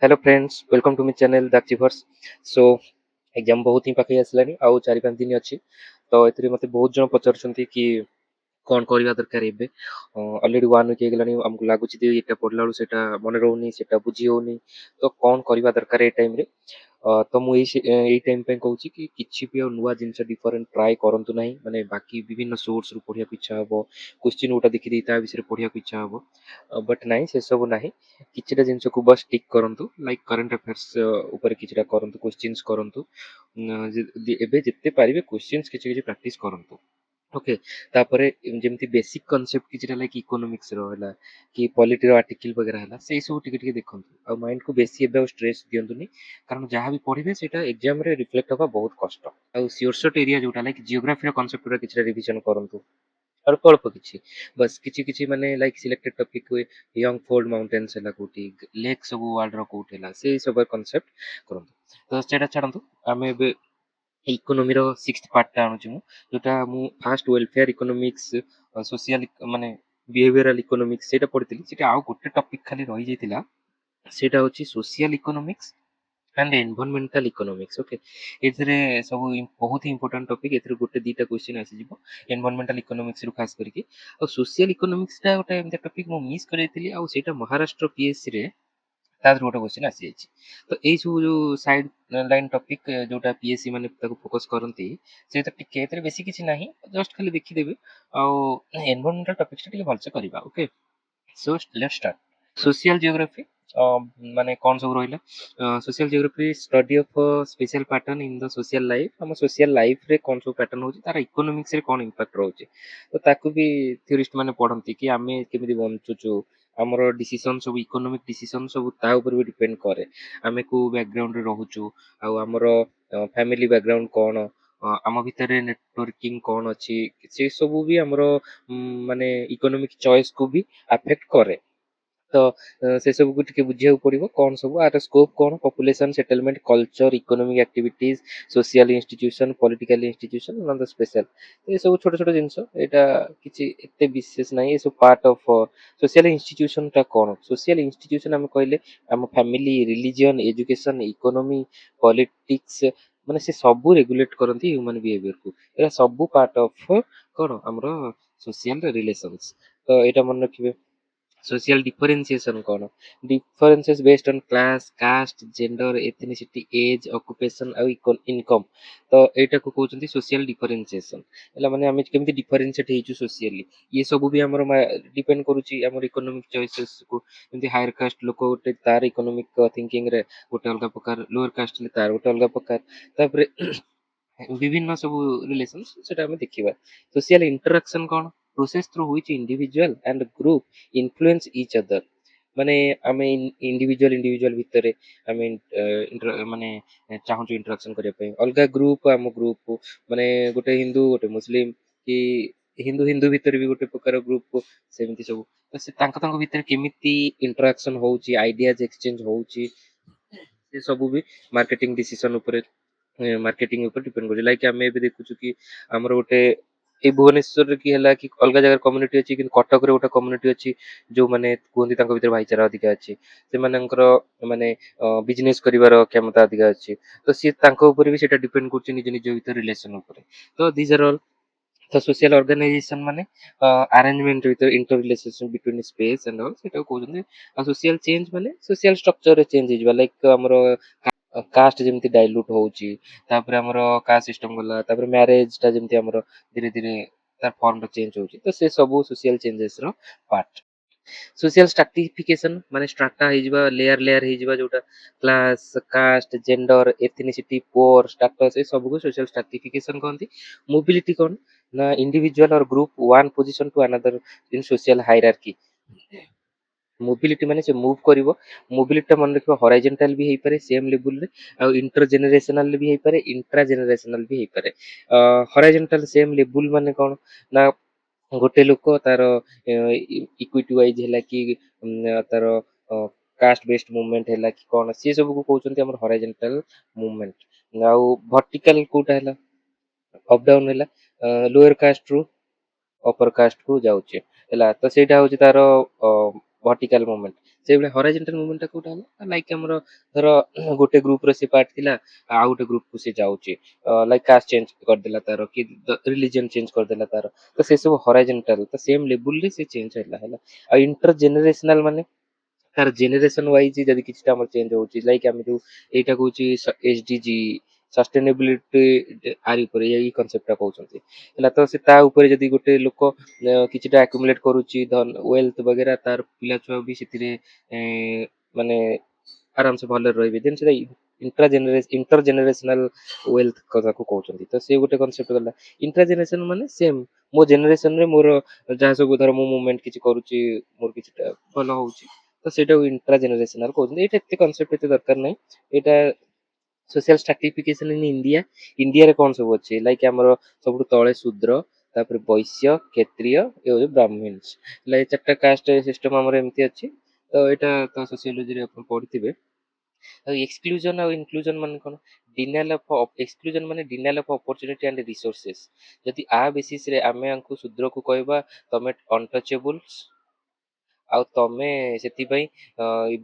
Hello friends, welcome to my channel the Achievers. So exam बहुत ही पाखे आसलानी आउ 4-5 दिन अच्छी। तो एथिरे मते बहुत जन पचारुछंती कि कौन करवा दरकार एबे। ऑलरेडी 1 वीक हेगलानी हमको लागुची जे एटा पढला बेलू सेटा मने रहउनी सेटा बुझी होउनी। तो कौन करवा दरकार ए टाइम रे। तो मु एई टाइम पे कहूची कि किछि भी नुवा जिंस डिफरेंट ट्राई करंतु नाही, माने बाकी विभिन्न सोर्स रु पढिया इच्छा हबो, क्वेश्चन उटा देखि देई ता विषय पढिया इच्छा हबो। बट नाही से सब नाही, किछिटा जिंस को बस टिक करंतु, लाइक करंट अफेयर्स ऊपर किछिटा करंतु, क्वेश्चंस करंतु। एबे जिते पारिबे क्वेश्चंस किछि किछि प्रैक्टिस करंतु। ओके। तापरे जेमती बेसिक कॉन्सेप्ट किछिटा लाइक इकोनॉमिक्स रो होला कि पॉलिटी रो आर्टिकल वगैरह होला सेई सब टिके टिके देखंतु आ माइंड को बेसी एबे स्ट्रेस दियंतुनी, कारण जहाँ भी पढ़िबे सेटा एग्जाम रे रिफ्लेक्ट हवा बहुत कष्ट। आ श्योर शॉट एरिया जोटा लाइक जियोग्राफी रो कॉन्सेप्ट रो किछिटा रिवीजन करंतु, अल्प अल्प किछि, बस किछि किछि माने लाइक सिलेक्टेड टॉपिक हुए, यंग फोल्ड माउंटेन्स हला कोठी, लेक सब वर्ल्ड रो कोठी हला सेई सब कॉन्सेप्ट करंतु। तो सेटा छाडंतु, आमे एबे इकोनॉमी रो 6th पार्ट टा आनुची मु, जोटा मु फास्ट वेलफेयर इकोनॉमिक्स, सोशल माने बिहेवियरल इकोनॉमिक्स सेटा पढितली। सेटा आउ गोटे टॉपिक खाली रहि जाइतिला, सेटा होची social economics and environmental economics. Okay. एथिरे सब बहुत ही इंपोर्टेंट टॉपिक, एथिरे गोटे दीटा क्वेश्चन आसी जिवो एनवायरमेंटल इकोनॉमिक्स रु खास करके। और सोशल इकोनॉमिक्स टा गोटे एमते टॉपिक मु मिस करैतिली, आ सेटा महाराष्ट्र पीएससी रे तार गोटे क्वेश्चन आसी जाइछि। तो एई सब जो साइड लाइन टॉपिक जोटा पीएससी माने ताको फोकस करंती, से तो टिके एथिरे बेसी किछि नाही, जस्ट खाली देखि देबे। आ एनवायरमेंटल टॉपिक्स टिके भलसे करबा। Okay. So let's start. Social geography माने कौन सब रहिला। Social geography study of special pattern in the social life, हम सोशल लाइफ रे कौन सब पैटर्न होची, तार इकोनॉमिक्स रे कौन इंपैक्ट रहउची। तो ताकू भी थ्योरिस्ट माने पढंती कि आमे केमिति बंचुचु, हमर डिसीजन सब इकोनॉमिक डिसीजन सब ता ऊपर भी डिपेंड करे, आमे को बैकग्राउंड रे रहउचु, आ हमर फैमिली बैकग्राउंड कौन, आम भितर नेटवर्किंग कौन अछि, से सब भी हमर माने इकोनॉमिक चॉइस को भी अफेक्ट करे। तो से सब को टिके बुझिया पड़िबो कौन सब आर स्कोप कौन, population settlement culture economic activities social institution political institution नन द स्पेशल। ये सब छोट छोट जिंस एटा किछि एते विशेष नाही, ये सब पार्ट ऑफ सोशल इंस्टीट्यूशन ता कौन। सोशल इंस्टीट्यूशन हम कहले हम family religion education economy politics माने से सब रेगुलेट करंती ह्यूमन बिहेवियर को, एरा सब पार्ट ऑफ कौन हमरो सोशल रिलेशंस। तो एटा मन रखिबे। सोशल डिफरेंशिएशन कौन, differences based on class caste gender ethnicity age occupation और इनकम। तो एटा को कहउचंती सोशल डिफरेंशिएशन। एला माने हम केमिति डिफरेंशिएट हेचु सोशली, ये सब भी हमर डिपेंड करूची हमर इकोनॉमिक चॉइसेस को। जेमति हायर कास्ट लोक गोटे तार इकोनॉमिक थिंकिंग रे गोटे अलगा प्रकार, लोअर कास्ट ले तार गोटे अलगा प्रकार। तापरे विभिन्न सब रिलेशंस सेटा हम देखिबा। सोशल इंटरेक्शन कौन, process through which individual and group influence each other. माने आमे इंडिविजुअल इंडिविजुअल भितरे आमे माने चाहूँ इंटरेक्शन करिया पे अलगा ग्रुप आम ग्रुप, माने गोटे हिंदू गोटे मुस्लिम कि हिंदू हिंदू भितर भी गोटे प्रकार ग्रुप सेमिति सब। तो से तांका तांका भितर केमिति इंटरेक्शन होउची, आइडियाज एक्सचेंज होउची, से सब भी मार्केटिंग डिसीजन ऊपर मार्केटिंग ऊपर डिपेंड करै। लाइक आमे भी देखुछु कि हमर गोटे ए भुवनेश्वर की हला कि अलग जगह कम्युनिटी अछि, कि कटक रे गोटे कम्युनिटी अछि जो माने कुहंती तांको भितर भाईचारा अधिका अछि, से मानकर माने बिजनेस करिवार क्षमता अधिका अछि। तो सी तांको ऊपर भी सेटा डिपेंड करछि निज निज भितर रिलेशन ऊपर। तो दिस आर ऑल। तो सोशल ऑर्गेनाइजेशन माने arrangement with inter relationship between space and all सेटा कहउछन। आ सोशल चेंज माने सोशल स्ट्रक्चर रे चेंज हिजबा, लाइक हमर कास्ट जेमती डाइल्यूट होउची, तापर हमर कास्ट सिस्टम गला, तापर मैरिज ता जेमती हमर धीरे धीरे तार फॉर्म टा चेंज होउची। तो से सब सोशल चेंजेस रो पार्ट। सोशल स्ट्रैटिफिकेशन माने स्ट्राटा हिजबा, लेयर लेयर हिजबा, जोटा क्लास कास्ट जेंडर एथनिसिटी पोर स्टेटस ए सब को सोशल स्ट्रैटिफिकेशन कहंती। मोबिलिटी कौन ना, इंडिविजुअल और group one position to another in social hierarchy. Mobility माने से मूव करिवो, मोबिलिटी टा मन रखिबो हॉरिजॉन्टल भी हेई पारे सेम लेवल रे, आ इंटर जनरेशनल भी हेई पारे इंट्रा जनरेशनल भी हेई पारे। हॉरिजॉन्टल सेम लेवल माने कोन ना, गोटे लोक तार इक्विटी वाइज हैला कि तार कास्ट बेस्ड मूवमेंट हैला कि कोन, से सब को कहउचंती हमर हॉरिजॉन्टल मूवमेंट। आ वर्टिकल कोटा हैला अप डाउन हैला लोअर कास्ट रू अपर कास्ट को जाउचे हैला। तो सेटा होची तार वर्टिकल मूवमेंट। ସେଇଭଳିଆ ହରାଇଜଣ୍ଟାଲ ମୁଭମେଣ୍ଟଟା କୋଉଟା ହେଲା ଲାଇକ୍ ଆମର ଧର ଗୋଟେ ଗ୍ରୁପର ସେ ପାର୍ଟ ଥିଲା ଆଉ ଗୋଟେ ଗ୍ରୁପକୁ ସେ ଯାଉଛି ଲାଇକ୍ କାଷ୍ଟ ଚେଞ୍ଜ କରିଦେଲା ତାର କି ରିଲିଜିଅନ ଚେଞ୍ଜ କରିଦେଲା ତାର ତ ସେ ସବୁ ହରାଇଜଣ୍ଟାଲ ତ ସେମ୍ ଲେବୁଲରେ ସେ ଚେଞ୍ଜ ହେଲା ଆଉ ଇଣ୍ଟର ଜେନେରେସନାଲ ମାନେ ତାର ଜେନେରେସନ ୱାଇଜ ଯଦି କିଛିଟା ଆମର ଚେଞ୍ଜ ହଉଛି ଲାଇକ୍ ଆମେ ଯୋଉ ଏଇଟା କହୁଛି SDG ସଷ୍ଟେନେବିଲିଟି ଆରି ଉପରେ ଏଇ କନସେପ୍ଟଟା କହୁଛନ୍ତି ହେଲା ତ ସେ ତା ଉପରେ ଯଦି ଗୋଟେ ଲୋକ କିଛିଟା ଆକ୍ୟୁମୁଲେଟ କରୁଛି ଧନ ୱେଲ୍ଥ ବଗେରା ତାର ପିଲା ଛୁଆ ବି ସେଥିରେ ମାନେ ଆରାମସେ ଭଲରେ ରହିବେ ଦେନ୍ ସେଟା ଇଣ୍ଟର ଜେନେରେସନାଲ ୱେଲ୍ଥ କଥାକୁ କହୁଛନ୍ତି ତ ସେ ଗୋଟେ କନସେପ୍ଟ ଗଲା ଇଣ୍ଟର ଜେନେରେସନ ମାନେ ସେମ୍ ମୋ ଜେନେରେସନରେ ମୋର ଯାହା ସବୁ ଧର ମୁଁ ମୁଭମେଣ୍ଟ କିଛି କରୁଛି ମୋର କିଛିଟା ଭଲ ହଉଛି ତ ସେଇଟାକୁ ଇଣ୍ଟ୍ରା ଜେନେରେସନାଲ କହୁଛନ୍ତି ଏଇଟା ଏତେ କନସେପ୍ଟ ଏତେ ଦରକାର ନାହିଁ ଏଇଟା ସୋସିଆଲ ଷ୍ଟ୍ରାଟିଫିକେସନ ଇନ୍ ଇଣ୍ଡିଆରେ କଣ ସବୁ ଅଛି ଲାଇକ୍ ଆମର ସବୁଠୁ ତଳେ ଶୂଦ୍ର ତାପରେ ବୈଶ୍ୟ କ୍ଷତ୍ରିୟ ଏ ହଉଛି ବ୍ରାହ୍ମୀଣ ହେଲା ଏ ଚାରିଟା କାଷ୍ଟ ସିଷ୍ଟମ ଆମର ଏମିତି ଅଛି ତ ଏଇଟା ତ ସୋସିଓଲୋଜିରେ ଆପଣ ପଢିଥିବେ ଆଉ ଏକ୍ସକ୍ଲୁଜନ ଆଉ ଇନକ୍ଲୁଜନ ମାନେ କଣ ଡିନାଲ ଅଫ ଏକ୍ସକ୍ଲୁଜନ ମାନେ ଡିନାଲ ଅଫ ଅପରଚୁନିଟି ଆଣ୍ଡ ରିସୋର୍ସେସ୍ ଯଦି ଆ ବେସିସରେ ଆମେ ଆଙ୍କୁ ଶୂଦ୍ରକୁ କହିବା ତମେ ଅନଟଚେବୁଲ ଆଉ ତମେ ସେଥିପାଇଁ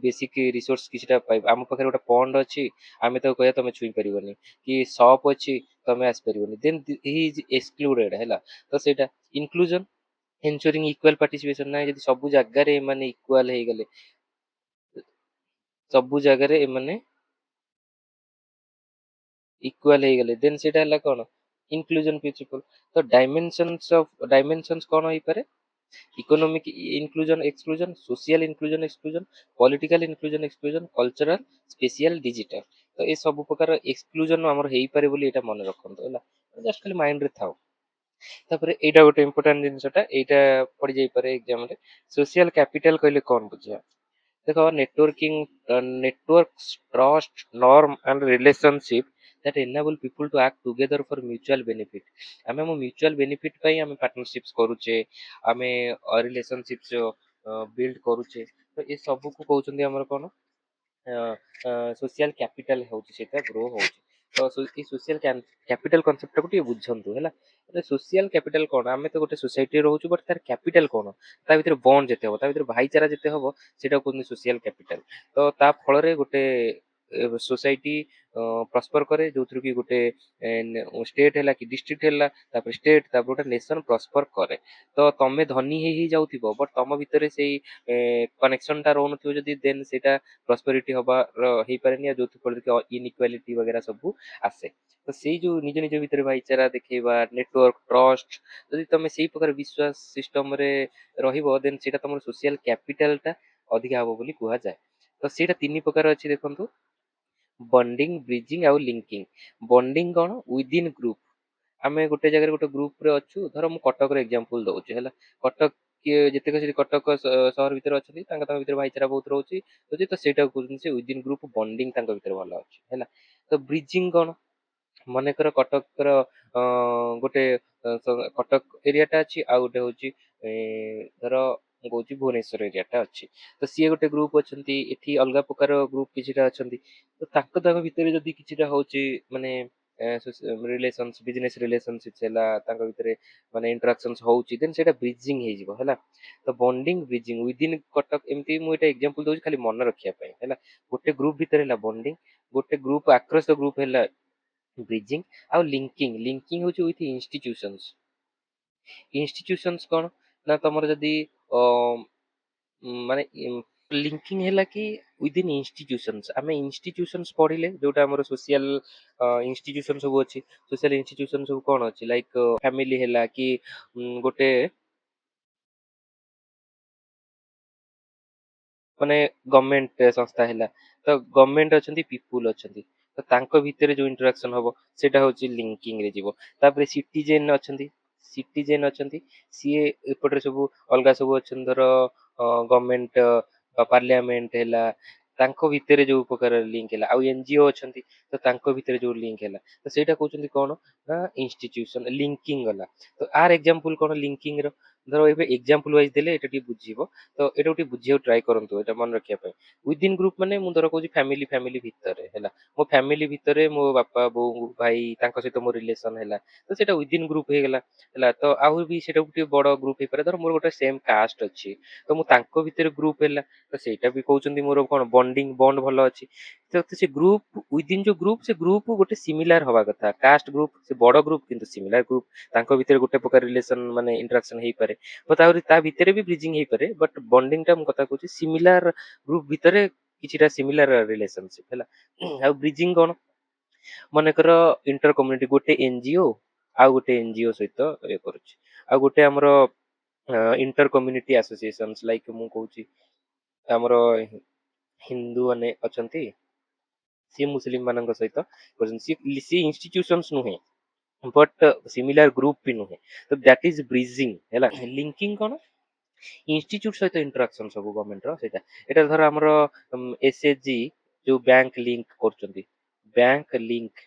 ବେସିକ ରିସୋର୍ସ କିଛିଟା ପାଇବ ଆମ ପାଖରେ ଗୋଟେ ପଣ୍ଡ ଅଛି ଆମେ ତାକୁ କହିବା ତମେ ଛୁଇଁ ପାରିବନି କି ସପ୍ ଅଛି ତମେ ଆସିପାରିବନି ଦେନ୍ ହି ଇଜ ଏକ୍ସକ୍ଲୁଡେଡ ହେଲା ତ ସେଇଟା ଇନକ୍ଲୁଜନ ଏନସୁରିଂ ଇକ୍ୱାଲ ପାର୍ଟିସିପେସନ ନାହିଁ ଯଦି ସବୁ ଜାଗାରେ ଏମାନେ ଇକ୍ୱାଲ ହେଇଗଲେ ସବୁ ଜାଗାରେ ଏମାନେ ଇକ୍ୱାଲ ହେଇଗଲେ ଦେନ୍ ସେଇଟା ହେଲା କଣ ଇନକ୍ଲୁଜନ ପ୍ରିନ୍ସିପଲ ତ ଡାଇମେନସନ୍ସ କଣ ହେଇପାରେ economic inclusion exclusion social inclusion exclusion political inclusion exclusion cultural special digital तो ये सब प्रकार एक्सक्लूजन हमर हेई पारे बोली एटा मन रखंतो होला जस्ट खाली माइंड रे थाओ तापर एटा गोटे इंपोर्टेंट जिनिसटा एटा पड़ी जाई पारे एग्जाम रे सोशल कैपिटल कहले कोन बुझिया देखो networks trust norm and relationship that enable people to act together for mutual benefit ଆମେ ଆମ mutual benefit ପାଇଁ ଆମେ partnerships କରୁଛେ ଆମେ relationships build କରୁଛେ ତ ଏ ସବୁକୁ କହୁଛନ୍ତି ଆମର କଣ सोशल कैपिटल ହଉଛି ସେଇଟା ଗ୍ରୋ ହଉଛି ତ ଏଇ सोशल कैपिटल କନସେପ୍ଟ ଟାକୁ ଟିକେ ବୁଝନ୍ତୁ ହେଲା सोशल कैपिटल କଣ ଆମେ ତ ଗୋଟେ ସୋସାଇଟିରେ ରହୁଛୁ ବଟ୍ ତାର କ୍ୟାପିଟାଲ କଣ ତା ଭିତରେ ବଣ୍ଡ ଯେତେ ହବ ତା ଭିତରେ ଭାଇଚାରା ଯେତେ ହବ ସେଇଟା କୁହନ୍ତି सोशल कैपिटल ତ ତା ଫଳରେ ଗୋଟେ सोसाइटी ପ୍ରସ୍ପର କରେ ଯୋଉଥିରୁ କି ଗୋଟେ ଷ୍ଟେଟ ହେଲା କି ଡିଷ୍ଟ୍ରିକ୍ଟ ହେଲା ତାପରେ ଷ୍ଟେଟ ତାପରେ ଗୋଟେ ନେସନ ପ୍ରସ୍ପର କରେ ତ ତମେ ଧନୀ ହେଇ ଯାଉଥିବ ବଟ୍ ତମ ଭିତରେ ସେଇ କନେକ୍ସନ ଟା ରହୁନଥିବ ଯଦି ଦେନ୍ ସେଇଟା ପ୍ରସ୍ପେରିଟି ହବାର ହେଇପାରେନି ଆଉ ଯୋଉଥି ଫଳରେ କି ଇନଇକ୍ୱାଲିଟି ବଗେରା ସବୁ ଆସେ ତ ସେଇ ଯୋଉ ନିଜ ନିଜ ଭିତରେ ଭାଇଚାରା ଦେଖେଇବା ନେଟୱାର୍କ ଟ୍ରଷ୍ଟ ଯଦି ତମେ ସେଇ ପ୍ରକାର ବିଶ୍ୱାସ ସିଷ୍ଟମରେ ରହିବ ଦେନ୍ ସେଇଟା ତମର ସୋସିଆଲ କ୍ୟାପିଟାଲ ଟା ଅଧିକା ହବ ବୋଲି କୁହାଯାଏ ତ ସେଇଟା ତିନି ପ୍ରକାର ଅଛି ଦେଖନ୍ତୁ ବଣ୍ଡିଂ ବ୍ରିଜିଂ ଆଉ ଲିଙ୍କିଂ ବଣ୍ଡିଂ କଣ ୱିଦିନ୍ ଗ୍ରୁପ ଆମେ ଗୋଟେ ଜାଗାରେ ଗୋଟେ ଗ୍ରୁପ ରେ ଅଛୁ ଧର ମୁଁ କଟକର ଏକ୍ଜାମ୍ପଲ ଦଉଛି ହେଲା କଟକ କିଏ ଯେତେକ ସେଠି କଟକ ସହର ଭିତରେ ଅଛନ୍ତି ତାଙ୍କ ଭିତରେ ଭାଇଚାରା ବହୁତ ରହୁଛି ବୁଝି ତ ସେଇଟାକୁ କହୁଛନ୍ତି ସେ ୱିଦିନ୍ ଗ୍ରୁପ ବଣ୍ଡିଂ ତାଙ୍କ ଭିତରେ ଭଲ ଅଛି ହେଲା ତ ବ୍ରିଜିଂ କଣ ମନେକର କଟକର ଗୋଟେ କଟକ ଏରିଆଟା ଅଛି ଆଉ ଗୋଟେ ହଉଛି ଧର ମୁଁ କହୁଛି ଭୁବନେଶ୍ୱର ଏରିଆଟା ଅଛି ତ ସିଏ ଗୋଟେ ଗ୍ରୁପ ଅଛନ୍ତି ଏଠି ଅଲଗା ପ୍ରକାର ଗ୍ରୁପ କିଛିଟା ଅଛନ୍ତି ତ ତାଙ୍କ ଭିତରେ ଯଦି କିଛିଟା ହଉଛି ମାନେ ରିଲେସନ୍ସ ବିଜନେସ ରିଲେସନସିପ ହେଲା ତାଙ୍କ ଭିତରେ ମାନେ ଇଣ୍ଟରାକ୍ସନ ହଉଛି ଦେନ୍ ସେଇଟା ବ୍ରିଜିଂ ହେଇଯିବ ହେଲା ତ ବଣ୍ଡିଂ ବ୍ରିଜିଂ ୱିଦିନ୍ କଟକ ଏମିତି ମୁଁ ଏଇଟା ଏକ୍ଜାମ୍ପଲ ଦଉଛି ଖାଲି ମନେ ରଖିବା ପାଇଁ ହେଲା ଗୋଟେ ଗ୍ରୁପ ଭିତରେ ହେଲା ବଣ୍ଡିଂ ଗୋଟେ ଗ୍ରୁପ ଆକ୍ରସ ଦ ଗ୍ରୁପ ହେଲା ବ୍ରିଜିଂ ଆଉ ଲିଙ୍କିଂ ହଉଛି ୱିଥ ଇନଷ୍ଟିଟ୍ୟୁସନ୍ସ କଣ ନା ତମର ଯଦି ମାନେ लिंकिंग ହେଲା କି ୱିଦିନ୍ ଇନଷ୍ଟିଟ୍ୟୁସନ୍ସ ଆମେ ଇନଷ୍ଟିଟ୍ୟୁସନ୍ସ ପଢିଲେ ଯୋଉଟା ଆମର ସୋସିଆଲ ଇନଷ୍ଟିଟ୍ୟୁସନ ସବୁ ଅଛି ସୋସିଆଲ ଇନଷ୍ଟିଟ୍ୟୁସନ ସବୁ କଣ ଅଛି ଲାଇକ୍ ଫ୍ୟାମିଲି ହେଲା କି ଗୋଟେ ମାନେ ଗଭର୍ଣମେଣ୍ଟ ସଂସ୍ଥା ହେଲା ତ ଗଭର୍ଣମେଣ୍ଟ ଅଛନ୍ତି ପିପୁଲ ଅଛନ୍ତି ତ ତାଙ୍କ ଭିତରେ ଯୋଉ ଇଣ୍ଟରାକ୍ସନ ହବ ସେଇଟା ହଉଛି ଲିଙ୍କିଂ ରେ ଯିବ ତାପରେ ସିଟିଜେନ ଅଛନ୍ତି ସିଏ ଏପଟରେ ସବୁ ଅଲଗା ସବୁ ଅଛନ୍ତି ଧର ଗଭର୍ଣମେଣ୍ଟ ପାର୍ଲିଆମେଣ୍ଟ ହେଲା ତାଙ୍କ ଭିତରେ ଯୋଉ ପ୍ରକାର ଲିଙ୍କ ହେଲା ଆଉ ଏନଜିଓ ଅଛନ୍ତି ତ ତାଙ୍କ ଭିତରେ ଯୋଉ ଲିଙ୍କ ହେଲା ତ ସେଇଟା କହୁଛନ୍ତି କଣ ନା ଇନଷ୍ଟିଟ୍ୟୁସନ ଲିଙ୍କିଂ ଗଲା ତ ଆର ଏକ୍ଜାମ୍ପଲ କଣ ଲିଙ୍କିଂ ର ଧର ଏବେ ଏକ୍ଜାମ୍ପଲ ୱାଇଜ ଦେଲେ ଏଟା ଟିକେ ବୁଝିବ, ତ ଏଟା ଟିକେ ବୁଝିବାକୁ ଟ୍ରାଏ କରନ୍ତୁ, ଏଟା ମନେ ରଖିବା ପାଇଁ। ୱିଦିନ୍ ଗ୍ରୁପ ମାନେ ମୁଁ ଧର କହୁଛି ଫ୍ୟାମିଲି ଫ୍ୟାମିଲି ଭିତରେ ହେଲା, ମୋ ଫ୍ୟାମିଲି ଭିତରେ ମୋ ବାପା ବୋଉ ଭାଇ ତାଙ୍କ ସହିତ ମୋ ରିଲେସନ ହେଲା, ତ ସେଇଟା ୱିଦିନ୍ ଗ୍ରୁପ ହେଇଗଲା ହେଲା। ତ ଆହୁରି ବି ସେଇଟା ଟିକେ ବଡ ଗ୍ରୁପ ହେଇପାରେ, ଧର ମୋର ଗୋଟେ ସେମ କାଷ୍ଟ ଅଛି ତ ମୁଁ ତାଙ୍କ ଭିତରେ ଗ୍ରୁପ ହେଲା, ତ ସେଇଟା ବି କହୁଛନ୍ତି ମୋର କଣ ବଣ୍ଡିଙ୍ଗ ବଣ୍ଡ ଭଲ ଅଛି। ତ ସେ ଗ୍ରୁପ ୱିଦିନ୍ ଯୋଉ ଗ୍ରୁପ, ସେ ଗ୍ରୁପ ଗୋଟେ ସିମିଲାର ହବା କଥା, କାଷ୍ଟ ଗ୍ରୁପ ସେ ବଡ ଗ୍ରୁପ କିନ୍ତୁ ସିମିଲାର ଗ୍ରୁପ, ତାଙ୍କ ଭିତରେ ଗୋଟେ ପ୍ରକାର ରିଲେସନ ମାନେ ଇଣ୍ଟରାକ୍ସନ ହେଇପାରେ, ବଟ ଆହୁରି ତା ଭିତରେ ବି ବ୍ରିଜିଂ ହେଇପାରେ, ବଟ ବଣ୍ଡିଙ୍ଗ ଟା ମୁଁ କଥା କହୁଛି ସିମିଲାର ଗ୍ରୁପ ଭିତରେ କିଛିଟା ସିମିଲାର ରିଲେସନସିପ ହେଲା। ଆଉ ବ୍ରିଜିଂ କଣ, ମନେକର ଇଣ୍ଟର କମ୍ୟୁନିଟି ଗୋଟେ ଏନଜିଓ ଆଉ ଗୋଟେ ଏନଜିଓ ସହିତ ଇଏ କରୁଛି, ଆଉ ଗୋଟେ ଆମର ଇଣ୍ଟର କମ୍ୟୁନିଟି ଆସୋସିଏସନ ଲାଇକ ମୁଁ କହୁଛି ଆମର ହିନ୍ଦୁ ମାନେ ଅଛନ୍ତି, ସିଏ ମୁସଲିମ ମାନଙ୍କ ସହିତ କରୁଛନ୍ତି, ସିଏ ଇନଷ୍ଟିଟ୍ୟୁସନସ ନୁହେଁ ବଟ୍ ସିମିଲାର ଗ୍ରୁପ ବି ନୁହେଁ, ତ ଦ୍ୟାଟ ଇଜ ବ୍ରିଜିଂ ହେଲା। ଲିଙ୍କିଂ କଣ, ଇନଷ୍ଟିଚ୍ୟୁଟ ସହିତ ଇଣ୍ଟରାକ୍ସନ ସବୁ ଗଭର୍ଣ୍ଣମେଣ୍ଟର ସେଇଟା। ଏଟା ଧର ଆମର ଏସଏଚଜି ଯୋଉ ବ୍ୟାଙ୍କ ଲିଙ୍କ କରୁଛନ୍ତି, ବ୍ୟାଙ୍କ ଲିଙ୍କ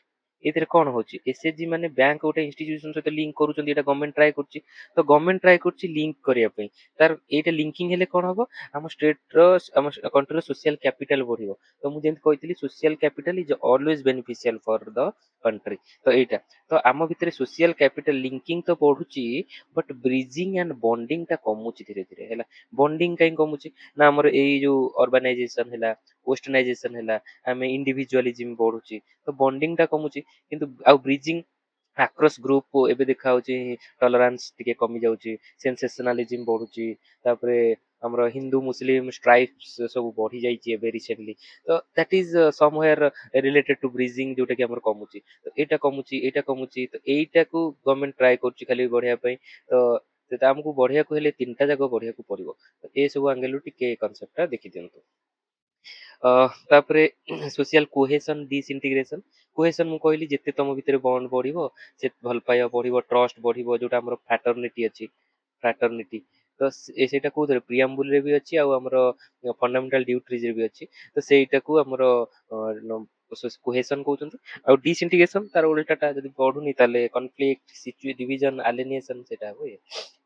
ଏଥିରେ କଣ ହଉଛି, ଏସଏଚଜି ମାନେ ବ୍ୟାଙ୍କ ଗୋଟେ ଇନଷ୍ଟିଚ୍ୟୁସନ ସହିତ ଲିଙ୍କ କରୁଛନ୍ତି, ଏଟା ଗଭର୍ଣ୍ଣମେଣ୍ଟ ଟ୍ରାଏ କରୁଛି, ତ ଗଭର୍ଣ୍ଣମେଣ୍ଟ ଟ୍ରାଏ କରୁଛି ଲିଙ୍କ କରିବା ପାଇଁ। ତାର ଏଇଟା ଲିଙ୍କିଂ ହେଲେ କଣ ହବ, ଆମ ଷ୍ଟେଟର ଆମ କଣ୍ଟ୍ରିର ସୋସିଆଲ କ୍ୟାପିଟାଲ ବଢିବ। ତ ମୁଁ ଯେମିତି କହିଥିଲି social capital is always beneficial for the country, ତ ଏଇଟା, ତ ଆମ ଭିତରେ ସୋସିଆଲ କ୍ୟାପିଟାଲ ଲିଙ୍କିଂ ତ ବଢୁଛି, ବଟ୍ ବ୍ରିଜିଂ ଆଣ୍ଡ ବଣ୍ଡିଂ ଟା କମୁଛି ଧୀରେ ଧୀରେ ହେଲା। ବଣ୍ଡିଂ କାହିଁ କମୁଛି ନା, ଆମର ଏଇ ଯୋଉ ଅର୍ବାନାଇଜେସନ ହେଲା, ୱେଷ୍ଟର୍ନାଇଜେସନ ହେଲା, ଆମେ ଇଣ୍ଡିଭିଜୁଆଲିଜିମ ବଢୁଛି, ତ ବଣ୍ଡିଂ ଟା କମୁଛି। କିନ୍ତୁ ଆଉ ବ୍ରିଜିଂ ଆକ୍ରସ୍ ଗ୍ରୁପ ଏବେ ଦେଖା ହଉଛି ଟଲରାନ୍ସ ଟିକେ କମି ଯାଉଛି, ସେନ୍ସେସନାଲିଜିମ ବଢୁଛି, ତାପରେ ଆମର ହିନ୍ଦୁ ମୁସଲିମ ଷ୍ଟ୍ରାଇପ୍ସ ସବୁ ବଢି ଯାଇଛି ଏବେ ରିସେଣ୍ଟଲି, ତ that is somewhere related to bridging, ଯୋଉଟା କି ଆମର କମୁଛି। ତ ଏଇଟା କମୁଛି ଏଇଟା କମୁଛି, ତ ଏଇଟାକୁ ଗଭର୍ଣ୍ଣମେଣ୍ଟ ଟ୍ରାଏ କରୁଛି ଖାଲି ବଢିବା ପାଇଁ। ତ ସେଟା ଆମକୁ ବଢିବାକୁ ହେଲେ ତିନିଟା ଯାକ ବଢିବାକୁ ପଡିବ, ତ ଏ ସବୁ ଆଙ୍ଗେଲରୁ ଟିକେ କନସେପ୍ଟ ଟା ଦେଖି ଦିଅନ୍ତୁ। ତାପରେ ସୋସିଆଲ କୋହେସନ ଡିସଇଣ୍ଟିଗ୍ରେସନ, କୋହେସନ ମୁଁ କହିଲି ଯେତେ ତମ ଭିତରେ ବଣ୍ଡ ବଢିବ, ସେ ଭଲ ପାଇବା ବଢିବ, ଟ୍ରଷ୍ଟ ବଢିବ, ଯୋଉଟା ଆମର ଫ୍ରାଟର୍ନିଟି ଅଛି, ଫ୍ରାଟର୍ନିଟି, ତ ସେଇଟା କୋଉଥିରେ ପ୍ରିଆମ୍ବୁଲ ରେ ବି ଅଛି, ଆଉ ଆମର ଫଣ୍ଡାମେଣ୍ଟାଲ ଡ୍ୟୁଟିଜ ରେ ବି ଅଛି, ତ ସେଇଟାକୁ ଆମର କୋହେସନ କହୁଛନ୍ତି। ଆଉ ଡିସଇଣ୍ଟିଗ୍ରେସନ ତାର ଉଲ୍ଟାଟା, ଯଦି ବଢୁନି ତାହେଲେ କନଫ୍ଲିକ୍ଟ ଡିଭିଜନ ଆଲିନିଏସନ ସେଇଟା ହୁଏ।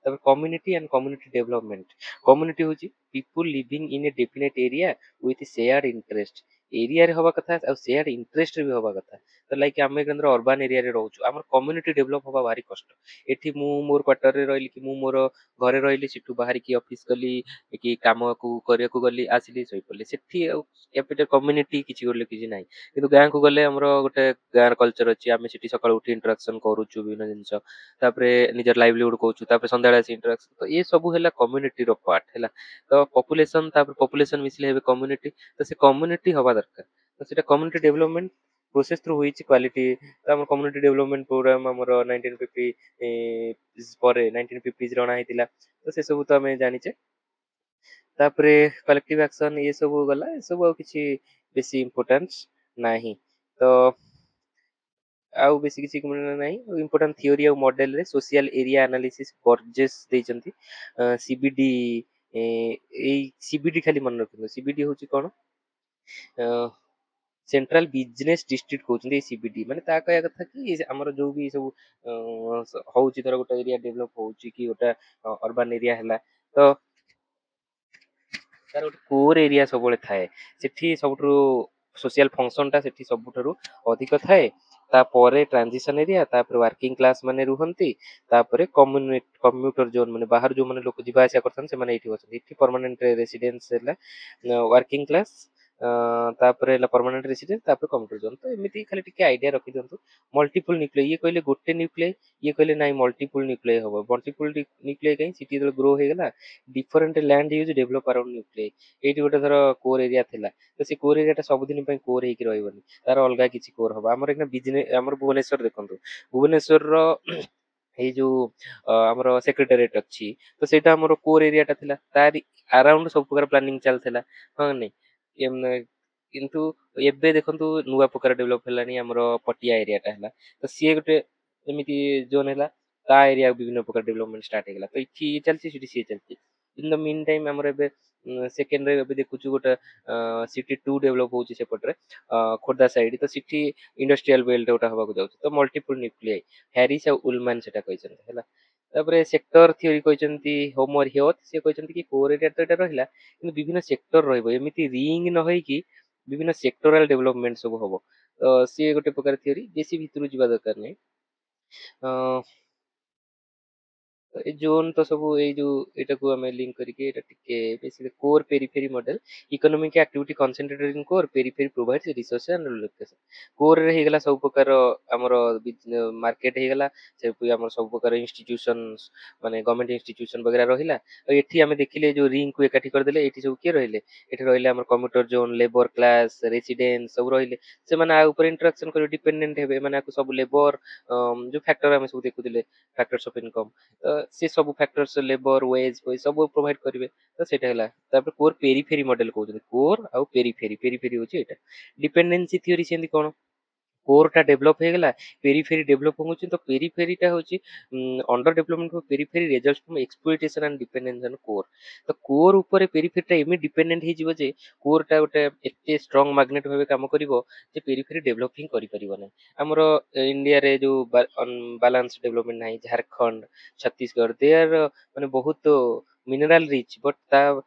ତାପରେ community and community development, community ହଉଛି people living in a definite area with shared interest, ଏରିଆରେ ହବା କଥା ଆଉ ସେୟାର୍ଡ ଇଣ୍ଟରେଷ୍ଟରେ ବି ହବା କଥା। ତ ଲାଇକ ଆମେ କେନ୍ଦ୍ର ଅର୍ବାନ ଏରିଆରେ ରହୁଛୁ, ଆମର କମ୍ୟୁନିଟି ଡେଭଲପ ହବା ଭାରି କଷ୍ଟ। ଏଠି ମୁଁ ମୋର କ୍ୱାର୍ଟରରେ ରହିଲି କି ମୁଁ ମୋର ଘରେ ରହିଲି, ସେଠୁ ବାହାରିକି ଅଫିସ ଗଲି କି କାମକୁ କରିବାକୁ ଗଲି, ଆସିଲି ଶୋଇପଡିଲି, ସେଠି ଆଉ କ୍ୟାପିଟାଲ କମ୍ୟୁନିଟି କିଛି ଗଲେ କିଛି ନାହିଁ। କିନ୍ତୁ ଗାଁକୁ ଗଲେ ଆମର ଗୋଟେ ଗାଁର କଲଚର ଅଛି, ଆମେ ସେଠି ସକାଳୁ ଉଠି ଇଣ୍ଟରାକ୍ସନ କରୁଛୁ ବିଭିନ୍ନ ଜିନିଷ, ତାପରେ ନିଜର ଲାଇଭଲିହୁଡ କହୁଛୁ, ତାପରେ ସନ୍ଧ୍ୟାବେଳେ ଆସି ଇଣ୍ଟରାକ୍ସନ, ତ ଏ ସବୁ ହେଲା କମ୍ୟୁନିଟିର ପାର୍ଟ ହେଲା। ତ ପପୁଲେସନ, ତାପରେ ପପୁଲେସନ ମିଶିଲେ ଏବେ କମ୍ୟୁନିଟି, ତ ସେ କମ୍ୟୁନିଟି ହବା ଦରକାର। ତ ସେଇଟା କମ୍ୟୁନିଟି ଡେଭଲପମେଣ୍ଟ ପ୍ରୋସେସ ଥ୍ରୁ ହୋଇଛି କ୍ୱାଲିଟି। ତ ଆମ କମ୍ୟୁନିଟି ଡେଭଲପମେଣ୍ଟ ପ୍ରୋଗ୍ରାମ ଆମର 1950 ପରେ 1950 ଅଣା ହେଇଥିଲା, ତ ସେ ସବୁ ତ ଆମେ ଜାଣିଛେ। ତାପରେ କଲେକ୍ଟିଭ ଆକ୍ସନ ଇଏ ସବୁ ଗଲା, ଏ ସବୁ ଆଉ କିଛି ବେଶୀ ଇମ୍ପୋର୍ଟାନ୍ସ ନାହିଁ। ତ ଆଉ ବେଶୀ କିଛି ନାହିଁ। ଇମ୍ପୋର୍ଟାଣ୍ଟ ଥିଓରି ଆଉ ମଡେଲରେ ସୋସିଆଲ ଏରିଆ ଆନାଲିସିସ୍ ବର୍ଜେସ୍ ଦେଇଛନ୍ତି। ସିବିଡି, ଏଇ ସିବିଡି ଖାଲି ମନେ ରଖନ୍ତୁ, ସିବିଡି ହଉଛି କଣ, ସେଣ୍ଟ୍ରାଲ ବିଜନେସ ଡିଷ୍ଟ୍ରିକ୍ଟ କହୁଛନ୍ତି ଏଇ ସିବିଡି, ମାନେ ତା କହିବା କଥା କି ଆମର ଯୋଉ ବି ସବୁ ହଉଛି, ଧର ଗୋଟେ ଏରିଆ ଡେଭଲପ ହଉଛି କି ଗୋଟେ ଅର୍ବାନ ଏରିଆ ହେଲା, ତ ତାର ଗୋଟେ କୋର ଏରିଆ ସବୁବେଳେ ଥାଏ, ସେଠି ସବୁଠାରୁ ସୋସିଆଲ ଫଙ୍କସନ ଟା ସେଠି ସବୁଠାରୁ ଅଧିକ ଥାଏ। ତାପରେ ଟ୍ରାନଜିସନ ଏରିଆ, ତାପରେ ୱାର୍କିଂ କ୍ଲାସ ମାନେ ରୁହନ୍ତି, ତାପରେ କମ୍ୟୁଟର ଜୋନ ମାନେ ବାହାରୁ ଯୋଉମାନେ ଲୋକ ଯିବା ଆସିବା କରିଥାନ୍ତି ସେମାନେ ଏଇଠି ଅଛନ୍ତି। ଏଠି ପରମାନେଣ୍ଟ ରେସିଡେନ୍ସ ହେଲା ୱାର୍କିଂ କ୍ଲାସ, ତାପରେ ହେଲା ପରମାନେଣ୍ଟ ରେସିଡେନ୍ସ, ତାପରେ କମ୍ୟୁଟର ଜୋନ। ତ ଏମିତି ଖାଲି ଟିକେ ଆଇଡିଆ ରଖିଦିଅନ୍ତୁ। ମଲ୍ଟିପୁଲ ନ୍ୟୁକ୍ଲିୟ, ଇଏ କହିଲେ ଗୋଟେ ନ୍ୟୁକ୍ଲିୟ, ଇଏ କହିଲେ ନାଇଁ ମଲ୍ଟିପୁଲ ନ୍ୟୁକ୍ଲିୟ ହବ। ମଲ୍ଟିପୁଲ ନ୍ୟୁକ୍ଲିୟ କାହିଁ, ସିଟି ଯେତେବେଳେ ଗ୍ରୋ ହେଇଗଲା, different land use develop around nuclear. ଏଇଠି ଗୋଟେ ଧର କୋର ଏରିଆ ଥିଲା, ତ ସେ କୋର ଏରିଆ ଟା ସବୁଦିନ ପାଇଁ କୋର ହେଇକି ରହିବନି, ତାର ଅଲଗା କିଛି କୋର ହବ। ଆମର ଏଇନା ବିଜନେସ, ଆମର ଭୁବନେଶ୍ୱର ଦେଖନ୍ତୁ, ଭୁବନେଶ୍ୱରର ଏଇ ଯୋଉ ଆମର ସେକ୍ରେଟାରିଏଟ ଅଛି, ତ ସେଇଟା ଆମର କୋର ଏରିଆ ଟା ଥିଲା, ତାରି ଆରାଉଣ୍ଡ ସବୁ ପ୍ରକାର ପ୍ଲାନିଂ ଚାଲିଥିଲା, ହଁ ନାଇଁ। କିନ୍ତୁ ଏବେ ଦେଖନ୍ତୁ ନୂଆ ପ୍ରକାର ଡେଭଲପ ହେଲାଣି, ଆମର ପଟିଆ ଏରିଆ ଟା ହେଲା, ତ ସିଏ ଗୋଟେ ଏମିତି ଜୋନ ହେଲା, ତା ଏରିଆ ବିଭିନ୍ନ ପ୍ରକାର ଡେଭଲପମେଣ୍ଟ ଷ୍ଟାର୍ଟ ହେଇଗଲା, ତ ଏଠି ଇଏ ଚାଲିଛି ସେଠି ସିଏ ଚାଲିଛି। ଇନ ଦ ମିନ ଟାଇମ ଆମର ଏବେ ସେକେଣ୍ଡରେ ଏବେ ଦେଖୁଛୁ ଗୋଟେ ସିଟି 2 ଡେଭଲପ ହଉଛି ସେପଟରେ, ଖୋର୍ଦ୍ଧା ସାଇଡ, ତ ସେଠି ଇଣ୍ଡଷ୍ଟ୍ରିଆଲ ବେଲ୍ଟ ଗୋଟେ ହବାକୁ ଯାଉଛି। ତ ମଲ୍ଟିପୁଲ ନ୍ୟୁକ୍ଲିଆଇ, ହ୍ୟାରିସ୍ ଆଉ ଉଲମାନ ସେଟା କହିଛନ୍ତି ହେଲା। ତାପରେ ସେକ୍ଟର ଥିଓରି କହିଛନ୍ତି ହୋମର ହିୟତ ସେ କହିଛନ୍ତି କି କୋର ଏରିଆ ତ ଏଟା ରହିଲା କିନ୍ତୁ ବିଭିନ୍ନ ସେକ୍ଟର ରହିବ ଏମିତି ରିଙ୍ଗ ନ ହେଇକି ବିଭିନ୍ନ ସେକ୍ଟରାଲ ଡେଭଲପମେଣ୍ଟ ସବୁ ହବ ତ ସିଏ ଗୋଟେ ପ୍ରକାର ଥିଓରି ବେଶୀ ଭିତରୁ ଯିବା ଦରକାର ନାହିଁ। अ, ଏ ଜୋନ୍ ତ ସବୁ ଏଇ ଯୋଉ ଏଇଟାକୁ ଆମେ ଲିଙ୍କ କରିକି ଏଇଟା ଟିକେ ବେଶୀ core periphery model economic activity concentrated in core periphery provides resource and location କୋରରେ ହେଇଗଲା ସବୁ ପ୍ରକାର ଆମର ମାର୍କେଟ ହେଇଗଲା ସେ ଆମର ସବୁ ପ୍ରକାର ଇନଷ୍ଟିଟ୍ୟୁସନ ମାନେ ଗଭର୍ଣ୍ଣମେଣ୍ଟ ଇନଷ୍ଟିଟ୍ୟୁସନ ବଗେରା ରହିଲା ଆଉ ଏଠି ଆମେ ଦେଖିଲେ ଯୋଉ ରିଙ୍ଗ କୁ ଏକାଠି କରିଦେଲେ ଏଠି ସବୁ କିଏ ରହିଲେ ଏଠି ରହିଲେ ଆମର computer zone labour class residence ସବୁ ରହିଲେ ସେମାନେ ଆ ଉପରେ ଇଣ୍ଟରାକ୍ସନ କରିବେ ଡିପେଣ୍ଡେଣ୍ଟ ହେବେ ମାନେ ଆକୁ ସବୁ ଲେବର ଯୋଉ ଫ୍ୟାକ୍ଟର ଆମେ ସବୁ ଦେଖୁଥିଲେ ଫ୍ୟାକ୍ଟର୍ସ ଅଫ ଇନକମ୍ ତ ସେ ସବୁ ଫ୍ୟାକ୍ଟର୍ସ ଲେବର ୱେଜ ଫେଜ ସବୁ ପ୍ରୋଭାଇଡ କରିବେ ତ ସେଇଟା ହେଲା ତାପରେ କୋର ପେରିଫେରି ମଡେଲ କହୁଛନ୍ତି କୋର ଆଉ ପେରିଫେରି ପେରିଫେରି ହଉଛି ଏଇଟା ଡିପେଣ୍ଡେନ୍ସି ଥିଓରି ସେମିତି କଣ କୋରଟା ଡେଭଲପ ହେଇଗଲା ପେରିଫେରି ଡେଭଲପ ହଉଛି ତ ପେରିଫେରିଟା ହଉଛି under development periphery result from exploitation and dependence on core ତ କୋର ଉପରେ ପେରିଫେରିଟା ଏମିତି ଡିପେଣ୍ଡେଣ୍ଟ ହେଇଯିବ ଯେ କୋରଟା ଗୋଟେ ଏତେ ଷ୍ଟ୍ରଙ୍ଗ ମାଗ୍ନେଟ ଭାବେ କାମ କରିବ ଯେ ପେରିଫେରି ଡେଭଲପ ହିଁ କରିପାରିବ ନାହିଁ ଆମର ଇଣ୍ଡିଆରେ ଯୋଉ ବାଲାନ୍ସ ଡେଭଲପମେଣ୍ଟ ନାହିଁ ଝାରଖଣ୍ଡ ଛତିଶଗଡ଼ ଦେ ଆର ମାନେ ବହୁତ ମିନେରାଲ ରିଚ୍ ବଟ୍ ତା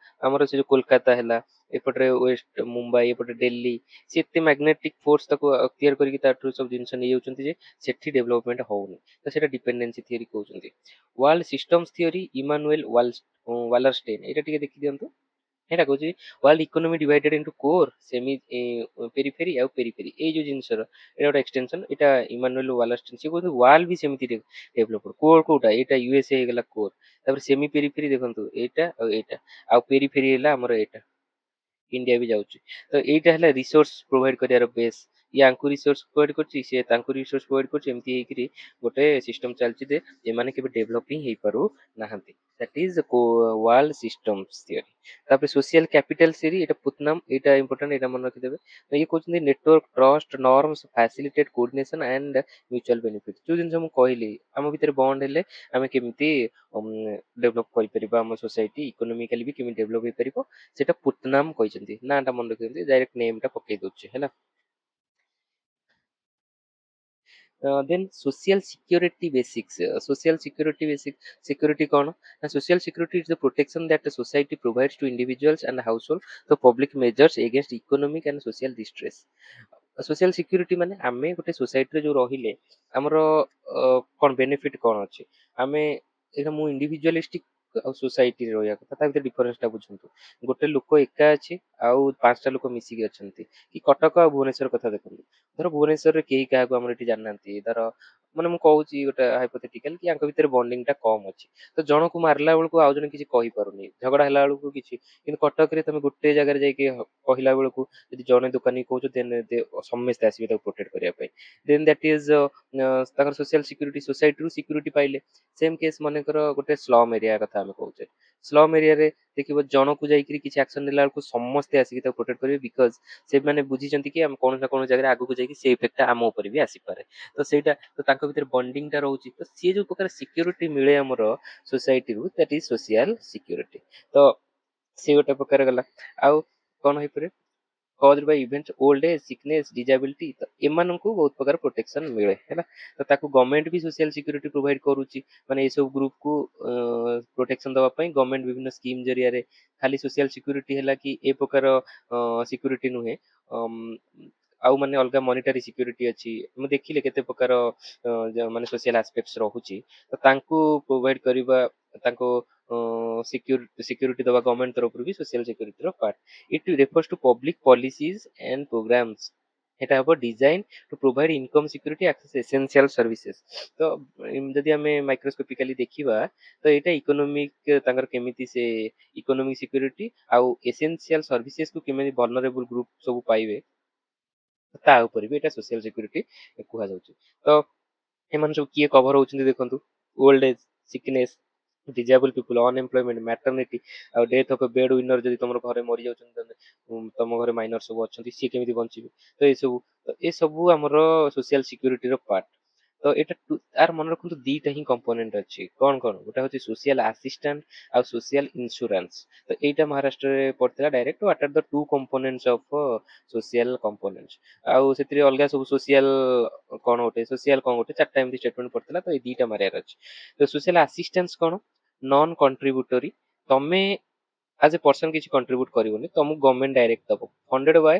ଆମର ସେ ଯୋଉ କୋଲକାତା ହେଲା ଏପଟରେ ୱେଷ୍ଟ ମୁମ୍ବାଇ ଏପଟେ ଦିଲ୍ଲୀ ସେ ଏତେ ମ୍ୟାଗ୍ନେଟିକ ଫୋର୍ସ ତାକୁ ତିଆରି କରିକି ତାଠୁ ସବୁ ଜିନିଷ ନେଇଯାଉଛନ୍ତି ଯେ ସେଠି ଡେଭଲପମେଣ୍ଟ ହଉନି ତ ସେଇଟା ଡିପେଣ୍ଡେନ୍ସି ଥିଓରି କହୁଛନ୍ତି ୱାର୍ଲଡ ସିଷ୍ଟମ୍ସ ଥିଓରି ଇମାନୁଏଲ ୱାଲରଷ୍ଟେନ୍ ଏଇଟା ଟିକେ ଦେଖିଦିଅନ୍ତୁ ଏଇଟା କହୁଛି ୱାର୍ଲଡ ଇକୋନୋମି ଡିଭାଇଡେଡ୍ ଇନଟୁ କୋର ସେମି ପେରିଫେରି ଆଉ ପେରିଫେରି ଏଇ ଯୋଉ ଜିନିଷର ଏଇଟା ଗୋଟେ ଏକ୍ସଟେନସନ ଏଇଟା ଇମାନୁଏଲ ୱାଲରଷ୍ଟେନ୍ ସେ କହୁଛନ୍ତି ୱାର୍ଲଡ ବି ସେମିତି ଡେଭଲପ କୋର କୋଉଟା ଏଇଟା ୟୁଏସଏ ହେଇଗଲା କୋର ତାପରେ ସେମି ପେରିଫେରି ଦେଖନ୍ତୁ ଏଇଟା ଆଉ ପେରିଫେରି ହେଲା ଆମର ଏଇଟା ଇଣ୍ଡିଆ ବି ଯାଉଛି ତ ଏଇଟା ହେଲା ରିସୋର୍ସ ପ୍ରୋଭାଇଡ କରିବାର ବେସ୍ ୟାଙ୍କୁ ରିସୋର୍ସ ପ୍ରୋଭାଇଡ କରୁଛି ସେ ତାଙ୍କୁ ରିସୋର୍ସ ପ୍ରୋଭାଇଡ କରୁଛି ଏମିତି ହେଇକିରି ଗୋଟେ ସିଷ୍ଟମ ଚାଲିଛି ଯେ ଏମାନେ କେବେ ଡେଭଲପ ହିଁ ହେଇପାରୁ ନାହାନ୍ତି that is world systems theory ତାପରେ ସୋସିଆଲ କ୍ୟାପିଟାଲ ଥିଓରି ଏଇଟା ପୁତନାମ ଏଇଟା ଇମ୍ପୋର୍ଟାଣ୍ଟ ଏଇଟା ମନେ ରଖିଦେବେ ତ ଇଏ କହୁଛନ୍ତି network trust norms facilitate coordination and mutual benefit ଯୋଉ ଜିନିଷ ମୁଁ କହିଲି ଆମ ଭିତରେ ବଣ୍ଡ ହେଲେ ଆମେ କେମିତି ଡେଭଲପ କରିପାରିବା ଆମ ସୋସାଇଟି ଇକୋନୋମିକାଲି ବି କେମିତି ଡେଭଲପ ହେଇପାରିବ ସେଟା ପୁତନାମ କହିଛନ୍ତି ନାଟା ମନେ ରଖିଛନ୍ତି ଡାଇରେକ୍ଟ ନେମ ଟା ପକେଇ ଦଉଛି ହେଲା ଦେନ୍ social security basics social security basic security କଣ ନା social security is the protection that the society provides to individuals and household the public measures against economic and social distress social security ମାନେ ଆମେ ଗୋଟେ ସୋସାଇଟିରେ ଯୋଉ ରହିଲେ ଆମର କଣ ବେନିଫିଟ କଣ ଅଛି ଆମେ ଏଇଟା ମୁଁ ଇଣ୍ଡିଭିଜୁଆଲିଷ୍ଟିକ ଆଉ ସୋସାଇଟିରେ ରହିବା କଥା ତା ଭିତରେ ଡିଫରେନ୍ସ ଟା ବୁଝନ୍ତୁ ଗୋଟେ ଲୋକ ଏକା ଅଛି ଆଉ ପାଞ୍ଚଟା ଲୋକ ମିଶିକି ଅଛନ୍ତି କି କଟକ ଆଉ ଭୁବନେଶ୍ୱର କଥା ଦେଖନ୍ତୁ ଧର ଭୁବନେଶ୍ୱରରେ କେହି କାହାକୁ ଆମର ଏଠି ଜାଣିନାହାନ୍ତି ଧର ମାନେ ମୁଁ କହୁଛି ଗୋଟେ ହାଇପୋଥେଟିକାଲ କି ୟାଙ୍କ ଭିତରେ ବଣ୍ଡିଙ୍ଗ ଟା କମ ଅଛି ତ ଜଣକୁ ମାରିଲା ବେଳକୁ ଆଉ ଜଣେ କିଛି କହିପାରୁନି ଝଗଡା ହେଲା ବେଳକୁ କିଛି କିନ୍ତୁ କଟକରେ ତମେ ଗୋଟେ ଜାଗାରେ ଯାଇକି କହିଲା ବେଳକୁ ଯଦି ଜଣେ ଦୋକାନୀ କହୁଛ ଦେନ୍ ସମସ୍ତେ ଆସିବେ ତାକୁ ପ୍ରୋଟେକ୍ଟ କରିବା ପାଇଁ ଦେନ୍ ଦ୍ୟାଟ ଇଜ ତାଙ୍କର ସୋସିଆଲ ସିକ୍ୟୁରିଟି ସୋସାଇଟିରୁ ସିକ୍ୟୁରିଟି ପାଇଲେ ସେମ୍ କେସ୍ ମନେକର ଗୋଟେ ସ୍ଲମ ଏରିଆ କଥା ଆମେ କହୁଛେ ସ୍ଲମ ଏରିଆରେ ଦେଖିବ ଜଣକୁ ଯାଇକିରି କିଛି ଆକ୍ସନ ନେଲା ବେଳକୁ ସମସ୍ତେ ଆସିକି ତାକୁ ପ୍ରୋଟେକ୍ଟ କରିବେ ବିକଜ ସେମାନେ ବୁଝିଛନ୍ତି କି ଆମେ କୌଣସି ନା କୌଣସି ଜାଗାରେ ଆଗକୁ ଯାଇକି ସେ ଇଫେକ୍ଟଟା ଆମ ଉପରେ ବି ଆସିପାରେ ତ ସେଇଟା ତ ତାଙ୍କ ଭିତରେ ବଣ୍ଡିଙ୍ଗଟା ରହୁଛି ତ ସିଏ ଯୋଉ ପ୍ରକାର ସିକ୍ୟୁରିଟି ମିଳେ ଆମର ସୋସାଇଟିରୁ ଦ୍ୟାଟ ଇଜ ସୋସିଆଲ ସିକ୍ୟୁରିଟି ତ ସେ ଗୋଟେ ପ୍ରକାର ଗଲା ଆଉ କଣ ହେଇପାରେ caused by events old age sickness disability ତ ଏମାନଙ୍କୁ ବହୁତ ପ୍ରକାର ପ୍ରୋଟେକ୍ସନ ମିଳେ ହେଲା ତ ତାକୁ ଗଭର୍ଣ୍ଣମେଣ୍ଟ ବି ସୋସିଆଲ ସିକ୍ୟୁରିଟି ପ୍ରୋଭାଇଡ କରୁଛି ମାନେ ଏସବୁ ଗ୍ରୁପକୁ ପ୍ରୋଟେକ୍ସନ ଦେବା ପାଇଁ ଗଭର୍ଣ୍ଣମେଣ୍ଟ ବିଭିନ୍ନ ସ୍କିମ୍ ଜରିଆରେ ଖାଲି ସୋସିଆଲ ସିକ୍ୟୁରିଟି ହେଲା କି ଏ ପ୍ରକାର ସିକ୍ୟୁରିଟି ନୁହେଁ ଆଉ ମାନେ ଅଲଗା ମନିଟାରୀ ସିକ୍ୟୁରିଟି ଅଛି ମୁଁ ଦେଖିଲେ କେତେ ପ୍ରକାର ମାନେ ସୋସିଆଲ ଆସ୍ପେକ୍ଟସ ରହୁଛି ତ ତାଙ୍କୁ ପ୍ରୋଭାଇଡ କରିବା ତାଙ୍କୁ ସିକ୍ୟୁରିଟି ଦେବା ଗଭର୍ଣ୍ଣମେଣ୍ଟ ତରଫରୁ ବି ସୋସିଆଲ ସିକ୍ୟୁରିଟିର part it refers to public policies and programs এটা ହବ design to provide income security access essential services ତ ଯଦି ଆମେ ମାଇକ୍ରୋସ୍କୋପିକାଲି ଦେଖିବା ତ ଏଇଟା ଇକୋନୋମିକ ତାଙ୍କର କେମିତି ସେ ଇକୋନୋମିକ ସିକ୍ୟୁରିଟି ଆଉ ଏସେନ୍ସିଆଲ ସର୍ଭିସେସକୁ କେମିତି ଭଲନରେବୁଲ ଗ୍ରୁପ ସବୁ ପାଇବେ ତା ଉପରେ ବି ଏଇଟା ସୋସିଆଲ ସିକ୍ୟୁରିଟି କୁହାଯାଉଛି ତ ଏମାନେ ସବୁ କିଏ କଭର ହଉଛନ୍ତି ଦେଖନ୍ତୁ old age sickness disabled people unemployment maternity ଆଉ death of a breadwinner ଯଦି ତମର ଘରେ ମରି ଯାଉଛନ୍ତି ତମ ଘରେ ମାଇନର ସବୁ ଅଛନ୍ତି ସିଏ କେମିତି ବଞ୍ଚିବେ ତ ଏସବୁ ଆମର ସୋସିଆଲ ସିକ୍ୟୁରିଟିର ପାର୍ଟ ତ ଏଇଟା ତାର ମନେ ରଖନ୍ତୁ ଦିଟା ହିଁ କମ୍ପୋନେଣ୍ଟ ଅଛି। କଣ କଣ? ଗୋଟେ ହଉଛି ସୋସିଆଲ ଆସିଷ୍ଟାଣ୍ଟ ଆଉ ସୋସିଆଲ ଇନ୍ସୁରାନ୍ସ। ତ ଏଇଟା ମହାରାଷ୍ଟ୍ରରେ ପଡିଥିଲା direct what are the two components of social components. ଆଉ ସେଥିରେ ଅଲଗା ସବୁ ସୋସିଆଲ କଣ ଗୋଟେ ସୋସିଆଲ କଣ ଗୋଟେ ଚାରିଟା ଏମିତି ଷ୍ଟେଟମେଣ୍ଟ ପଡିଥିଲା। ତ ଏଇ ଦିଟା ମାରିବାର ଅଛି। ତ ସୋସିଆଲ ଆସିଷ୍ଟାନ୍ସ କଣ? ନନ୍ କଣ୍ଟ୍ରିବ୍ୟୁଟରୀ। ତମେ ଆଜ ଏ ପର୍ସନ କିଛି କଣ୍ଟ୍ରିବ୍ୟୁଟ କରିବନି, ତମକୁ ଗଭର୍ଣ୍ଣମେଣ୍ଟ ଡାଇରେକ୍ଟ ଦବ, ଫଣ୍ଡେଡ ବାय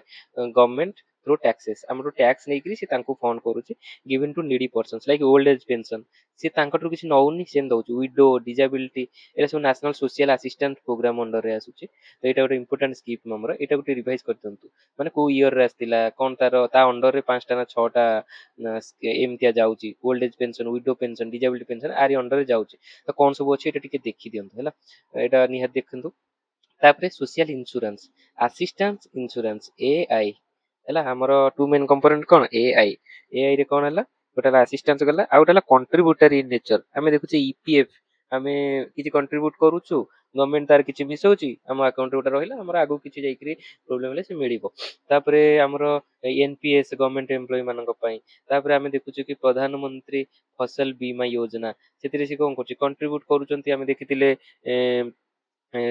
ଗଭର୍ଣ୍ଣମେଣ୍ଟ ଥ୍ରୁ ଟ୍ୟାକ୍ସେସ୍। ଆମର ଟ୍ୟାକ୍ସ ନେଇକିରି ସେ ତାଙ୍କୁ ଫଣ୍ଡ କରୁଛି, given two needy persons like old age pension. ସେ ତାଙ୍କଠୁ କିଛି ନଉନି, ସେ ଦଉଛି। ୱିଡୋ, ଡିଜାବିଲିଟି, ଏଇଟା ସବୁ ନ୍ୟାସନାଲ ସୋସିଆଲ ଆସିଷ୍ଟାନ୍ସ ପ୍ରୋଗ୍ରାମ ଅଣ୍ଡରରେ ଆସୁଛି। ତ ଏଇଟା ଗୋଟେ ଇମ୍ପୋର୍ଟାଣ୍ଟ ସ୍କିମ୍ ଆମର, ଏଇଟା ଗୋଟେ ରିଭାଇଜ କରିଦିଅନ୍ତୁ। ମାନେ କୋଉ ଇୟରରେ ଆସିଥିଲା, କଣ ତାର ତା ଅଣ୍ଡରରେ 5ଟା ନା 6ଟା ଏମିତିଆ ଯାଉଛି। Old age pension, widow pension, disability pension ଆରି ଅଣ୍ଡରରେ ଯାଉଛି। ତ କଣ ସବୁ ଅଛି ଏଇଟା ଟିକେ ଦେଖିଦିଅନ୍ତୁ ହେଲା, ଏଇଟା ନିହାତି ଦେଖନ୍ତୁ। ତାପରେ social insurance, assistance insurance, AI ହେଲା। ଆମର ଟୁ ମେନ୍ କମ୍ପୋନେଣ୍ଟ କଣ? ଏଆଇ। ଏଆଇ ରେ କଣ ହେଲା? ଗୋଟେ ହେଲା ଆସିଷ୍ଟାନ୍ସ ଗଲା, ଆଉ ଗୋଟେ ହେଲା କଣ୍ଟ୍ରିବ୍ୟୁଟରୀ ଇନ୍ ନେଚର। ଆମେ ଦେଖୁଛେ ଇପିଏଫ, ଆମେ କିଛି କଣ୍ଟ୍ରିବ୍ୟୁଟ କରୁଛୁ, ଗଭର୍ଣ୍ଣମେଣ୍ଟ ତାର କିଛି ମିଶଉଛି, ଆମ ଆକାଉଣ୍ଟରେ ଗୋଟେ ରହିଲା, ଆମର ଆଗକୁ କିଛି ଯାଇକିରି ପ୍ରୋବ୍ଲେମ ହେଲେ ସେ ମିଳିବ। ତାପରେ ଆମର ଏନପିଏସ୍, ଗଭର୍ଣ୍ଣମେଣ୍ଟ ଏମ୍ପ୍ଲୟି ମାନଙ୍କ ପାଇଁ। ତାପରେ ଆମେ ଦେଖୁଛୁ କି ପ୍ରଧାନମନ୍ତ୍ରୀ ଫସଲ ବୀମା ଯୋଜନା, ସେଥିରେ ସେ କଣ କରୁଛି? କଣ୍ଟ୍ରିବ୍ୟୁଟ କରୁଛନ୍ତି। ଆମେ ଦେଖିଥିଲେ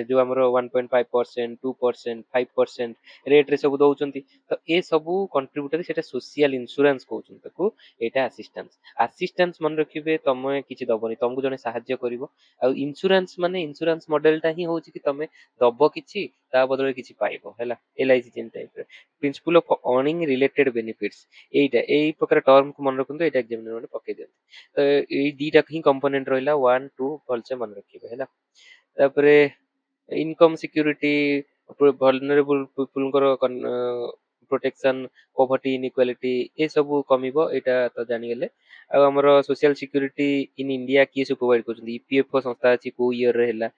ଯୋଉ ଆମର 1.5%, 2%, 5% ରେଟରେ ସବୁ ଦଉଛନ୍ତି। ତ ଏ ସବୁ କଣ୍ଟ୍ରିବ୍ୟୁଟରୀ, ସେଟା ସୋସିଆଲ ଇନ୍ସୁରାନ୍ସ କହୁଛନ୍ତି ତାକୁ। ଏଇଟା ଆସିଷ୍ଟାନ୍ସ। ଆସିଷ୍ଟାନ୍ସ ମନେ ରଖିବେ, ତମେ କିଛି ଦବନି, ତମକୁ ଜଣେ ସାହାଯ୍ୟ କରିବ। ଆଉ ଇନ୍ସୁରାନ୍ସ ମାନେ ଇନ୍ସୁରାନ୍ସ ମଡେଲଟା ହିଁ ହଉଛି କି ତମେ ଦବ କିଛି, ତା ବଦଳରେ କିଛି ପାଇବ ହେଲା। ଏଲ୍ଆଇସି ଯେନ୍ ଟାଇପର principal of earning related benefits. ଏଇଟା ଏଇ ପ୍ରକାର ଟର୍ମକୁ ମନେ ରଖନ୍ତୁ, ଏଇଟା ଏକ୍ସାମିନର ମାନେ ପକେଇ ଦିଅନ୍ତି। ତ ଏଇ ଦିଟା ହିଁ କମ୍ପୋନେଣ୍ଟ ରହିଲା, 1 2 ଭଲସେ ମନେ ରଖିବେ ହେଲା। ତାପରେ ଇନକମ୍ ସିକ୍ୟୁରିଟି, ଭଲନେରେବୁଲ ପିପୁଲଙ୍କର ପ୍ରୋଟେକ୍ସନ, ପଭର୍ଟି ଇନଇକ୍ୱାଲିଟି ଏ ସବୁ କମିବ, ଏଇଟା ତ ଜାଣିଗଲେ। ଆଉ ଆମର ସୋସିଆଲ ସିକ୍ୟୁରିଟି ଇନ୍ ଇଣ୍ଡିଆ କିଏ ସବୁ ପ୍ରୋଭାଇଡ କରୁଛନ୍ତି? ଇପିଏଫଓ ସଂସ୍ଥା ଅଛି, କୋଉ ଇୟରରେ ହେଲା?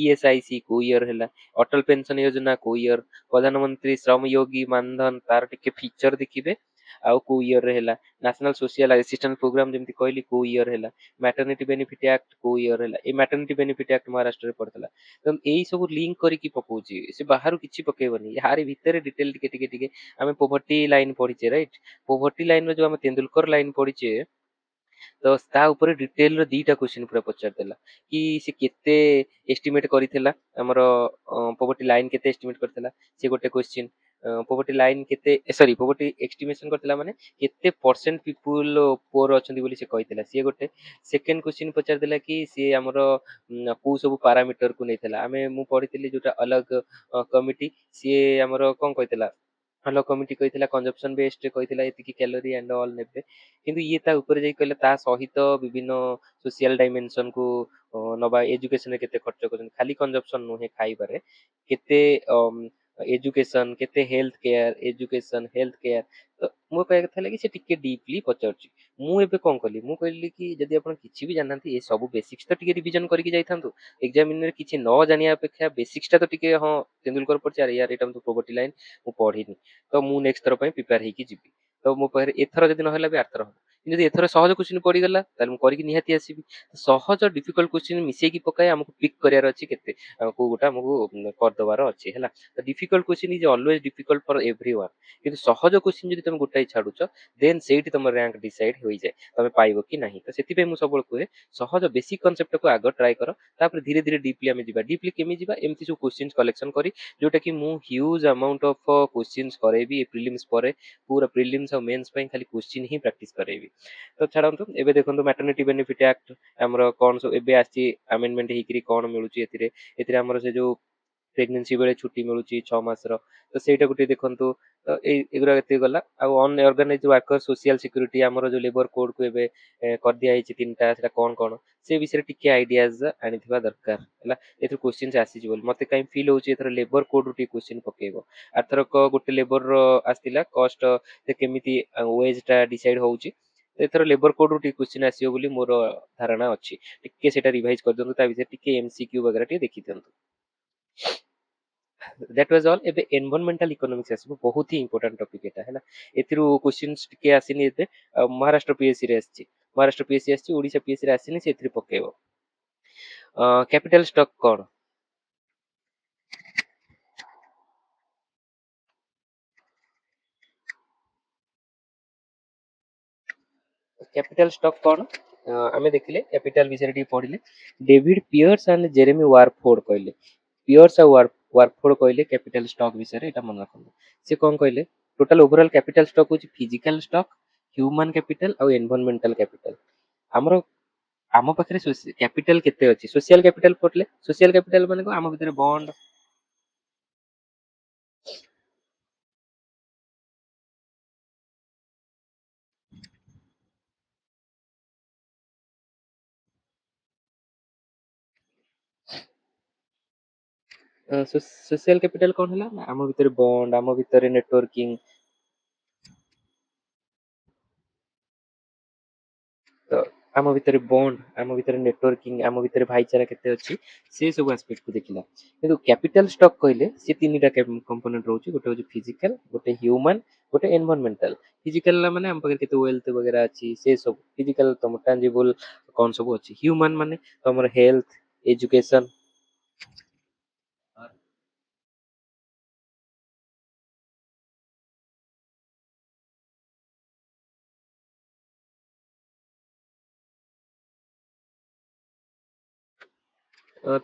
ଇଏସଆଇସି କୋଉ ଇୟର ହେଲା? ଅଟଳ ପେନସନ ଯୋଜନା କୋଉ ଇୟର? ପ୍ରଧାନମନ୍ତ୍ରୀ ଶ୍ରମ योगी ମାନଧନ, ତାର ଟିକେ ଫିଚର ଦେଖିବେ, ଆଉ କୋଉ ଇୟରରେ ହେଲା? ନ୍ୟାସନାଲ ସୋସିଆଲ ଆସିଷ୍ଟାନ୍ସ ପ୍ରୋଗ୍ରାମ ଯେମିତି କହିଲି, କୋଉ ଇୟର ହେଲା? ମ୍ୟାଟର୍ନିଟି ବେନିଫିଟ ଆକ୍ଟ କୋଉ ଇୟର ହେଲା? ଏଇ ମ୍ୟାଟର୍ନିଟି ବେନିଫିଟ ଆକ୍ଟ ମହାରାଷ୍ଟ୍ରରେ ପଡିଥିଲା। ତ ଏଇ ସବୁ ଲିଙ୍କ କରିକି ପକଉଛି, ସେ ବାହାରୁ କିଛି ପକେଇବନି। ୟାରି ଭିତରେ ଡିଟେଲ ଟିକେ ଟିକେ ଟିକେ ଆମେ ପୋଭର୍ଟି ଲାଇନ ପଢିଛେ ରାଇଟ। ପୋଭର୍ଟି ଲାଇନ ର ଯୋଉ ଆମେ ତେନ୍ଦୁଲକର ଲାଇନ ପଢିଛେ, ତ ତା ଉପରେ ଡିଟେଲ ର ଦିଟା କ୍ୱେଶ୍ଚିନ୍ ପୁରା ପଚାରିଦେଲା କି ସେ କେତେ ଏଷ୍ଟିମେଟ କରିଥିଲା, ଆମର ପୋଭର୍ଟି ଲାଇନ କେତେ ଏଷ୍ଟିମେଟ କରିଥିଲା, ସେ ଗୋଟେ କ୍ୱେଶ୍ଚିନ୍। ପୋଭର୍ଟି ଲାଇନ କେତେ, ସରି ପୋଭର୍ଟି ଏଷ୍ଟିମେସନ କରିଥିଲା ମାନେ କେତେ ପରସେଣ୍ଟ ପିପୁଲ ପୁଅର ଅଛନ୍ତି ବୋଲି ସେ କହିଥିଲା, ସିଏ ଗୋଟେ। ସେକେଣ୍ଡ କ୍ୱେଶ୍ଚିନ୍ ପଚାରିଦେଲା କି ସିଏ ଆମର କୋଉ ସବୁ ପାରାମିଟର କୁ ନେଇଥିଲା। ମୁଁ ପଢିଥିଲି ଯୋଉଟା ଅଲଗ କମିଟି, ସିଏ ଆମର କଣ କହିଥିଲା? ଭଲ କମିଟି କହିଥିଲା, କଞ୍ଜପସନ ବେସ୍ଡ କହିଥିଲା, ଏତିକି କ୍ୟାଲୋରି ଆଣ୍ଡ ଅଲ୍ ନେବେ। କିନ୍ତୁ ଇଏ ତା ଉପରେ ଯାଇ କହିଲା ତା ସହିତ ବିଭିନ୍ନ ସୋସିଆଲ ଡାଇମେନସନ କୁ ନବା, ଏଜୁକେସନରେ କେତେ ଖର୍ଚ୍ଚ କରୁଛନ୍ତି, ଖାଲି କଞ୍ଜପସନ ନୁହେଁ ଖାଇବାରେ, କେତେ ଏଜୁକେସନ, କେତେ health care, education health care. ତ ମୋ କହିବା କଥା ହେଲା କି ସେ ଟିକେ ଡିପଲି ପଚାରୁଛି। ମୁଁ ଏବେ କଣ କଲି, ମୁଁ କହିଲି କି ଯଦି ଆପଣ କିଛି ବି ଜାଣିନାହାନ୍ତି, ଏ ସବୁ ବେସିକ୍ସ ତ ଟିକେ ରିଭିଜନ କରିକି ଯାଇଥାନ୍ତୁ। ଏକ୍ସାମିନରେ କିଛି ନ ଜାଣିବା ଅପେକ୍ଷା ବେସିକ୍ସ ଟା ତ ଟିକେ, ହଁ ତେନ୍ଦୁଲକର ପଢିଛି, ଆରେ ୟାର ଏଇଟା ତ ପ୍ରୋଭର୍ଟି ଲାଇନ ମୁଁ ପଢିନି, ତ ମୁଁ ନେକ୍ସଟ ଥର ପାଇଁ ପ୍ରିପେୟାର ହେଇକି ଯିବି। ତ ମୋ ପାଖରେ ଏଥର ଯଦି ନହେଲା ବି ଆରଥର ହବ। କିନ୍ତୁ ଯଦି ଏଥର ସହଜ କ୍ୱେଶ୍ଚିନ୍ ପଡିଗଲା, ତାହେଲେ ମୁଁ କରିକି ନିହାତି ଆସିବି। ସହଜ ଡିଫିକଲ୍ଟ କ୍ୱେଶ୍ଚିନ୍ ମିଶେଇକି ପକାଏ, ଆମକୁ ପିକ୍ କରିବାର ଅଛି କେତେ, କୋଉ ଗୋଟା ଆମକୁ କରିଦବାର ଅଛି ହେଲା। ତ difficult question is always difficult for everyone. କିନ୍ତୁ ସହଜ କ୍ୱେଶ୍ଚିନ୍ ଯଦି ତମେ ଗୋଟାଏ ଛାଡୁଛ, ଦେନ୍ ସେଇଠି ତମ ରାଙ୍କ ଡିସାଇଡ ହୋଇଯାଏ, ତମେ ପାଇବ କି ନାହିଁ। ତ ସେଥିପାଇଁ ମୁଁ ସବୁବେଳେ କୁହେ, ସହଜ ବେସିକ କନସେପ୍ଟକୁ ଆଗ ଟ୍ରାଏ କର, ତାପରେ ଧୀରେ ଧୀରେ ଡିପଲି ଆମେ ଯିବା। ଡିପଲି କେମିତି ଯିବା? ଏମିତି ସବୁ କ୍ୱେଶ୍ଚିନ୍ କଲେକ୍ସନ କରି, ଯୋଉଟା କି ମୁଁ ହ୍ୟୁଜ ଆମାଉଣ୍ଟ ଅଫ କ୍ୱେଶ୍ଚିନ୍ସ କରେଇବି ପ୍ରିଲିମ୍ସ ପରେ। ପୁରା ପ୍ରିଲିମ୍ସ ଆଉ ମେନ୍ସ ପାଇଁ ଖାଲି କ୍ୱେଶ୍ଚିନ୍ ହିଁ ପ୍ରାକ୍ଟିସ କରେଇବି। ତ ଛାଡନ୍ତୁ, ଏବେ ଦେଖନ୍ତୁ ମ୍ୟାଟର୍ନିଟି ବେନିଫିଟ ଆକ୍ଟ ଆମର କଣ ସବୁ ଏବେ ଆସିଛି, ଆମେଣ୍ଡମେଣ୍ଟ ହେଇକିରି କଣ ମିଳୁଛି ଏଥିରେ। ଏଥିରେ ଆମର ସେ ଯୋଉ ପ୍ରେଗନେନ୍ସି ବେଳେ ଛୁଟି ମିଳୁଛି 6 ମାସର, ତ ସେଇଟାକୁ ଟିକେ ଦେଖନ୍ତୁ। ତ ଏଗୁଡ଼ା ଏତିକି ଗଲା। ଆଉ ଅନଅର୍ଗାନାଇଜ ୱାର୍କର ସୋସିଆଲ ସିକ୍ୟୁରିଟି, ଆମର ଯୋଉ ଲେବର କୋଡକୁ ଏବେ କରିଦିଆ ହେଇଛି 3ଟା, ସେଟା କଣ କଣ, ସେ ବିଷୟରେ ଟିକେ ଆଇଡିଆଜ ଆଣିଥିବା ଦରକାର ହେଲା। ଏଥିରୁ କ୍ୱେଶ୍ଚିନ୍ସ ଆସିଛି ବୋଲି ମତେ କାହିଁ ଫିଲ୍ ହଉଛି, ଏଥର ଲେବର କୋଡରୁ ଟିକେ କ୍ୱେଶ୍ଚିନ୍ ପକେଇବ। ଆରଥରକ ଗୋଟେ ଲେବର ଆସିଥିଲା କଷ୍ଟ, ସେ କେମିତି ୱେଜ ଟା ଡିସାଇଡ ହଉଛି। ଏଥର ଲେବର କୋଡରୁ ଟିକେ କ୍ୱେଶ୍ଚିନ୍ ଆସିବ ବୋଲି ମୋର ଧାରଣା ଅଛି। ଟିକେ ସେଇଟା ରିଭାଇଜ କରିଦିଅନ୍ତୁ, ତା ଭିତରେ ଟିକେ ଏମସିକ୍ୟୁ ବଗେରା ଟିକେ ଦେଖିଦିଅନ୍ତୁ। That was all. ଏବେ ଏନଭାରମେଣ୍ଟାଲ ଇକୋନୋମିକ୍ସ ଆସିବ, ବହୁତ ହି ଇମ୍ପୋର୍ଟାଣ୍ଟ ଟପିକ ଏଟା ହେଲା। ଏଥିରୁ କ୍ୱେଶ୍ଚିନ୍ସ ଟିକେ ଆସିନି ଏବେ। ମହାରାଷ୍ଟ୍ର ପିଏସସି ରେ ଆସିଛି, ମହାରାଷ୍ଟ୍ର ପିଏସସି ଆସିଛି, ଓଡିଶା ପିଏସସି ରେ ଆସିନି, ସେ ଏଥିରେ ପକେଇବ। କ୍ୟାପିଟାଲ ଷ୍ଟକ୍ କଣ? କ୍ୟାପିଟାଲ ଷ୍ଟକ୍ କଣ? ଆମେ ଦେଖିଲେ କ୍ୟାପିଟାଲ ବିଷୟରେ ଟିକେ ପଢିଲେ ଡେଭିଡ ପିୟର୍ସ ଆଣ୍ଡ ଜେରେମି ୱାରଫୋର୍ଡ କହିଲେ। ପିୟର୍ସ ଆଉ ୱାରଫୋର୍ଡ କହିଲେ କ୍ୟାପିଟାଲ ଷ୍ଟକ୍ ବିଷୟରେ, ଏଇଟା ମନେ ରଖନ୍ତୁ। ସେ କଣ କହିଲେ ଟୋଟାଲ ଓଭରଅଲ୍ କ୍ୟାପିଟାଲ ଷ୍ଟକ୍ ହଉଛି ଫିଜିକାଲ ଷ୍ଟକ୍, ହ୍ୟୁମାନ କ୍ୟାପିଟାଲ ଆଉ ଏନଭାରମେଣ୍ଟାଲ କ୍ୟାପିଟାଲ। ଆମର ଆମ ପାଖରେ କ୍ୟାପିଟାଲ କେତେ ଅଛି? ସୋସିଆଲ କ୍ୟାପିଟାଲ ପଢିଲେ, ସୋସିଆଲ କ୍ୟାପିଟାଲ ମାନେ କଣ? ଆମ ଭିତରେ ବଣ୍ଡ। ସୋସିଆଲ କ୍ୟାପିଟାଲ କଣ ହେଲା ନା ଆମ ଭିତରେ ବଣ୍ଡ, ଆମ ଭିତରେ ନେଟୱାର୍କିଂ। ତ ଆମ ଭିତରେ ବଣ୍ଡ, ଆମ ଭିତରେ ନେଟୱାର୍କିଂ, ଆମ ଭିତରେ ଭାଇଚାରା କେତେ ଅଛି, ସେ ସବୁ ଆସ୍ପେକ୍ଟକୁ ଦେଖିଲା। କିନ୍ତୁ କ୍ୟାପିଟାଲ ଷ୍ଟକ୍ କହିଲେ ସେ ତିନିଟା କମ୍ପୋନେଣ୍ଟ ରହୁଛି। ଗୋଟେ ହଉଛି ଫିଜିକାଲ, ଗୋଟେ ହ୍ୟୁମାନ, ଗୋଟେ ଏନଭାରମେଣ୍ଟାଲ। ଫିଜିକାଲ ମାନେ ଆମ ପାଖରେ କେତେ ୱେଲ୍ଥ ବଗେରା ଅଛି ସେ ସବୁ। ଫିଜିକାଲ ତମ ଟାଞ୍ଜିବୁଲ କଣ ସବୁ ଅଛି। ହ୍ୟୁମାନ ମାନେ ତମର ହେଲ୍ଥ, ଏଜୁକେସନ।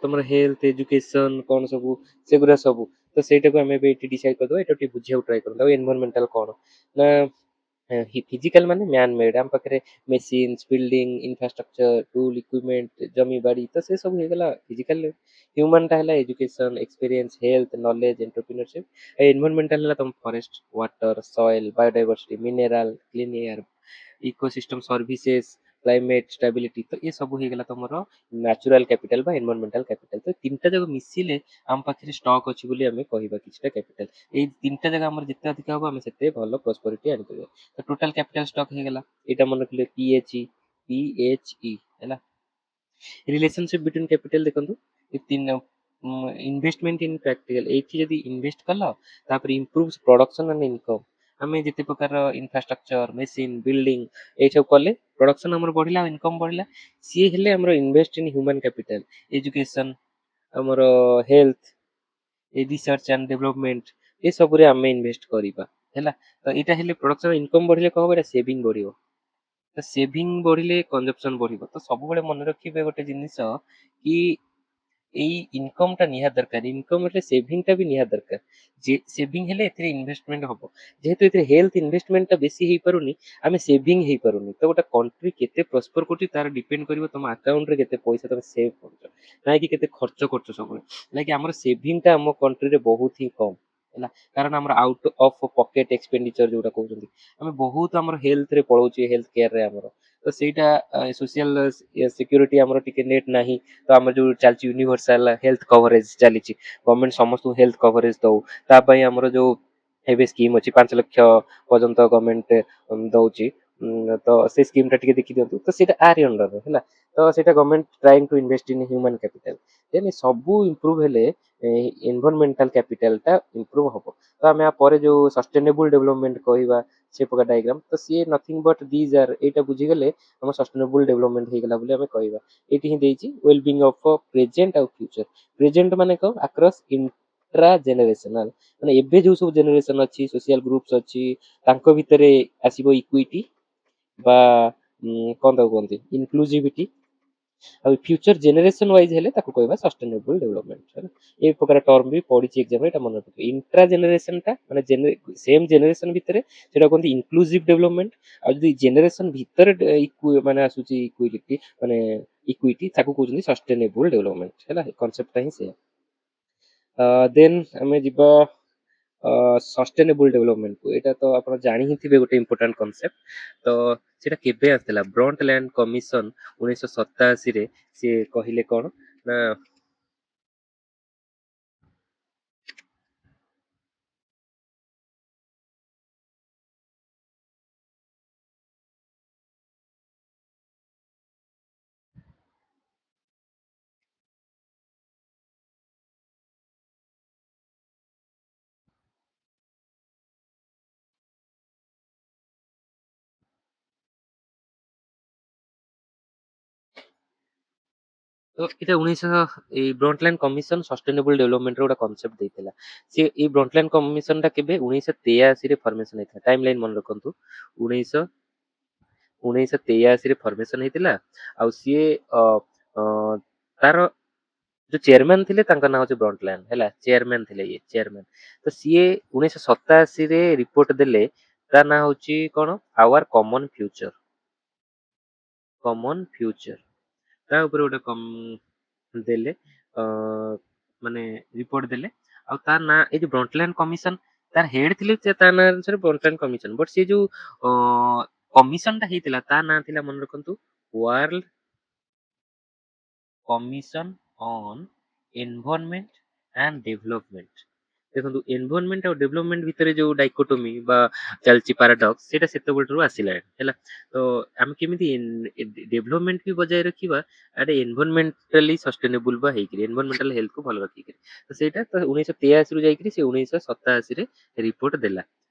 ତମର ହେଲ୍ଥ, ଏଜୁକେସନ କଣ ସବୁ, ସେଗୁରା ସବୁ। ତ ସେଇଟାକୁ ଆମେ ଏବେ ଏଇଠି ଡିସାଇଡ୍ କରିଦବା, ଏଇଟା ଟିକେ ବୁଝିବାକୁ ଟ୍ରାଏ କରନ୍ତୁ। ଆଉ ଏନଭାରମେଣ୍ଟାଲ କଣ ନା ଫିଜିକାଲ ମାନେ ମ୍ୟାନ ମେଡ୍, ଆମ ପାଖରେ ମେସିନ୍ସ, ବିଲ୍ଡିଂ, ଇନଫ୍ରାଷ୍ଟ୍ରକ୍ଚର, ଟୁଲ, ଇକ୍ୱିପମେଣ୍ଟ, ଜମି ବାଡି, ତ ସେ ସବୁ ହେଇଗଲା ଫିଜିକାଲ। ହ୍ୟୁମାନ ଟା ହେଲା education, experience, health, knowledge, entrepreneurship. Environmental ହେଲା ତମ forest, water, soil, biodiversity, mineral, clean air, ecosystem services, climate stability. ତ ଏ ସବୁ ହେଇଗଲା ତମର ନ୍ୟାଚୁରାଲ କ୍ୟାପିଟାଲ ବା ଏନଭାରମେଣ୍ଟାଲ କ୍ୟାପିଟାଲ। ତ ତିନିଟା ଯାକ ମିଶିଲେ ଆମ ପାଖରେ ଷ୍ଟକ୍ ଅଛି ବୋଲି ଆମେ କହିବା କିଛିଟା କ୍ୟାପିଟାଲ। ଏଇ ତିନିଟା ଜାଗା ଆମର ଯେତେ ଅଧିକ ହବ ଆମେ ସେତେ ଭଲ ପ୍ରସ୍ପରିଟି ଆଣିପାରିବା। ତ ଟୋଟାଲ କ୍ୟାପିଟାଲ ଷ୍ଟକ୍ ହେଇଗଲା। ଏଇଟା ମନେ ରଖିଲେ PHE ହେଲା। ରିଲେସନସିପ ବିଟୱିନ୍ କ୍ୟାପିଟାଲ ଦେଖନ୍ତୁ, ଏ ତିନି ଇନଭେଷ୍ଟମେଣ୍ଟ ଇନ୍ ପ୍ରାକ୍ଟିକାଲ। ଏଇଠି ଯଦି ଇନଭେଷ୍ଟ କଲ ତାପରେ ଇମ୍ପ୍ରୁଭ ପ୍ରଡକ୍ସନ ଆଣ୍ଡ ଇନକମ୍। ଆମେ ଯେତେ ପ୍ରକାର ଇନଫ୍ରାଷ୍ଟ୍ରକ୍ଚର, ମେସିନ, ବିଲ୍ଡିଂ ଏଇ ସବୁ କଲେ ପ୍ରଡକ୍ସନ ଆମର ବଢିଲା ଆଉ ଇନକମ୍ ବଢିଲା। ସିଏ ହେଲେ ଆମର invest in human capital. Education, ଆମର ହେଲ୍ଥ, ଏ ରିସର୍ଚ୍ଚ ଆଣ୍ଡ ଡେଭଲପମେଣ୍ଟ, ଏ ସବୁରେ ଆମେ ଇନଭେଷ୍ଟ କରିବା ହେଲା। ତ ଏଇଟା ହେଲେ ପ୍ରଡକ୍ସନ ଇନକମ୍ ବଢିଲେ କଣ ହବ? ଏଇଟା ସେଭିଂ ବଢିବ। ତ ସେଭିଂ ବଢିଲେ କନଜପ୍ସନ ବଢିବ। ତ ସବୁବେଳେ ମନେ ରଖିବେ ଗୋଟେ ଜିନିଷ କି ଏଇ ଇନକମ୍ ଟା ନିହାତି ଦରକାର। ଇନକମ୍ ହେଲେ ସେଭିଂ ଟା ବି ନିହାତି ଦରକାର। ଯେ ସେଭିଂ ହେଲେ ଏଥିରେ ଇନଭେଷ୍ଟମେଣ୍ଟ ହବ। ଯେହେତୁ ଏଥିରେ ହେଲ୍ଥ ଇନଭେଷ୍ଟମେଣ୍ଟ ଟା ବେଶୀ ହେଇପାରୁନି, ଆମେ ସେଭିଂ ହେଇପାରୁନି। ତ ଗୋଟେ କଣ୍ଟ୍ରି କେତେ ପ୍ରସ୍ପର କରୁଛି ତାର ଡିପେଣ୍ଡ କରିବ ତମ ଆକାଉଣ୍ଟରେ କେତେ ପଇସା ତମେ ସେଭ୍ କରୁଛ, ନାଇଁ କି କେତେ ଖର୍ଚ୍ଚ କରୁଛ ସବୁବେଳେ। ନାଇଁ କି ଆମର ସେଭିଂ ଟା ଆମ କଣ୍ଟ୍ରିରେ ବହୁତ ହିଁ କମ୍ ହେଲା। କାରଣ ଆମର ଆଉଟ ଅଫ୍ ପକେଟ ଏକ୍ସପେଣ୍ଡିଚର ଯୋଉଟା କହୁଛନ୍ତି, ଆମେ ବହୁତ ଆମର ହେଲ୍ଥରେ ପଳଉଛି, ହେଲ୍ଥ କେୟାରରେ ଆମର। ତ ସେଇଟା ସୋସିଆଲ ସିକ୍ୟୁରିଟି ଆମର ଟିକେ ନେଟ୍ ନାହିଁ। ତ ଆମର ଯୋଉ ଚାଲିଛି ୟୁନିଭର୍ସାଲ ହେଲ୍ଥ କଭରେଜ ଚାଲିଛି, ଗଭର୍ଣମେଣ୍ଟ ସମସ୍ତଙ୍କୁ ହେଲ୍ଥ କଭରେଜ ଦଉ। ତା ପାଇଁ ଆମର ଯୋଉ ଏବେ ସ୍କିମ୍ ଅଛି 5 ଲକ୍ଷ ପର୍ଯ୍ୟନ୍ତ ଗଭର୍ଣମେଣ୍ଟ ଦଉଛି। ତ ସେ ସ୍କିମ୍ ଟା ଟିକେ ଦେଖି ଦିଅନ୍ତୁ। ତ ସେଇଟା ଆରି ଅଣ୍ଡରରେ ହେଲା। ତ ସେଇଟା government trying to invest in human capital. Then ସବୁ ଇମ୍ପ୍ରୁଭ ହେଲେ ଏନଭାରମେଣ୍ଟାଲ କ୍ୟାପିଟାଲ ଟା ଇମ୍ପ୍ରୁଭ ହବ। ତ ଆମେ ଆ ପରେ ଯୋଉ ସଷ୍ଟେନେବୁଲ ଡେଭଲପମେଣ୍ଟ କହିବା ସେ ପ୍ରକାର ଡାଇଗ୍ରାମ, ତ ସିଏ ନଥିଙ୍ଗ ବଟ୍ ଦିଜ୍ ଆର୍, ଏଇଟା ବୁଝିଗଲେ ଆମ ସଷ୍ଟେନେବୁଲ ଡେଭଲପମେଣ୍ଟ ହେଇଗଲା ବୋଲି ଆମେ କହିବା। ଏଇଠି ହିଁ ଦେଇଛି ୱେଲବିଙ୍ଗ ଅଫ ପ୍ରେଜେଣ୍ଟ ଆଉ ଫ୍ୟୁଚର। ପ୍ରେଜେଣ୍ଟ ମାନେ କଣ? ଆକ୍ରସ୍ ଇଣ୍ଟ୍ରା ଜେନେରେସନାଲ, ମାନେ ଏବେ ଯୋଉ ସବୁ ଜେନେରେସନ ଅଛି, ସୋସିଆଲ ଗ୍ରୁପ୍ସ ଅଛି, ତାଙ୍କ ଭିତରେ ଆସିବ ଇକ୍ୱିଟି ବା କଣ ତାକୁ କୁହନ୍ତି ଇନକ୍ଲୁଜିଭିଟି। ଆଉ ଫ୍ୟୁଚର ଜେନେରେସନ ୱାଇଜ ହେଲେ ତାକୁ କହିବା ସଷ୍ଟେନେବୁଲ ଡେଭଲପମେଣ୍ଟ ହେଲା। ଏ ପ୍ରକାର ଟର୍ମ ବି ପଡିଛି ଏକ୍ସାମ ରେ, ଏଟା ମନେ ରଖିବେ। ଇଣ୍ଟ୍ରା ଜେନେରେସନ ଟା ମାନେ ସେମ ଜେନେରେସନ ଭିତରେ ସେଟା କୁହନ୍ତି ଇନକ୍ଲୁସିଭ ଡେଭଲପମେଣ୍ଟ। ଆଉ ଯଦି ଜେନେରେସନ ଭିତରେ ମାନେ ଆସୁଛି ଇକ୍ୱାଲିଟି ମାନେ ଇକ୍ୱିଟି, ତାକୁ କହୁଛନ୍ତି ସଷ୍ଟେନେବୁଲ ଡେଭଲପମେଣ୍ଟ ହେଲା। କନସେପ୍ଟଟା ହିଁ ସେଇଆ। ଦେନ୍ ଆମେ ଯିବା ସଷ୍ଟେନେବୁଲ ଡେଭଲପମେଣ୍ଟକୁ। ଏଇଟା ତ ଆପଣ ଜାଣି ହିଁ ଥିବେ, ଗୋଟେ ଇମ୍ପୋର୍ଟାଣ୍ଟ କନସେପ୍ଟ। ତ ସେଇଟା କେବେ ଆସିଥିଲା? ବ୍ରଣ୍ଟ ଲ୍ୟାଣ୍ଡ କମିଶନ 1987 ରେ ସିଏ କହିଲେ କଣ ନା ତ ଏଇଟା ଏଇ ବ୍ରଣ୍ଟଲ୍ୟାଣ୍ଡ କମିଶନ ସଷ୍ଟେନେବୁଲ ଡେଭଲପମେଣ୍ଟର ଗୋଟେ କନସେପ୍ଟ ଦେଇଥିଲା। ସେ ଏଇ ବ୍ରଣ୍ଟଲ୍ୟାଣ୍ଡ କମିଶନ ଟା କେବେ 1983 ରେ ଫର୍ମେସନ ହେଇଥିଲା। ଟାଇମ ଲାଇନ ମନେ ରଖନ୍ତୁ। 1983 1983 ଫର୍ମେସନ ହେଇଥିଲା। ଆଉ ସିଏ ତାର जो चेयरमैन ଥିଲେ ତାଙ୍କ ନାଁ ହଉଛି ବ୍ରଣ୍ଟଲ୍ୟାଣ୍ଡ ହେଲା, ଚେୟାରମ୍ୟାନ ଥିଲେ ଇଏ ଚେୟାରମ୍ୟାନ। ତ ସିଏ 1987 ରେ ରିପୋର୍ଟ ଦେଲେ, ତା ନାଁ ହଉଛି କଣ, ଆୱାର କମନ ଫ୍ୟୁଚର। ତା ଉପରେ ଗୋଟେ ଦେଲେ, ଅ, ମାନେ ରିପୋର୍ଟ ଦେଲେ। ଆଉ ତା ନାଁ ଏଇ ଯୋଉ ବ୍ରଣ୍ଟଲ୍ୟାଣ୍ଡ କମିଶନ, ତାର ହେଡ ଥିଲେ ତା ନାଁ ଅନୁସାରେ ବ୍ରଣ୍ଟଲ୍ୟାଣ୍ଡ କମିଶନ, ବଟ ସେ ଯୋଉ କମିଶନ ଟା ହେଇଥିଲା ତା ନାଁ ଥିଲା, ମନେ ରଖନ୍ତୁ, world commission on environment and development. ଦେଖନ୍ତୁ ଏନଭାରନମେଣ୍ଟ ଆଉ ଡେଭଲପମେଣ୍ଟ ଭିତରେ ଯୋଉ ଡାଇକୋଟୋମି ବା ଚାଲିଛି ପାରାଡକ୍ସ, ସେଇଟା ସେତେବେଳଠାରୁ ଆସିଲାଣି ହେଲା। ତ ଆମେ କେମିତି ଡେଭଲପମେଣ୍ଟ ବି ବଜାୟ ରଖିବା, ଆଡେ ଏନଭାରନମେଣ୍ଟାଲି ସଷ୍ଟେନେବୁଲ ବା ହେଇକିରି ଏନଭାରନମେଣ୍ଟାଲ ହେଲ୍ଥକୁ ଭଲ ରଖିକିରି। ତ ସେଇଟା ତ 1983 ରୁ ଯାଇକିରି ସେ 1987 ରେ ରିପୋର୍ଟ ଦେଲା।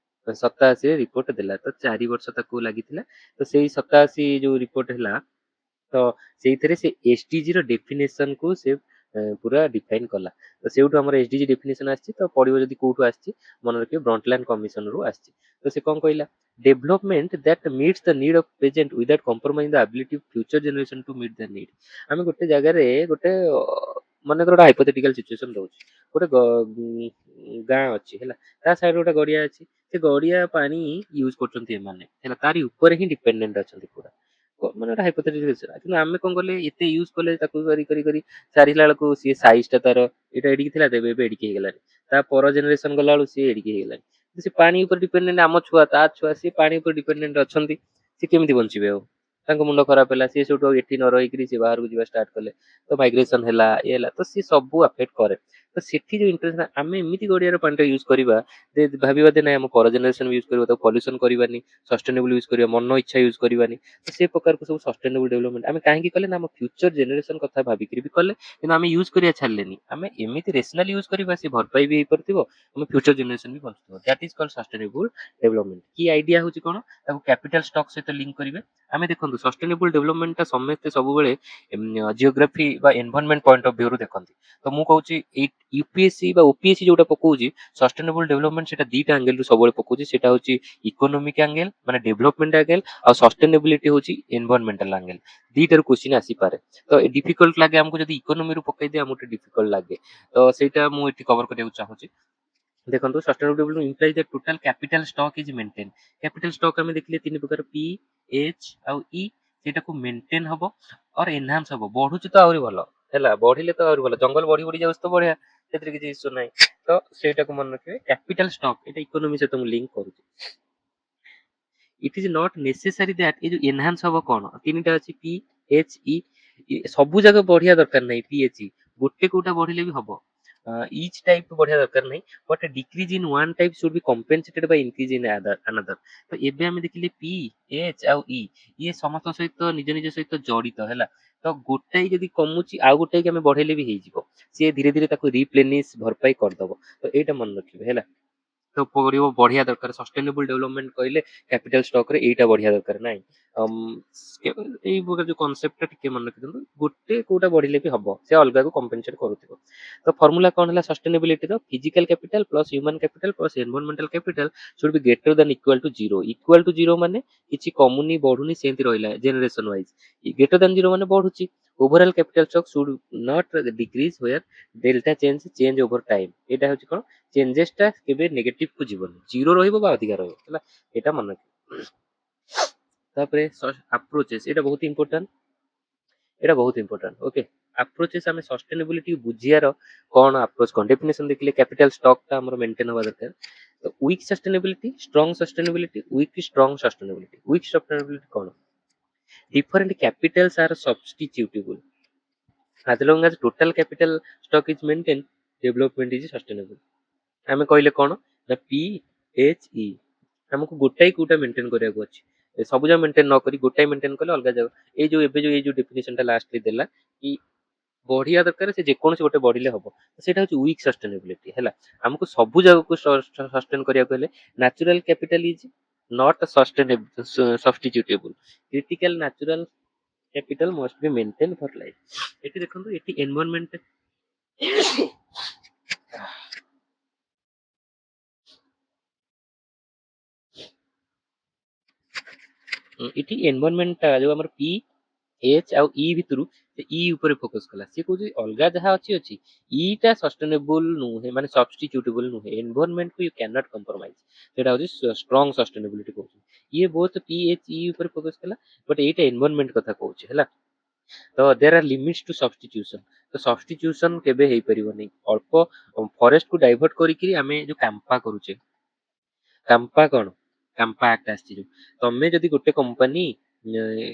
87 ରେ ରିପୋର୍ଟ ଦେଲା, ତ 4 ବର୍ଷ ତାକୁ ଲାଗିଥିଲା। ତ ସେଇ 87 ଯୋଉ ରିପୋର୍ଟ ହେଲା, ତ ସେଇଥିରେ ସେ ଏସଡିଜି ର ଡେଫିନେସନ କୁ ସେ ପୁରା ଡିଫାଇନ କଲା। ତ ସେଇଠୁ ଆମର ଏସଡିଜି ଡେଫିନେସନ ଆସିଛି। ତ ପଢିବ ଯଦି କୋଉଠୁ ଆସିଛି, ମନେ ରଖିବ ବ୍ରଣ୍ଟଲ୍ୟାଣ୍ଡ କମିଶନ ରୁ ଆସିଛି। ତ ସେ କଣ କହିଲା, development that meets the need of present without compromise the ability of future generation to meet the need. ଆମେ ଗୋଟେ ଜାଗାରେ ଗୋଟେ ମନେକର ଗୋଟେ ହାଇପୋଥେଟିକାଲ ସିଚୁଏସନ ଦଉଛି, ଗୋଟେ ଗାଁ ଅଛି ହେଲା, ତା ସାଇଡରେ ଗୋଟେ ଗଡିଆ ଅଛି। ସେ ଗଡିଆ ପାଣି ୟୁଜ କରୁଛନ୍ତି ଏମାନେ ହେଲା, ତାରି ଉପରେ ହିଁ ଡିପେଣ୍ଡେଣ୍ଟ ଅଛନ୍ତି ପୁରା। ମାନେ ଗୋଟେ ହାଇପୋଥେଟିକାଲ ଜିନିଷ। କିନ୍ତୁ ଆମେ କଣ କଲେ, ଏତେ ୟୁଜ କଲେ ତାକୁ କରି କରି କରି ସାରିଲା ବେଳକୁ ସିଏ ସାଇଜ ଟା ତାର ଏଇଟା ଏଡିକି ଥିଲା, ତେବେ ଏବେ ଏଡିକି ହେଇଗଲାଣି। ତା ପର ଜେନେରେସନ ଗଲା ବେଳକୁ ସିଏ ଏଡିକି ହେଇଗଲାଣି। ସେ ପାଣି ଉପରେ ଡିପେଣ୍ଡେଣ୍ଟ, ଆମ ଛୁଆ ତା ଛୁଆ ସିଏ ପାଣି ଉପରେ ଡିପେଣ୍ଡେଣ୍ଟ ଅଛନ୍ତି। ସେ କେମିତି ବଞ୍ଚିବେ ଆଉ? ତାଙ୍କ ମୁଣ୍ଡ ଖରାପ ହେଲା, ସିଏ ସେଠୁ ଏଠି ନ ରହିକିରି ସେ ବାହାରକୁ ଯିବା ଷ୍ଟାର୍ଟ କଲେ। ତ ମାଇଗ୍ରେସନ ହେଲା, ଇଏ ହେଲା, ତ ସିଏ ସବୁ ଆଫେକ୍ଟ କରେ। ତ ସେଠି ଯୋଉ ଇଣ୍ଟରେଷ୍ଟ, ଆମେ ଏମିତି ଗଡିଆର ପାଣିଟା ୟୁଜ କରିବା ଯେ ଭାବିବା ଯେ ନାଇଁ ଆମ ପର ଜେନେରେସନ ୟୁଜ କରିବ, ତାକୁ ପଲ୍ୟୁସନ କରିବାନି, ସଷ୍ଟେନେବୁଲ ୟୁଜ କରିବା, ମନ ଇଚ୍ଛା ୟୁଜ କରିବାନି। ତ ସେ ପ୍ରକାରକୁ ସବୁ ସଷ୍ଟେନେବୁଲ ଡେଭଲପମେଣ୍ଟ ଆମେ କାହିଁକି କଲେ ନା, ଆମ ଫ୍ୟୁଚର ଜେନେରେସନ କଥା ଭାବିକିରି ବି କଲେ। କିନ୍ତୁ ଆମେ ୟୁଜ କରିବା ଛାଡିଲେନି, ଆମେ ଏମିତି ରେସନାଲି ୟୁଜ କରିବା, ସେ ଭରପାଇ ବି ହେଇପାରୁଥିବ, ଆମ ଫ୍ୟୁଚର ଜେନେରେସନ ବି ବଞ୍ଚୁଥିବ। That is called sustainable development. କି ଆଇଡିଆ ହଉଛି କଣ, ତାକୁ କ୍ୟାପିଟାଲ ଷ୍ଟକ୍ ସହିତ ଲିଙ୍କ କରିବେ। ଆମେ ଦେଖନ୍ତୁ ସଷ୍ଟେନେବୁଲ ଡେଭଲପମେଣ୍ଟଟା ସମସ୍ତେ ସବୁବେଳେ ଜିଓଗ୍ରାଫି ବା ଏନଭାରନମେଣ୍ଟ ପଏଣ୍ଟ ଅଫ ଭ୍ୟୁରୁ ଦେଖନ୍ତି। ତ ମୁଁ କହୁଛି ଏଇ ୟୁପିଏସସି ବା ଓପିଏସସି ଯୋଉଟା ପକଉଛି ସଷ୍ଟେନେବୁଲ ଡେଭଲପମେଣ୍ଟ, ସେଟା ଦିଟା ଆଙ୍ଗେଲରୁ ସବୁବେଳେ ପକଉଛି। ସେଟା ହଉଛି ଇକୋନୋମିକ ଆଙ୍ଗେଲ ମାନେ ଡେଭଲପମେଣ୍ଟ ଆଙ୍ଗେଲ, ଆଉ ସଷ୍ଟେନେବିଲିଟି ହଉଛି ଏନଭାରନମେଣ୍ଟାଲ ଆଙ୍ଗେଲ। ଦିଟାରୁ କ୍ୱେଶ୍ଚିନ୍ ଆସିପାରେ। ତ ଡିଫିକଲ୍ଟ ଲାଗେ ଆମକୁ ଯଦି ଇକୋନୋମିରୁ ପକେଇଦିଏ, ଆମକୁ ଟିକେ ଡିଫିକଲ୍ଟ ଲାଗେ। ତ ସେଇଟା ମୁଁ ଏଠି କଭର କରିବାକୁ ଚାହୁଁଛି। ଦେଖନ୍ତୁ sustainable development implies that total capital stock is maintain. Capital stock ଆମେ ଦେଖିଲେ ତିନି ପ୍ରକାର, ପି, ଏଚ୍ ଆଉ ଇ। ସେଇଟାକୁ ମେଣ୍ଟେନ୍ ହବ ଅର ଏନହାନ୍ସ ହବ। ବଢୁଛି ତ ଆହୁରି ଭଲ ହେଲା, ବଢିଲେ ତ ଆହୁରି ଭଲ। ଜଙ୍ଗଲ ବଢି ବଢି ଯାଉଛି ତ ବଢିଆ, ସେଥିରେ କିଛି ଇସ୍ୟୁ ନାହିଁ। ତ ସେଇଟାକୁ ମନେ ରଖିବେ, କ୍ୟାପିଟାଲ ଷ୍ଟକ୍। ଏଇଟା ଇକୋନୋମି ସହିତ ମୁଁ ଲିଙ୍କ କରୁଛି। It is not necessary that, ଏ ଯୋଉ ଏନହାନ୍ସ ହବ କଣ, ତିନିଟା ଅଛି, ପି, ଏଚ୍, ଇ। ସବୁ ଯାକ ବଢିଆ ଦରକାର ନାହିଁ, ପି, ଏଚ୍, ଇ। ଗୋଟେ କୋଉଟା ବଢିଲେ ବି ହବ। ଇଚ୍ ଟାଇପ ବଢିଆ ଦରକାର ନାହିଁ, but decrease in one type should be compensated by increase in another. ତ ଏବେ ଆମେ ଦେଖିଲେ ପି, ଏଚ୍ ଆଉ ଇ, ଇଏ ସମସ୍ତଙ୍କ ସହିତ ନିଜ ନିଜ ସହିତ ଜଡିତ ହେଲା। ତ ଗୋଟାଇ ଯଦି କମୁଛି, ଆଉ ଗୋଟାଇ ଆମେ ବଢେଇଲେ ବି ହେଇଯିବ। ସିଏ ଧୀରେ ଧୀରେ ତାକୁ ରିପ୍ଲେନିଶ ଭରପାଇ କରିଦବ। ତ ଏଇଟା ମନେ ରଖିବେ ହେଲା। ତ ପଡିବ ବଢିଆ ଦରକାର। ସଷ୍ଟେନେବୁଲ ଡେଭଲପମେଣ୍ଟ କହିଲେ କ୍ୟାପିଟାଲ ଷ୍ଟକ୍ ରେ ଏଇଟା ବଢିଆ ଦରକାର ନାହିଁ। ଏଇ ପ୍ରକାର ଯୋଉ କନସେପ୍ଟଟା ଟିକେ ମନେ ରଖିଦିଅନ୍ତୁ। ଗୋଟେ କୋଉଟା ବଢିଲେ ବି ହବ, ସେ ଅଲଗାକୁ କମ୍ପେନସେଟ୍ କରୁଥିବ। ତ ଫର୍ମୁଲା କଣ ହେଲା ସଷ୍ଟେନେବିଲିଟିର, physical capital plus human capital plus environmental capital should be greater than equal to zero. Equal to zero ମାନେ କିଛି କମୁନି ବଢୁନି, ସେମିତି ରହିଲା generation wise. Greater than zero ମାନେ ବଢୁଛି। Overall capital stock should not decrease where delta change over time. ଏଇଟା ହଉଛି କଣ, ଚେଞ୍ଜେସ ଟା କେବେ ନେଗେଟିଭ କୁ ଯିବନି, ଜିରୋ ରହିବ ବା ଅଧିକା ରହିବ ହେଲା। ଏଇଟା ମନେ ରଖିବ। ତାପରେ ଆପ୍ରୋଚେସ୍, ଏଇଟା ବହୁତ ଇମ୍ପୋର୍ଟାଣ୍ଟ। ଓକେ। ଆପ୍ରୋଚେସ୍, ଆମେ ସଷ୍ଟେନେବିଲିଟି ବୁଝିବାର କଣ ଆପ୍ରୋଚ, କଣ ଡେଫିନେସନ ଦେଖିଲେ କ୍ୟାପିଟାଲ ଷ୍ଟକ୍ ଟା ଆମର ମେଣ୍ଟେନ ହବା ଦରକାର। ତ weak sustainability, strong sustainability, weak strong sustainability. Weak sustainability କଣ, different capitals are substitutable as long as total capital stock is maintained, development is sustainable। ଆମେ କହିଲେ କଣ ନା, ପି, ଏଚ୍, ଇ। ଆମକୁ ଗୋଟାଇ କୋଉଟା ମେଣ୍ଟେନ କରିବାକୁ ଅଛି, ସବୁ ଯାକ ମେଣ୍ଟେନ ନ କରି ଗୋଟାଇ ମେଣ୍ଟେନ କଲେ ଅଲଗା ଯାକ। ଏଇ ଯୋଉ ଡେଫିନେସନ ଟା ଲାଷ୍ଟରେ ଦେଲା କି ବଢିଆ ଦରକାର, ସେ ଯେକୌଣସି ଗୋଟେ ବଢିଲେ ହବ, ସେଇଟା ହଉଛି ୱିକ୍ ସଷ୍ଟେନେବିଲିଟି ହେଲା। ଆମକୁ ସବୁ ଜାଗାକୁ ସଷ୍ଟେନ କରିବାକୁ ହେଲେ natural capital is not substitutable. Critical natural capital must be maintain for life. ଏଠି ଦେଖନ୍ତୁ, ଏଠି ଏନଭାରନମେଣ୍ଟ ଏଠି ଏନଭାରମେଣ୍ଟଟା ଯୋଉ ଆମର ପି ଏଚ୍ ଆଉ ଇ ଭିତରୁ ସେ ଇ ଉପରେ ଫୋକସ କଲା। ସିଏ କହୁଛି ଅଲଗା ଯାହା ଅଛି ଅଛି, ଇଟା ସଷ୍ଟେନେବୁଲ ନୁହେଁ, ମାନେ ସବଷ୍ଟିଚ୍ୟୁଟେବଲ ନୁହେଁ। ଏନଭାରମେଣ୍ଟକୁ ୟୁ କ୍ୟାନ୍ ନଟ୍ କମ୍ପ୍ରମାଇଜ। ସେଇଟା ହଉଛି ଷ୍ଟ୍ରଙ୍ଗ ସଷ୍ଟେନେବିଲିଟି କହୁଛି। ଇଏ ବହୁତ ପି ଏଚ୍ ଇ ଉପରେ ଫୋକସ କଲା, ବଟ୍ ଏଇଟା ଏନଭାରମେଣ୍ଟ କଥା କହୁଛି ହେଲା। ତ ଦେର୍ ଆର୍ ଲିମିଟ୍ସ ଟୁ ସବଷ୍ଟିଚ୍ୟୁସନ। ତ ସବଷ୍ଟିଚ୍ୟୁସନ କେବେ ହେଇପାରିବନି। ଅଳ୍ପ ଫରେଷ୍ଟକୁ ଡାଇଭର୍ଟ କରିକି ଆମେ ଯୋଉ କାମ୍ପା କରୁଛେ, କାମ୍ପା କଣ, କାମ୍ପା ଆକ୍ଟ ଆସିଛି ଯୋଉ, ତମେ ଯଦି ଗୋଟେ କମ୍ପାନୀ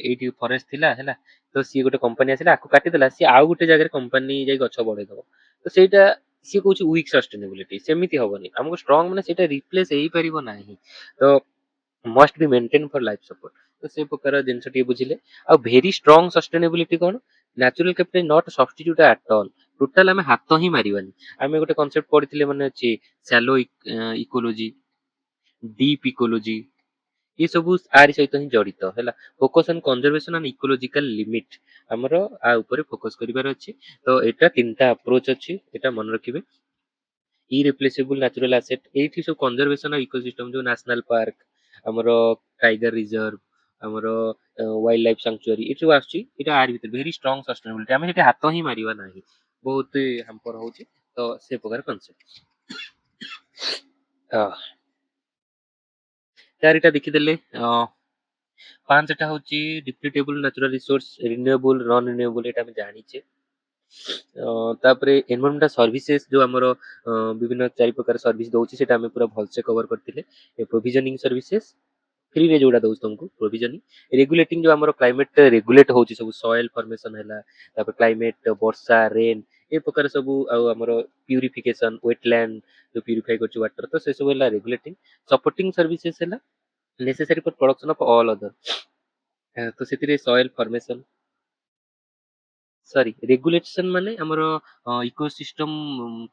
ଏଇଠି ଫରେଷ୍ଟ ଥିଲା ହେଲା, ତ ସିଏ ଗୋଟେ କମ୍ପାନୀ ଆସିଲା ଆକୁ କାଟିଦେଲା, ସିଏ ଆଉ ଗୋଟେ ଜାଗାରେ କମ୍ପାନୀ ଯାଇ ଗଛ ବଢେଇଦବ, ତ ସେଇଟା ସିଏ କହୁଛି ୱିକ୍ ସଷ୍ଟେନେବିଲିଟି। ସେମିତି ହବନି, ଆମକୁ ଷ୍ଟ୍ରଙ୍ଗ ମାନେ ସେଇଟା ରିପ୍ଲେସ ହେଇପାରିବ ନାହିଁ। ତ must be maintain for life support. ତ ସେ ପ୍ରକାର ଜିନିଷ ଟିକେ ବୁଝିଲେ। ଆଉ ଭେରି ଷ୍ଟ୍ରଙ୍ଗ ସଷ୍ଟେନେବିଲିଟି କଣ, natural capital not substitute at all. Total ଆମେ ହାତ ହିଁ ମାରିବାନି। ଆମେ ଗୋଟେ କନସେପ୍ଟ ପଢିଥିଲେ ମନେ ଅଛି, ସ୍ୟାଲୋ ଇକୋଲୋଜି, ଡିପ୍ ଇକୋଲୋଜି, ये ସବୁ ଆରି ସହିତ ହିଁ ଜଡିତ ହେଲା। Focus on conservation and ecological limit ଆମର ଆ ଉପରେ ଫୋକସ କରିବାର ଅଛି। ତ ଏଇଟା ତିନିଟା ଆପ୍ରୋଚ ଅଛି, ଏଇଟା ମନେ ରଖିବେ। ଇରିପ୍ଲେସେବୁଲ ନ୍ୟାଚୁରାଲ ଆସେଟ, ଏଇଠି ସବୁ କନଜରଭେସନ ଆଉ ଇକୋସିଷ୍ଟମ, ଯୋଉ ନ୍ୟାସନାଲ ପାର୍କ, ଆମର ଟାଇଗର ରିଜର୍ଭ, ଆମର ୱାଇଲ୍ଡ ଲାଇଫ ସାଙ୍ଚୁଆରୀ, ଏଠି ସବୁ ଆସୁଛି। ଏଇଟା ଆରି ଭିତରେ ଭେରି ଷ୍ଟ୍ରଙ୍ଗ ସଷ୍ଟେନେବିଲିଟି। ଆମେ ସେଠି ହାତ ହିଁ ମାରିବା ନାହିଁ, ବହୁତ ହାମ୍ପର ହଉଛି। ତ ସେ ପ୍ରକାର କନସେପ୍ଟ ଚାରିଟା ଦେଖିଦେଲେ। ପାଞ୍ଚଟା ହଉଛି depletable natural resource, renewable, non renewable, ଏଇଟା ଆମେ ଜାଣିଛେ। ତାପରେ ଏନଭାରମେଣ୍ଟାଲ ସର୍ଭିସେସ୍, ଯୋଉ ଆମର ବିଭିନ୍ନ ଚାରି ପ୍ରକାର ସର୍ଭିସ ଦଉଛି, ସେଟା ଆମେ ପୁରା ଭଲସେ କଭର କରିଥିଲେ। ପ୍ରୋଭିଜନିଂ ସର୍ଭିସେସ୍, ଫ୍ରିରେ ଯୋଉଟା ଦଉଛି ତମକୁ ପ୍ରୋଭିଜନିଂ। ରେଗୁଲେଟିଂ, ଯୋଉ ଆମର କ୍ଲାଇମେଟ ରେଗୁଲେଟ ହଉଛି ସବୁ, ସଏଲ ଫର୍ମେସନ ହେଲା, ତାପରେ କ୍ଲାଇମେଟ, ବର୍ଷା, ରେନ୍, ଏ ପ୍ରକାର ସବୁ। ଆଉ ଆମର ପ୍ୟୁରିଫିକେସନ, ୱେଟଲ୍ୟାଣ୍ଡ ଯୋଉ ପ୍ୟୁରିଫାଇ କରୁଛି ୱାଟର, ତ ସେ ସବୁ ହେଲା ରେଗୁଲେଟିଂ। ସପୋର୍ଟିଂ ସର୍ଭିସେସ୍ ହେଲା necessary for production of all other, ତ ସେଥିରେ ସଏଲ ଫର୍ମେସନ, ସରି ରେଗୁଲେସନ ମାନେ ଆମର ଇକୋସିଷ୍ଟମ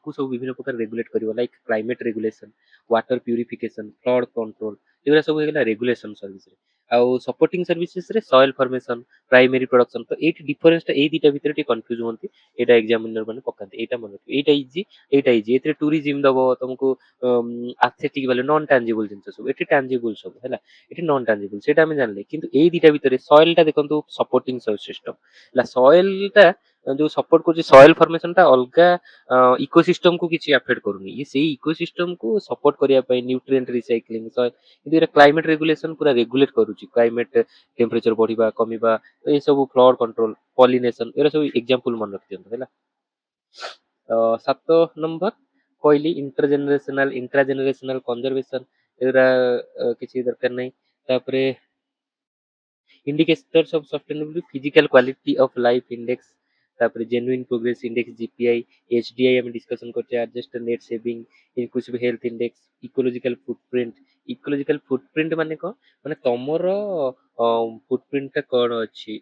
କୁ ସବୁ ବିଭିନ୍ନ ପ୍ରକାର ରେଗୁଲେଟ କରିବ, like climate regulation, water purification, flood control, ଏଗୁରା ସବୁ ହେଇଗଲା ରେଗୁଲେସନ ସର୍ଭିସରେ। ଆଉ ସପୋର୍ଟିଂ ସର୍ଭିସେସରେ ସଏଲ ଫର୍ମେସନ, ପ୍ରାଇମେରୀ ପ୍ରଡକ୍ସନ। ତ ଏଇଠି ଡିଫରେନ୍ସଟା ଏଇ ଦିଟା ଭିତରେ ଟିକେ କନଫ୍ୟୁଜ ହୁଅନ୍ତି, ଏଇଟା ଏକ୍ସାମିନର ମାନେ ପକାନ୍ତି। ଏଇଟା ମନେ ରଖିବେ, ଏଇଟା ଇଜି, ଏଇଟା ଇଜି। ଏଥିରେ ଟୁରିଜିମ ଦବ ତମକୁ, ଆଥେଟିକ ଭ୍ୟାଲୁ, ନନ୍ ଟାଞ୍ଜିବୁଲ ଜିନିଷ ସବୁ, ଏଠି ଟାଞ୍ଜିବୁଲ ସବୁ ହେଲା, ଏଠି ନନ୍ ଟାଞ୍ଜିବୁଲ, ସେଇଟା ଆମେ ଜାଣିଲେ। କିନ୍ତୁ ଏଇ ଦିଟା ଭିତରେ ସଏଲଟା ଦେଖନ୍ତୁ ସପୋର୍ଟିଂ ସିଷ୍ଟମ ହେଲା। ସଏଲଟା ଯୋଉ ସପୋର୍ଟ କରୁଛି, ସଏଲ ଫର୍ମେସନ ଟା ଅଲଗା ଇକୋସିଷ୍ଟମ କୁ କିଛି ଆଫେକ୍ଟ କରୁନି, ଇଏ ସେଇ ଇକୋସିଷ୍ଟମ କୁ ସପୋର୍ଟ କରିବା ପାଇଁ ନ୍ୟୁଟ୍ରିଏଣ୍ଟ ରିସାଇକ୍ଲିଂ। କିନ୍ତୁ ଏଟା କ୍ଲାଇମେଟ ରେଗୁଲେସନ ପୁରା ରେଗୁଲେଟ କରୁଛି, କ୍ଲାଇମେଟ ଟେମ୍ପରେଚର ବଢିବା କମିବା, ଏ ସବୁ ଫ୍ଲଡ କଣ୍ଟ୍ରୋଲ, ପଲିନେସନ, ଏଗୁରା ସବୁ ଏକ୍ସାମ୍ପଲ ମନେ ରଖିଦିଅନ୍ତୁ ହେଲା। 7 ନମ୍ବର କହିଲି ଇଣ୍ଟରଜେନେରେସନାଲ, ଇଣ୍ଟ୍ରାଜେନେରେସନାଲ କନଜରଭେସନ, ଏଗୁରା କିଛି ଦରକାର ନାହିଁ। ତାପରେ indicators of sustainability, physical quality of life index, ତାପରେ genuine progress index, GPI, HDI ଆମେ discussion କରିଛେ, adjusted net saving, inclusive health index, ecological footprint। ecological footprint ମାନେ କଣ, ମାନେ ତମର ଫୁଟପ୍ରିଣ୍ଟ ଟା କଣ ଅଛି,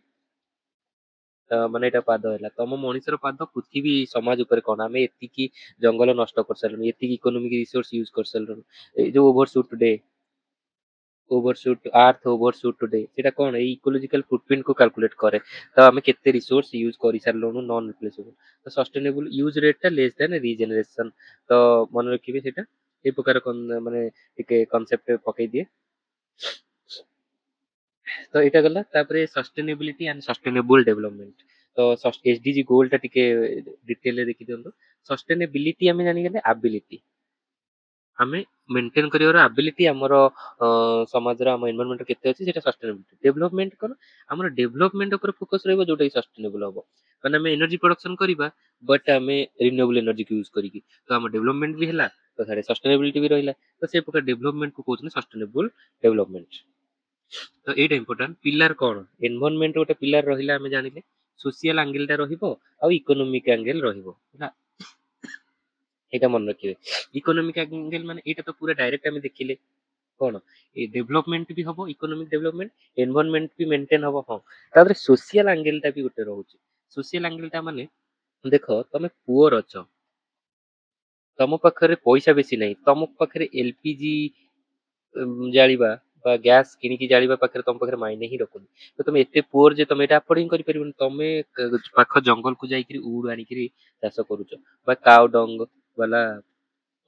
ମାନେ ଏଇଟା ପାଦ ହେଲା, ତମ ମଣିଷର ପାଦ ପୃଥିବୀ ସମାଜ ଉପରେ କଣ, ଆମେ ଏତିକି ଜଙ୍ଗଲ ନଷ୍ଟ କରିସାରିଲୁଣି, ଏତିକି ଇକୋନୋମିକ ରିସୋର୍ସ ୟୁଜ କରିସାରିଲୁଣି। ଏଇ ଯୋଉ ଓଭରସୁଟ ଡେ, ओवरशूट, अर्थ ओवरशूट टुडे, ସେଇଟା କଣ, ଏଇ ଇକୋଲୋଜିକାଲ ଫୁଟପ୍ରିଣ୍ଟ କୁ କାଲକୁଲେଟ କରେ। ତ ଆମେ କେତେ ରିସୋର୍ସ ୟୁଜ କରିସାରିଲୁଣୁ ନନ୍ ରିପ୍ଲେସେବଲ। ତ ସଷ୍ଟେନେବୁଲ ୟୁଜ ରେଟ୍ ଟା ଲେସ୍ ଦେନ୍ ରିଜେନେରେସନ। ତ ମନେ ରଖିବେ ସେଇଟା, এই ପ୍ରକାର ମାନେ ଟିକେ କନସେପ୍ଟ ପକେଇ ଦିଏ। ତ ଏଇଟା ଗଲା। ତାପରେ ସଷ୍ଟେନେବିଲିଟି ଆଣ୍ଡ ସଷ୍ଟେନେବୁଲ ଡେଭଲପମେଣ୍ଟ। ତ ଏସଡିଜି ଗୋଲ ଟା ଟିକେ ଡିଟେଲରେ ଦେଖି ଦିଅନ୍ତୁ। ସଷ୍ଟେନେବିଲିଟି ଆମେ ଜାଣିଗଲେ, ଆବିଲିଟି ଆମେ ମେଣ୍ଟେନ କରିବାର ଆବିଲିଟି ଆମର ସମାଜର, ଆମ ଏନଭାରନମେଣ୍ଟ କେତେ ଅଛି, ସେଟା ସଷ୍ଟେନେବିଲିଟି। ଡେଭଲପମେଣ୍ଟ କଣ, ଆମର ଡେଭଲପମେଣ୍ଟ ଉପରେ ଫୋକସ ରହିବ, ଯୋଉଟା କି ସଷ୍ଟେନେବଲ ହବ। ମାନେ ଆମେ ଏନର୍ଜି ପ୍ରଡକ୍ସନ କରିବା, ବଟ୍ ଆମେ ରିନ୍ୟୁଏବଲ ଏନର୍ଜି ୟୁଜ କରିକି, ତ ଆମ ଡେଭଲପମେଣ୍ଟ ବି ହେଲା, ତ ସାଡେ ସଷ୍ଟେନେବିଲିଟି ବି ରହିଲା। ତ ସେ ପ୍ରକାର ଡେଭଲପମେଣ୍ଟ କୁ କହୁଛନ୍ତି ସଷ୍ଟେନେବୁଲ ଡେଭଲପମେଣ୍ଟ। ତ ଏଇଟା ଇମ୍ପୋର୍ଟାଣ୍ଟ। ପିଲାର କଣ, ଏନଭାରନମେଣ୍ଟ ଗୋଟେ ପିଲାର ରହିଲା, ଆମେ ଜାଣିଲେ ସୋସିଆଲ ଆଙ୍ଗେଲ ଟା ରହିବ, ଆଉ ଇକୋନୋମିକ ଆଙ୍ଗେଲ ରହିବ ହେଲା, ଏଇଟା ମନେ ରଖିବେ। ଇକୋନୋମିକ ଆଙ୍ଗେଲ ମାନେ ଏଇଟା ତ ପୁରା ଡାଇରେକ୍ଟ ଆମେ ଦେଖିଲେ କଣ, ଏ ଡେଭଲପମେଣ୍ଟ ବି ହବ, ଇକୋନୋମିକ ଡେଭଲପମେଣ୍ଟ, ଏନଭାରନମେଣ୍ଟ ବି ମେଣ୍ଟେନ ହବ। ହଁ, ତାପରେ ସୋସିଆଲ ଆଙ୍ଗେଲ ଟା ବି ଗୋଟେ ରହୁଛି। ସୋସିଆଲ ଆଙ୍ଗେଲ ଟା ମାନେ, ଦେଖ ତମେ ପୁଅର ଅଛ, ତମ ପାଖରେ ପଇସା ବେଶୀ ନାହିଁ, ତମ ପାଖରେ ଏଲପିଜି ଜାଳିବା ବା ଗ୍ୟାସ୍ କିଣିକି ଜାଳିବା ପାଖରେ ତମ ପାଖରେ ମାଇନେ ହିଁ ରଖୁନି, ତ ତମେ ଏତେ ପୁଅର ଯେ ତମେ ଏଟା ଆଫୋର୍ଡ ହିଁ କରିପାରିବନି। ତମେ ପାଖ ଜଙ୍ଗଲକୁ ଯାଇକିରି ଉଡ ଆଣିକିରି ଚାଷ କରୁଛ, ବା କାଉ ଡଙ୍ଗ ବାଲା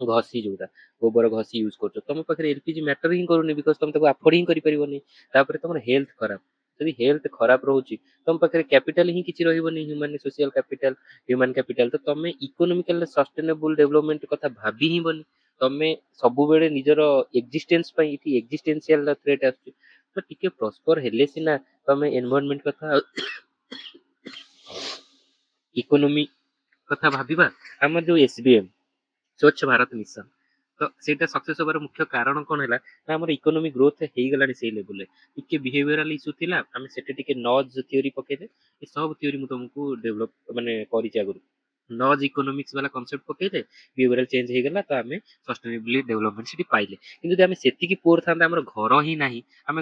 ଘଷି ଯୋଉଟା ଗୋବର ଘଷି ୟୁଜ୍ କରୁଛ ତମ ପାଖରେ ଏଲପିଜି ମ୍ୟାଟର ହିଁ କରୁନି ବିକଜ ତମେ ତାକୁ ଆଫୋର୍ଡ ହିଁ କରିପାରିବନି। ତାପରେ ତମର ହେଲ୍ଥ ଖରାପ, ଯଦି ହେଲ୍ଥ ଖରାପ ରହୁଛି ତମ ପାଖରେ କ୍ୟାପିଟାଲ ହିଁ କିଛି ରହିବନି, human social capital, human capital, ତ ତମେ ଇକୋନୋମିକାଲ ସଷ୍ଟେନେବୁଲ ଡେଭଲପମେଣ୍ଟ କଥା ଭାବି ହିଁ ବନି। ତମେ ସବୁବେଳେ ନିଜର ଏକ୍ଜିଷ୍ଟେନ୍ସ ପାଇଁ ଏଠି ଏକ୍ଜିଷ୍ଟେନ୍ସିଆଲ ଥ୍ରେଟ ଆସୁଛି, ତ ଟିକେ ପ୍ରସ୍ପର ହେଲେ ସିନା ତମେ ଏନଭାରନମେଣ୍ଟ କଥା ଇକୋନୋମି କଥା ଭାବିବା। ଆମର ଯୋଉ SBM ସ୍ୱଚ୍ଛ ଭାରତ ମିଶନ, ତ ସେଇଟା ସକ୍ସେସ୍ ହବାର ମୁଖ୍ୟ କାରଣ କଣ ହେଲା ନା ଆମର ଇକୋନୋମିକ ଗ୍ରୋଥ ହେଇଗଲାଣି ସେଇ ଲେଭେଲରେ। ଟିକେ ବିହେଭିୟରାଲ ଇସ୍ୟୁ ଥିଲା, ଆମେ ସେଠି ଟିକେ ନଜ୍ ଥିଓରି ପକେଇଲେ, ଏ ସବୁ ଥିଓରି ମୁଁ ତମକୁ ଡେଭଲପ ମାନେ କରିଛି ଆଗରୁ। ନଜ୍ ଇକୋନୋମିକ୍ସ ବାଲା କନସେପ୍ଟ ପକେଇଲେ ବିହେଭିୟରାଲ ଚେଞ୍ଜ ହେଇଗଲା, ତ ଆମେ ସଷ୍ଟେନେବଲି ଡେଭଲପମେଣ୍ଟ ସେଠି ପାଇଲେ। କିନ୍ତୁ ଯଦି ଆମେ ସେତିକି ପୁଅର ଥାନ୍ତେ, ଆମର ଘର ହିଁ ନାହିଁ, ଆମେ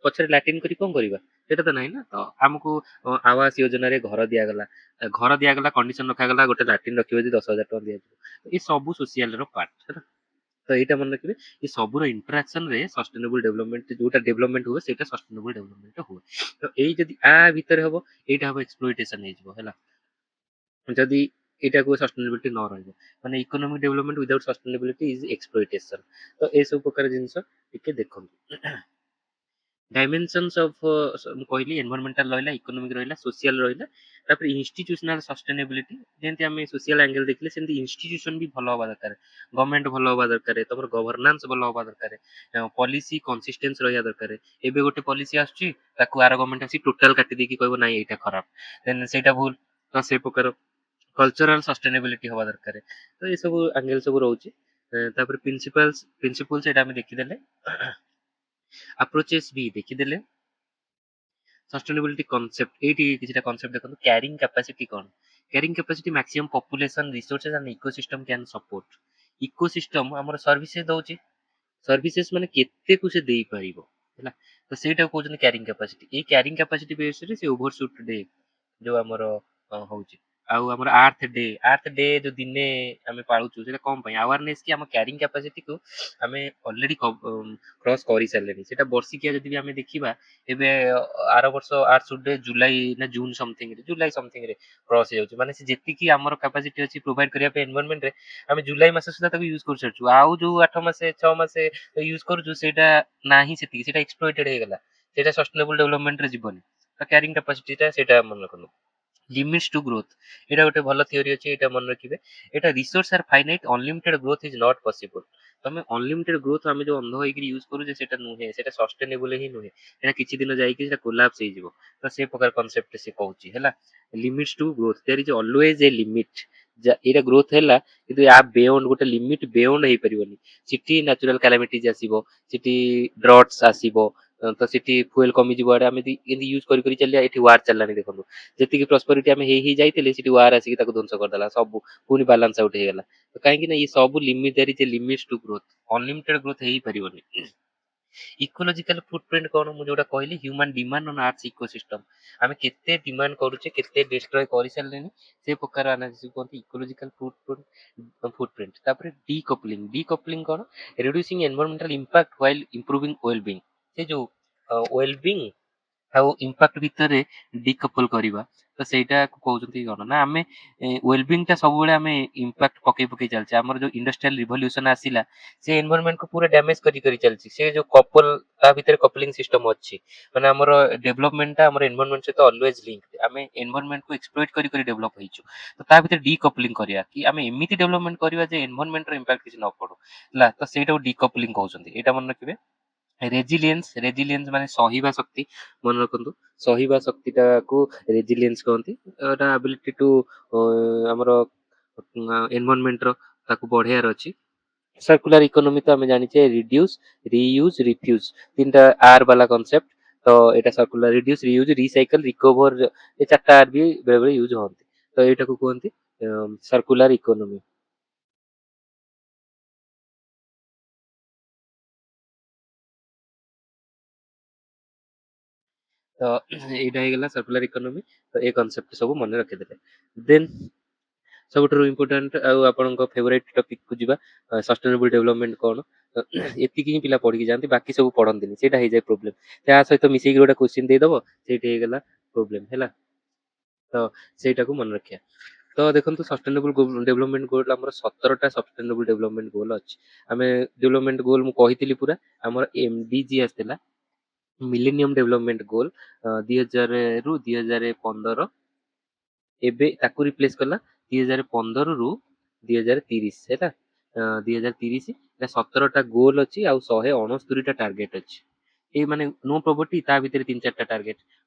ପଛରେ ଲାଟିନ୍ କରି କଣ କରିବା, ସେଇଟା ତ ନାହିଁ ନା। ତ ଆମକୁ ଆବାସ ଯୋଜନାରେ ଘର ଦିଆଗଲା, କଣ୍ଡିସନ ରଖାଗଲା ଗୋଟେ ଲାଟିନ୍ ରଖିବ ଯଦି 10,000 ଟଙ୍କା ଦିଆଯିବ। ଏ ସବୁ ସୋସିଆଲ ର ପାର୍ଟ ହେଲା। ତ ଏଇଟା ମନେ ରଖିବେ, ଏ ସବୁର ଇଣ୍ଟରାକ୍ସନ ରେ ସଷ୍ଟେନେବୁଲ ଡେଭଲପମେଣ୍ଟ, ଯୋଉଟା ଡେଭଲପମେଣ୍ଟ ହୁଏ ସେଇଟା ସଷ୍ଟେନେବୁଲ ଡେଭଲପମେଣ୍ଟ ହୁଏ। ତ ଏଇ ଯଦି ଆ ଭିତରେ ହବ, ଏଇଟା ହବ ଏକ୍ସପ୍ଲୋଇଟେସନ ହେଇଯିବ ହେଲା। ଯଦି ଏଇଟାକୁ ସଷ୍ଟେନେବିଲିଟି ନ ରହିବ, ମାନେ economic development without sustainability is exploitation. ତ ଏସବୁ ପ୍ରକାର ଜିନିଷ ଟିକେ ଦେଖନ୍ତୁ। ଡାଇମେନସନ୍ସ ଅଫ ମୁଁ କହିଲି ଏନଭାରମେଣ୍ଟାଲ ରହିଲା, ଇକୋନୋମିକ ରହିଲା, ସୋସିଆଲ ରହିଲା, ତାପରେ ଇନଷ୍ଟିଟ୍ୟୁସନାଲ ସଷ୍ଟେନେବିଲିଟି। ଯେମିତି ଆମେ ସୋସିଆଲ ଆଙ୍ଗେଲ ଦେଖିଲେ, ସେମିତି ଇନଷ୍ଟିଟ୍ୟୁସନ ବି ଭଲ ହବା ଦରକାର, ଗଭର୍ଣ୍ଣମେଣ୍ଟ ଭଲ ହବା ଦରକାର, ତମର ଗଭର୍ନାନ୍ସ ଭଲ ହବା ଦରକାର, ପଲିସି କନସିଷ୍ଟେନ୍ସ ରହିବା ଦରକାର। ଏବେ ଗୋଟେ ପଲିସି ଆସୁଛି, ତାକୁ ଆର ଗଭର୍ଣ୍ଣମେଣ୍ଟ ଆସି ଟୋଟାଲ କାଟି ଦେଇକି କହିବ ନାଇଁ ଏଇଟା ଖରାପ, ଦେନ୍ ସେଇଟା ଭୁଲ। ତ ସେ ପ୍ରକାର କଲଚରାଲ ସଷ୍ଟେନେବିଲିଟି ହବା ଦରକାର। ତ ଏ ସବୁ ଆଙ୍ଗେଲ ସବୁ ରହୁଛି। ତାପରେ ପ୍ରିନ୍ସିପଲ୍ସ ଏଇଟା ଆମେ ଦେଖିଦେଲେ। ଆପ୍ରୋଚେସ୍ ବି ଦେଖିଦେଲେ। ସଷ୍ଟେନେବିଲିଟି କନସେପ୍ଟ, ଏଇଠି କିଛିଟା କନସେପ୍ଟ ଦେଖନ୍ତୁ। କ୍ୟାରିଂ କାପାସିଟି କଣ? Caring capacity maximum population resources and ecosystem can support. Ecosystem ଆମର ସର୍ଭିସେସ୍ ଦଉଛି, ସର୍ଭିସେସ୍ ମାନେ କେତେକୁ ସେ ଦେଇପାରିବ ହେଲା। ତ ସେଇଟାକୁ କହୁଛନ୍ତି କ୍ୟାରିଂ କାପାସିଟି। ଏଇ କ୍ୟାରିଂ କାପାସିଟି ବେସରେ ସେ ଓଭରସୁଟ ଡେ ଯୋଉ ଆମର ହଉଛି, ଆଉ ଆମର ଆର୍ଥ ଡେ ଯୋଉ ଦିନେ ଆମେ ପାଳୁଛୁ, ସେଇଟା କଣ ପାଇଁ? ଆୱାରନେସ୍ କି ଆମ କ୍ୟାରିଂ କାପାସିଟିକୁ ଆମେ ଅଲରେଡି କ୍ରସ୍ କରିସାରିଲେଣି। ସେଇଟା ବର୍ଷିକିଆ ଯଦି ବି ଆମେ ଦେଖିବା, ଏବେ ଆର ବର୍ଷ ଆର୍ଥ ଡେ ଜୁଲାଇ ନା ଜୁନ ସମଥିଙ୍ଗରେ, ଜୁଲାଇ ସମଥିଙ୍ଗରେ କ୍ରସ୍ ହେଇଯାଉଛି। ମାନେ ସେ ଯେତିକି ଆମର କାପାସିଟି ଅଛି ପ୍ରୋଭାଇଡ କରିବା ପାଇଁ ଏନଭାରନମେଣ୍ଟରେ, ଆମେ ଜୁଲାଇ ମାସ ସୁଦ୍ଧା ତାକୁ ୟୁଜ କରିସାରିଛୁ। ଆଉ ଯୋଉ 8 ମାସେ 6 ମାସେ ୟୁଜ କରୁଛୁ, ସେଇଟା ନାହିଁ ସେତିକି, ସେଇଟା ଏକ୍ସପ୍ଲୋଇଟେଡ ହେଇଗଲା, ସେଇଟା ସଷ୍ଟେନେବୁଲ ଡେଭଲପମେଣ୍ଟରେ ଯିବନି। ତ କ୍ୟାରିଂ କାପାସିଟିଟା ସେଇଟା ମନେ ରଖନ୍ତୁ। ଲିମିଟ୍ସ ଟୁ ଗ୍ରୋଥ, ଏଇଟା ଗୋଟେ ଭଲ ଥିଓରି ଅଛି, ଏଇଟା ମନେ ରଖିବେ। ଏଇଟା resources are finite, unlimited growth is not possible. ତମେ ଅନଲିମିଟେଡ ଗ୍ରୋଥ ଆମେ ଯୋଉ ଅନ୍ଧ ହେଇକି ୟୁଜ କରୁଛେ, ସେଟା ନୁହେଁ, ସେଟା ସଷ୍ଟେନେବୁଲ ହିଁ ନୁହେଁ। ସେଟା କିଛି ଦିନ ଯାଇକି ସେଟା କୋଲାପ୍ସ ହେଇଯିବ। ତ ସେ ପ୍ରକାର କନସେପ୍ଟ ସେ କହୁଛି ହେଲା। Limits to growth, there is always a limit. ଏଇଟା ଗ୍ରୋଥ ହେଲା, କିନ୍ତୁ ୟା ବେୟଣ୍ଡ, ଗୋଟେ ଲିମିଟ ବେୟଣ୍ଡ ହେଇପାରିବନି। ସେଠି ନ୍ୟାଚୁରାଲ କାଲାମିଟିଜ ଆସିବ, ସେଠି ଡ୍ରଟ୍ସ ଆସିବ, ତ ସେଠି ଫୁଏଲ କମିଯିବ। ଆଡେ ଆମେ ଏମିତି ୟୁଜ କରି କରି ଚାଲିବା, ଏଠି ୱାର ଚାଲିଲାଣି ଦେଖନ୍ତୁ। ଯେତିକି ପ୍ରସ୍ପରିଟି ଆମେ ହେଇ ଯାଇଥିଲେ, ସେଠି ୱାର ଆସିକି ତାକୁ ଧ୍ୱଂସ କରିଦେଲା, ସବୁ ପୁଣି ବାଲାନ୍ସ ଆଉଟ ହେଇଗଲା। କାହିଁକି ନା, ଏ ସବୁ limit, there is a limits to growth. Unlimited growth ହେଇପାରିବନି। ଇକୋଲୋଜିକାଲ ଫୁଟପ୍ରିଣ୍ଟ କଣ? ମୁଁ ଯୋଉଟା କହିଲି, human demand on earth ecosystem. ଆମେ କେତେ ଡିମାଣ୍ଡ କରୁଛେ, କେତେ ଡିଷ୍ଟ୍ରୟ କରିସାରିଲେଣି, ସେ ପ୍ରକାର ଆନାଲିସିସ୍ କୁହନ୍ତି ଇକୋଲୋଜିକାଲ ଫୁଟପ୍ରିଣ୍ଟ। ତାପରେ ଡିକପଲିଂ କଣ? Reducing environmental impact while improving wellbeing. ସେ ଯୋଉ ୱେଲବିଂ ଆଉ ଇମ୍ପାକ୍ଟ ଭିତରେ ଡିକପଲ କରିବା, ତ ସେଇଟା କହୁଛନ୍ତି କଣ ନା, ଆମେ ୱେଲବିଂ ଟା ସବୁବେଳେ ଆମେ ଇମ୍ପାକ୍ଟ ପକେଇ ପକେଇ ଚାଲିଛେ। ଆମର ଯୋଉ ଇଣ୍ଡଷ୍ଟ୍ରିଆଲ ରିଭଲ୍ୟୁସନ ଆସିଲା, ସେ ଏନଭାରନମେଣ୍ଟ କୁ ପୁରା ଡ୍ୟାମେଜ କରି କରି ଚାଲିଛି। ସେ ଯୋଉ କପଲ, ତା ଭିତରେ କପଲିଂ ସିଷ୍ଟମ ଅଛି, ମାନେ ଆମର ଡେଭଲପମେଣ୍ଟ ଟା ଆମର ଏନଭାରନମେଣ୍ଟ ସହିତ ଅଲୱେଜ ଲିଙ୍କ। ଆମେ ଏନଭାରନମେଣ୍ଟ କୁ ଏକ୍ସପ୍ଲୋଇଟ କରି କରି ଡେଭଲପ ହେଇଛୁ। ତ ତା ଭିତରେ ଡିକପଲିଂ କରିବା, କି ଆମେ ଏମିତି ଡେଭଲପମେଣ୍ଟ କରିବା ଯେ ଏନଭାରନମେଣ୍ଟର ଇମ୍ପାକ୍ଟ କିଛି ନ ପଡୁ ହେଲା। ତ ସେଇଟାକୁ ଡିକପଲିଂ କହୁଛନ୍ତି, ଏଇଟା ମନେ ରଖିବେ। ରେଜିଲିଏନ୍ସ ମାନେ ସହିବା ଶକ୍ତି, ମନେ ରଖନ୍ତୁ। ସହିବା ଶକ୍ତିଟାକୁ ରେଜିଲିଏନ୍ସ କହନ୍ତି। ଏଟା ଆବିଲିଟି ଟୁ ଆମର ଏନଭାରନମେଣ୍ଟର ତାକୁ ବଢେଇବାର ଅଛି। सर्कुलर इकोनॉमी तो हमें जानी चाहिए, रिड्यूस, रीयूज, रिफ्यूज, तीनटा आर वाला कॉन्सेप्ट। तो एटा circular, reduce, reuse, recycle, recover, ये चारटा आर भी बेले बेले यूज होती। तो एटा को कहते सर्कुलर इकोनॉमी। तो ଏଇଟା ହେଇଗଲା सर्कुलर इकोनॉमी। ତ ଏ କନସେପ୍ଟ ସବୁ ମନେ ରଖିଦେଲେ। ଦେନ୍ ସବୁଠାରୁ ଇମ୍ପୋର୍ଟାଣ୍ଟ ଆଉ ଆପଣଙ୍କ ଫେଭରାଇଟ ଟପିକ କୁ ଯିବା, ସଷ୍ଟେନେବୁଲ ଡେଭଲପମେଣ୍ଟ କଣ। ଏତିକି ହିଁ ପିଲା ପଢିକି ଯାଆନ୍ତି, ବାକି ସବୁ ପଢନ୍ତିନି, ସେଇଟା ହେଇଯାଏ ପ୍ରୋବ୍ଲେମ। ତା ସହିତ ମିଶେଇକି ଗୋଟେ କୋଶ୍ଚିନ୍ ଦେଇଦବ, ସେଇଠି ହେଇଗଲା ପ୍ରୋବ୍ଲେମ ହେଲା। ତ ସେଇଟାକୁ ମନେ ରଖିବା। तो देखो सस्टेनेबल डेवलपमेंट गोल आम 17टा सस्टेनेबल डेवलपमेंट गोल अच्छी आम डेवलपमेंट गोल मुझे पूरा आम एमडीजी आसला मिलेनियम डेवलपमेंट गोल 2000 रु 2015 ଏବେ ତାକୁ ରିପ୍ଲେସ୍ କଲା 2015 ରୁ 2030 ହେଲା 2030 এটা 17ଟା ଗୋଲ ଅଛି ଆଉ 169ଟା ଟାର୍ଗେଟ ଅଛି ଏଇ ମାନେ नो प्रॉपर्टी ତା ଭିତରେ 3-4ଟା ଟାର୍ଗେଟ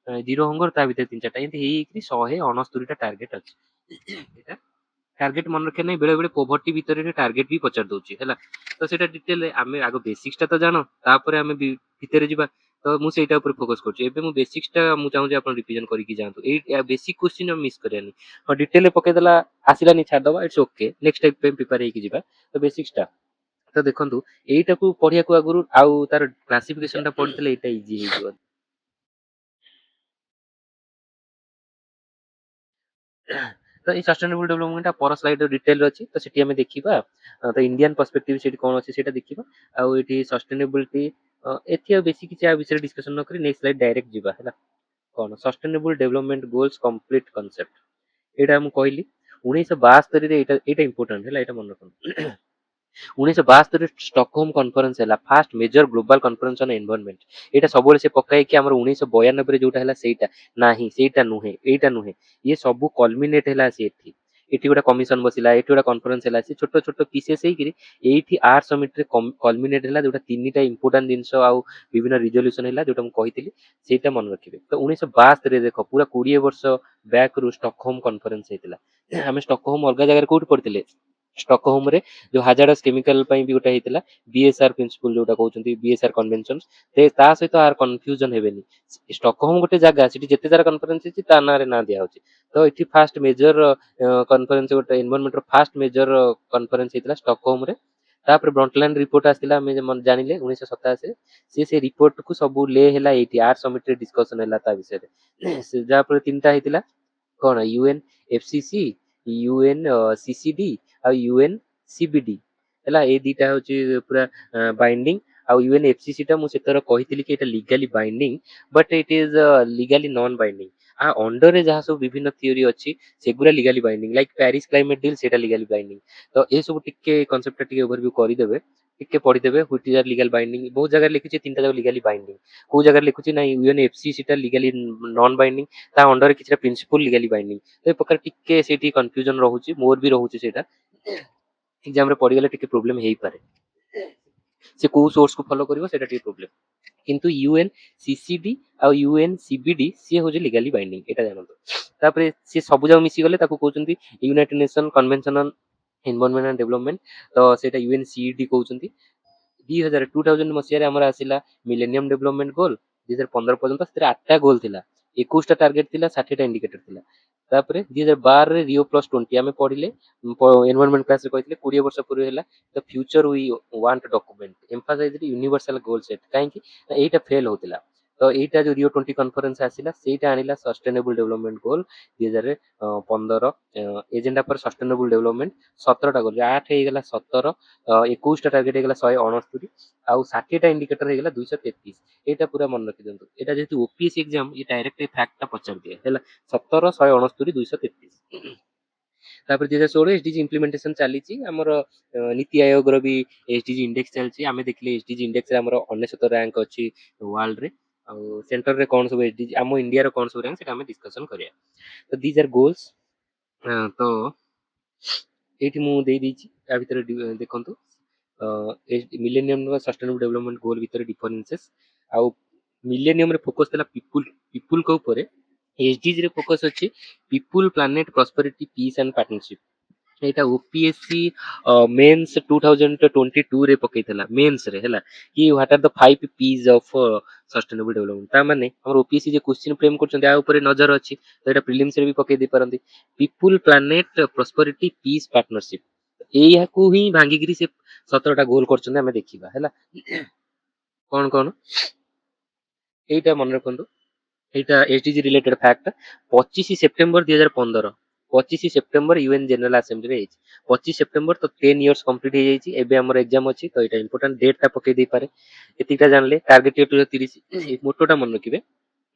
ଜିରୋ ହଙ୍ଗର ତା ଭିତରେ 3-4ଟା ଏମିତି ହେଇକି 169ଟା ଟାର୍ଗେଟ ଅଛି ଏଟା टार्गेट मन रखे नहीं बेले बेले पोवर्टी भितर टार्गेट भी पचार दउची हैला तो सेटा डिटेल आमे आगो बेसिक्स टा तो जानो तापरे आमे भितर जिबा तो मु सेटा ऊपर फोकस करछि एबे मु बेसिक्स टा मु चाहू जे आपण रिवीजन करि कि जानतु ए बेसिक क्वेश्चन हम मिस करयानी ह डिटेल पके देला आसिलानी छाड़ दबा इट्स ओके नेक्स्ट टाइम पे प्रिपेयर हे कि जिबा तो बेसिक्स टा तो देखंतु एटा को पढिया को आगुरु आउ तार क्लासिफिकेशन टा पढितले एटा इजी हे जिवो तो ये सस्टेनेबल डेवलपमेंट पर स्लाइड डिटेल अच्छी तो सेठी हमें देखिबा तो इंडियन पर्सपेक्टिव सेठी कोन अछि सेटा देखिबा आ एठी सस्टेनेबिलिटी एथि बेसी किछि आ विषय डिस्कशन न करी नेक्स्ट स्लाइड डायरेक्ट जिबा हैला कोन sustainable development goals complete concept एटा हम कहली 1972 रे एटा इंपोर्टेंट हैला एटा मन रखन 1972 स्टॉकहोम कॉन्फ्रेंस है first major global conference on environment एटा सब से पकाई कि हमर 1992 रे जोटा हैला सेटा नाही सेटा नुहे एटा नुहे ये सब कल्मिनेट हैला से एठी एठी गोटा कमिशन बसिला एठी गोटा कॉन्फ्रेंस हैला से छोट छोट पीसेस हे कि एठी आर समिट रे कल्मिनेट हैला जोटा तीनटा इंपोर्टेंट जिंस आ विभिन्न रिजोल्यूशन हैला जोटा हम कहितली सेटा मन रखिबे तो 1972 रे देखो पूरा 20 वर्ष बैक रु स्टॉकहोम कॉन्फ्रेंस हेतिला हमें स्टॉकहोम अलगा जगह कोठी पड़तिले स्टॉकहोम रे जो हाजार्डस केमिकल पई भी गोटा हेतिला बीएसआर प्रिंसिपल जोटा कहउचंती बीएसआर कन्वेंशन ते ता सहित आर कंफ्यूजन हेबेनी स्टॉकहोम गोटे जगह सिटी जेते सारा कॉन्फ्रेंस छि ता ना रे ना दिया होछि तो इठी फास्ट मेजर कॉन्फ्रेंस गोटे एनवायरनमेंट रो फास्ट मेजर कॉन्फ्रेंस हेतिला स्टॉकहोम रे तापर ब्रंटलैंड रिपोर्ट आस्तिला हमें मन जानिले 1987 से रिपोर्ट को सब ले हैला एठी आर समिट रे डिस्कशन हैला ता विषय रे से जा पर तीनटा हेतिला कोन यूएन एफसीसी यूएन सीसीडी आ यूएन सीबीडी हैला ए दीटा होची पूरा बाइंडिंग आ यूएन एफसीसी टा मु सेतर कहितली कि एटा legally binding but it is legally non binding आ अंडर रे जहा सब विभिन्न थ्योरी अछि सेगुरा legally binding like Paris climate deal सेटा लीगली बाइंडिंग तो ए सब टिके कांसेप्ट टिके ओवरव्यू करि देबे टिके पढि देबे which is are legal binding बहुत जगह लिखि तीनटा जगह लीगली बाइंडिंग को जगह लिखुची ना यूएन एफसीसी टा लीगली नॉन बाइंडिंग ता अंडर किछरा प्रिंसिपल लीगली बाइंडिंग तो ए प्रकार टिके सेठी कंफ्यूजन रहउची मोर भी रहउची सेटा एग्जाम रे पड़ी गले टिके प्रॉब्लम हेई पारे से को सोर्स को फॉलो करिवो सेटा टिके प्रॉब्लम किंतु यूएन सीसीडी आ यूएन सीबीडी से हो जे लीगली बाइंडिंग एटा जानतो तापरे से सब जाव मिसी गले ताको कहउचंती United Nation Convention on Environment and Development तो सेटा यूएन सीईडी कहउचंती 2000 मसिया रे हमर आसिला मिलेनियम डेवलपमेंट गोल 2015 पर्यंत सेटा 8टा गोल थिला 21टा टारगेट थिला 60टा इंडिकेटर थिला तापरे 2012 रे रियो प्लस 20 आमे पढिले एनवायरनमेंट क्लास रे कहितले 20 वर्ष पूर्व हैला the future we want document emphasize universal goal set काहे कि एटा फेल होतिला तो एटा जो रियो 20 कॉन्फ्रेंस आसिला सेटा आनिला सस्टेनेबल डेवलपमेंट गोल 2015 एजेंडा पर सस्टेनेबल डेवलपमेंट 17टा गोल 8 हे गेला 17 21टा टारगेट हे गेला 169 आउ 60टा इंडिकेटर हे गेला 233 एटा पूरा मन रखि दंतु एटा जेतु ओपीएससी एग्जाम ये डायरेक्ट फैक्ट ता पचार दिए हैला 17 169 233 तापर 2016 एसडीजी इंप्लीमेंटेशन चलीची हमर नीति आयोग रो भी एसडीजी इंडेक्स चलची आमे देखले एसडीजी इंडेक्स रे हमर 69 रैंक अछि वर्ल्ड रे आ सेंटर रे कोन सब एसडीजी हम इंडिया रो कोन सब रैंक सेटा हमें डिस्कशन करिया तो दीज आर गोल्स तो एठी मु दे दीची आ भीतर देखंतु मिलेनियम सस्टेनेबल डेवलपमेंट गोल भीतर डिफरेंसेस आ मिलेनियम रे फोकस थला पीपुल को ऊपर एसडीजी रे फोकस अछि people planet prosperity peace and partnership एटा ओपीएससी मेंस 2022 रे पकैथला मेंस रे हैला कि what are the 5 Ps of sustainable development ता माने हमर ओपीएससी जे क्वेश्चन फ्रेम करछन आ ऊपर नजर अछि तो एटा प्रीलिम्स रे भी पकै दे परंती people planet prosperity peace partnership एया को ही भांगी गिरी से 17टा गोल करछन हमें देखिबा हैला कोन कोन एटा मन रखंतु एटा SDG related fact 25 September 2015 25 September UN general assembly रे 25 सेप्टेम्बर तो 10 इयर्स कंप्लीट हो जाई एबे हमर एग्जाम अछि तो एटा इंपोर्टेंट डेट ता पके दे पारे एतिका जानले टारगेट 230 मोटोटा मन रखिबे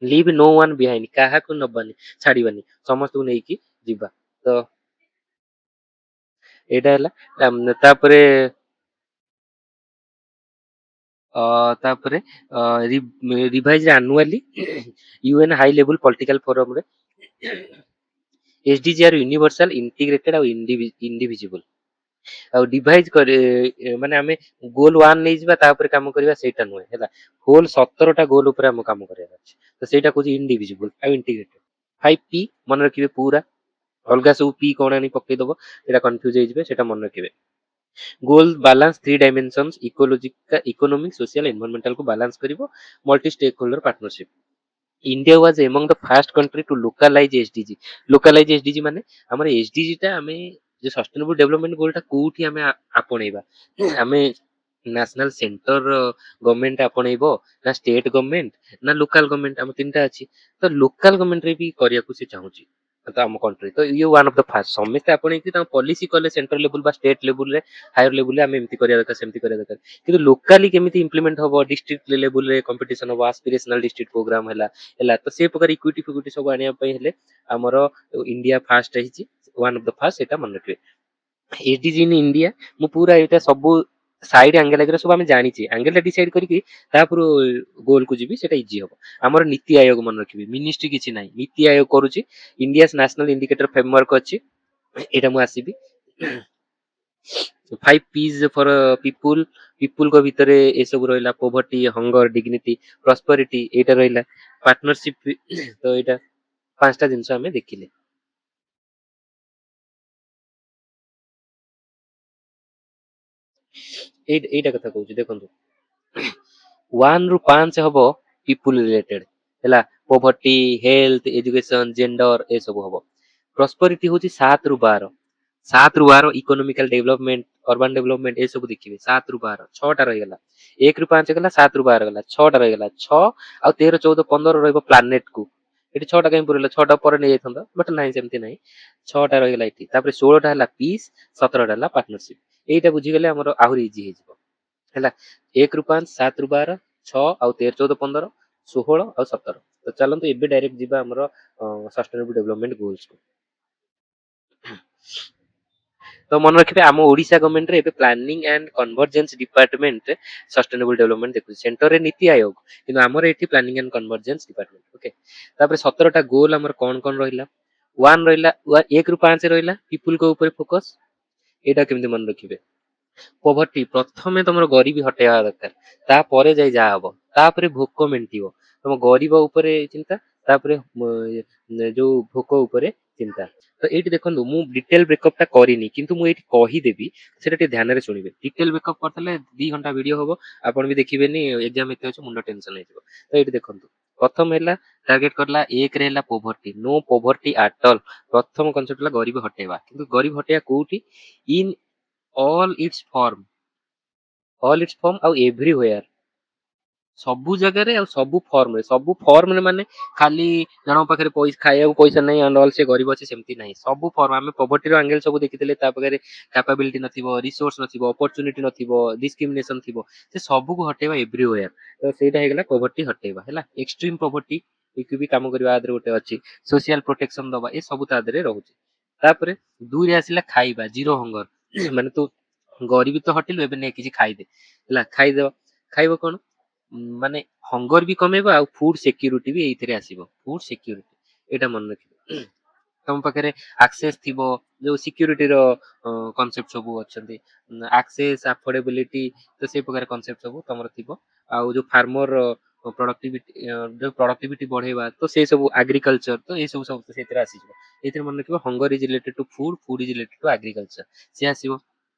लीव नो वन बिहाइंड काहा को नबानी छाड़ीबानी समस्त को नेकी जिबा तो ଏଇଟା ହେଲା। ତାପରେ ତାପରେ revise annually UN high level political ଫୋରମରେ ଏସଡିଜି ଆର୍ ୟୁନିଭର୍ସାଲ ଇଣ୍ଟିଗ୍ରେଟେଡ ଆଉ ଇଣ୍ଡିଭିଜିବଲ ଆଉ ଡିଭାଇଜ କରି ମାନେ ଆମେ ଗୋଲ ୱାନ୍ ନେଇଯିବା ତାପରେ କାମ କରିବା ସେଇଟା ନୁହେଁ ହେଲା। ହୋଲ 17ଟା ଗୋଲ ଉପରେ ଆମ କାମ କରିବାର ଅଛି। ତ ସେଇଟା କହୁଛି ଇଣ୍ଡିଭିଜିବଲ ଆଉ ଇଣ୍ଟିଗ୍ରେଟେଡ। 5P ମନେ ରଖିବେ ପୁରା, ଅଲଗା ସବୁ ପି କଣ ଆଣି ପକେଇଦବ ସେଇଟା କନଫ୍ୟୁଜ ହେଇଯିବେ, ସେଇଟା ମନେ ରଖିବେ। Goal balance 3 dimensions economic social environmental କୁ ବାଲାନ୍ସ କରିବ। Multi stakeholder partnership. India was among the first country to localise SDG. Localise SDG ମାନେ ଆମର ଏସଡିଜି ଟା ଆମେ ଯେ ସଷ୍ଟେନେବଲ ଡେଭଲପମେଣ୍ଟ ଗୋଲଟା କୋଉଠି ଆମେ ଆପଣେଇବା। ଆମେ ନ୍ୟାସନାଲ ସେଣ୍ଟର ଗଭର୍ଣ୍ଣମେଣ୍ଟ ଆପଣେଇବ ନା ଷ୍ଟେଟ ଗଭର୍ଣ୍ଣମେଣ୍ଟ ନା ଲୋକାଲ ଗଭର୍ଣ୍ଣମେଣ୍ଟ, ଆମ ତିନିଟା ଅଛି। ତ ଲୋକାଲ ଗଭର୍ଣ୍ଣମେଣ୍ଟରେ ବି କରିବାକୁ ସେ ଚାହୁଁଛି ତ ଆମ କଣ୍ଟ୍ରି। ତ ଇଏ ୱାନ୍ ଅଫ ଦ ଫାଷ୍ଟ ସମସ୍ତେ ଆପଣେଇକି ତାଙ୍କ ପଲିସି କଲେ ସେଣ୍ଟ୍ରାଲ ଲେବୁଲ ବା ଷ୍ଟେଟ ଲେବୁଲରେ ହାୟର ଲେବୁଲରେ ଆମେ ଏମିତି କରିବା ଦରକାର ସେମିତି କରିବା ଦରକାର। କିନ୍ତୁ ଲୋକାଲି କେମିତି ଇମ୍ପ୍ଲିମେଣ୍ଟ ହବ, ଡିଷ୍ଟ୍ରିକ୍ଟ ଲେବୁଲରେ କମ୍ପିଟିସନ ହବ, ଆସ୍ପିରେସନାଲ ଡିଷ୍ଟ୍ରିକ୍ଟ ପ୍ରୋଗ୍ରାମ ହେଲା ତ ସେ ପ୍ରକାର ଇକ୍ୱିଟି ଫିକ୍ୱିଟି ସବୁ ଆଣିବା ପାଇଁ ହେଲେ ଆମର ଇଣ୍ଡିଆ ଫାଷ୍ଟ ହେଇଛି, ୱାନ୍ ଅଫ ଦ ଫାଷ୍ଟ, ସେଇଟା ମନେ ରଖିବେ। ଏସଡିଜି ଇନ୍ ଇଣ୍ଡିଆ ମୁଁ ପୁରା ଏଇଟା ସବୁ ସାଇଡ ଆଙ୍ଗେଲ ଆଗରେ ସବୁ ଆମେ ଜାଣିଛେ, ଆଙ୍ଗେଲ ଟା ଡିସାଇଡ କରିକି ତାପରେ ଗୋଲ କୁ ଯିବି ସେଇଟା ଇଜି ହବ। ଆମର ନୀତି ଆୟୋଗ ମନେ ରଖିବି, ମିନିଷ୍ଟ୍ରି କିଛି ନାହିଁ, ନୀତି ଆୟୋଗ କରୁଛି। ଇଣ୍ଡିଆ ନ୍ୟାସନାଲ ଇଣ୍ଡିକେଟର ଫ୍ରେମୱାର୍କ ଅଛି, ଏଇଟା ମୁଁ ଆସିବି। 5Ps ଫର ପିପୁଲ, ପିପୁଲଙ୍କ ଭିତରେ ଏସବୁ ରହିଲା, ପୋଭର୍ଟି, ହଙ୍ଗର, ଡିଗ୍ନିଟି, ପ୍ରସ୍ପରିଟି ଏଇଟା ରହିଲା। ପାର୍ଟନରସିପ ତ ଏଇଟା 5ଟା ଜିନିଷ ଆମେ ଦେଖିଲେ। ଏଇଟା କଥା କହୁଛି ଦେଖନ୍ତୁ, 1 ରୁ 5 ହବ ପିପୁଲ ରିଲେଟେଡ ହେଲା, ପୋଭର୍ଟି, ହେଲ୍ଥ, ଏଜୁକେସନ, ଜେଣ୍ଡର ଏସବୁ ହବ। ପ୍ରସ୍ପରିଟି ହଉଛି 7 ରୁ 12, 7 ରୁ 12 ଇକୋନୋମିକାଲ ଡେଭଲପମେଣ୍ଟ, ଅର୍ବାନ ଡେଭଲପମେଣ୍ଟ ଏସବୁ ଦେଖିବେ। 7 ରୁ 12 6ଟା ରହିଗଲା। 1 ରୁ 5 ଗଲା, 7 ରୁ 12 ଗଲା, 6ଟା ରହିଗଲା। 6 ଆଉ 13, 14, 15 ରହିବ ପ୍ଲାନେଟ କୁ। ଏଠି 6ଟା କାହିଁ ପୁରେଇଲ, 6ଟା ପରେ ନେଇଯାଇଥାନ୍ତ ବଟ ନାହିଁ, ସେମିତି ନାହିଁ। 6ଟା ରହିଗଲା ଏଠି। ତାପରେ 16ଟା ହେଲା ପିସ୍, 17ଟା ହେଲା ପାର୍ଟନରସିପ। ଏଇଟା ବୁଝିଗଲେ ଆମର ଆହୁରି ଇଜି ହେଇଯିବ ହେଲା। 1 ରୁ 5, 7 ରୁ 12, 6 ଆଉ 13, 14, 15, 16 ଆଉ 17। ତ ଚାଲନ୍ତୁ ଏବେ ଡାଇରେକ୍ଟ ଯିବା ଆମର ସଷ୍ଟେନେବଲ ଡେଭଲପମେଣ୍ଟ ଗୋଲ୍ସ କୁ। ତ ମନେ ରଖିବେ ଆମ ଓଡିଶା ଗଭର୍ଣ୍ଣମେଣ୍ଟରେ ଏବେ ପ୍ଲାନିଂ ଆଣ୍ଡ କନଭରଜେନ୍ସ ଡିପାର୍ଟମେଣ୍ଟରେ ସଷ୍ଟେନେବଲ ଡେଭଲପମେଣ୍ଟ ଦେଖୁଛି। ସେଣ୍ଟରରେ ନୀତି ଆୟୋଗ, କିନ୍ତୁ ଆମର ଏଠି planning and convergence department. Okay, ତାପରେ 17ଟା ଗୋଲ ଆମର କଣ କଣ ରହିଲା। 1 ରହିଲା, 1 ରୁ 5 ରହିଲା ପିପୁଲଙ୍କ ଉପରେ ଫୋକସ। ଏଇଟା କେମିତି ମନେ ରଖିବେ। ପଭର୍ଟି ପ୍ରଥମେ ତମର ଗରିବୀ ହଟେଇବା ଦରକାର, ତାପରେ ଯାଇ ଯାହା ହବ। ତାପରେ ଭୋକ ମେଣ୍ଟିବ, ତମ ଗରିବ ଉପରେ ଚିନ୍ତା, ତାପରେ ଯୋଉ ଭୋକ ଉପରେ ଚିନ୍ତା। ତ ଏଇଠି ଦେଖନ୍ତୁ ମୁଁ ଡିଟେଲ ବ୍ରେକଅପ ଟା କରିନି, କିନ୍ତୁ ମୁଁ ଏଇଠି କହିଦେବି, ସେଟା ଟିକେ ଧ୍ୟାନରେ ଶୁଣିବେ। ଡିଟେଲ ବ୍ରେକଅପ କରିଦେଲେ 2 ଘଣ୍ଟା ଭିଡିଓ ହବ, ଆପଣ ବି ଦେଖିବେନି, ଏକ୍ସାମ ଏତେ ଅଛି ମୁଣ୍ଡ ଟେନସନ ହେଇଯିବ। ତ ଏଇଠି ଦେଖନ୍ତୁ, ପ୍ରଥମ ହେଲା ଟାର୍ଗେଟ କରିଲା 1ରେ ହେଲା poverty, no poverty at all. ପ୍ରଥମ କନସେପ୍ଟ ହେଲା ଗରିବ ହଟେଇବା, କିନ୍ତୁ ଗରିବ ହଟେଇବା କୋଉଠି, in all its form, all its form ଆଉ ଏଭ୍ରିୱେୟାର, ସବୁ ଜାଗାରେ ଆଉ ସବୁ ଫର୍ମରେ। ସବୁ ଫର୍ମରେ ମାନେ ଖାଲି ଜଣଙ୍କ ପାଖରେ ପଇସା ଖାଇବାକୁ ପଇସା ନାହିଁ ଆଣ୍ଡ ଅଲ୍ ସେ ଗରିବ ଅଛି ସେମିତି ନାହିଁ। ସବୁ ଫର୍ମ, ଆମେ ପଭର୍ଟିର ଆଙ୍ଗେଲ ସବୁ ଦେଖିଥିଲେ, ତା ପାଖରେ କ୍ୟାପାବିଲିଟି ନଥିବ, ରିସୋର୍ସ ନଥିବ, ଅପରଚୁନିଟି ନଥିବ, ଡିସକ୍ରିମିନେସନ ଥିବ, ସେ ସବୁକୁ ହଟେଇବା ଏଭ୍ରିୱେୟାର। ତ ସେଇଟା ହେଇଗଲା ପଭର୍ଟି ହଟେଇବା ହେଲା। ଏକ୍ସଟ୍ରିମ ପଭର୍ଟି ବି କାମ କରିବା ଆ ଦେହରେ ଗୋଟେ ଅଛି। ସୋସିଆଲ ପ୍ରୋଟେକ୍ସନ ଦବା, ଏ ସବୁ ତା ଦେହରେ ରହୁଛି। ତାପରେ 2ରେ ଆସିଲା ଖାଇବା, ଜିରୋ ହଙ୍ଗର ମାନେ ତୁ ଗରିବୀ ତ ହଟିଲୁ, ଏବେ ନେ କିଛି ଖାଇଦେ ହେଲା। ଖାଇଦବ, ଖାଇବ କଣ ମାନେ ହଙ୍ଗର ବି କମେଇବ ଆଉ ଫୁଡ ସିକ୍ୟୁରିଟି ବି ଏଇଥିରେ ଆସିବ। ଫୁଡ ସିକ୍ୟୁରିଟି ଏଇଟା ମନେ ରଖିବ। ତମ ପାଖରେ ଆକ୍ସେସ ଥିବ, ଯୋଉ ସିକ୍ୟୁରିଟିର କନସେପ୍ଟ ସବୁ ଅଛନ୍ତି, ଆକ୍ସେସ, ଆଫୋର୍ଡେବିଲିଟି, ତ ସେଇ ପ୍ରକାର କନସେପ୍ଟ ସବୁ ତମର ଥିବ। ଆଉ ଯୋଉ ଫାର୍ମର ପ୍ରଡକ୍ଟିଭିଟି, ଯୋଉ ପ୍ରଡକ୍ଟିଭିଟି ବଢେଇବା, ତ ସେ ସବୁ ଆଗ୍ରିକଲଚର, ତ ଏଇ ସବୁ ସବୁ ସେଥିରେ ଆସିଯିବ। ଏଇଥିରେ ମନେ ରଖିବ hunger is related to food, food is related to agriculture, ସେ ଆସିବ।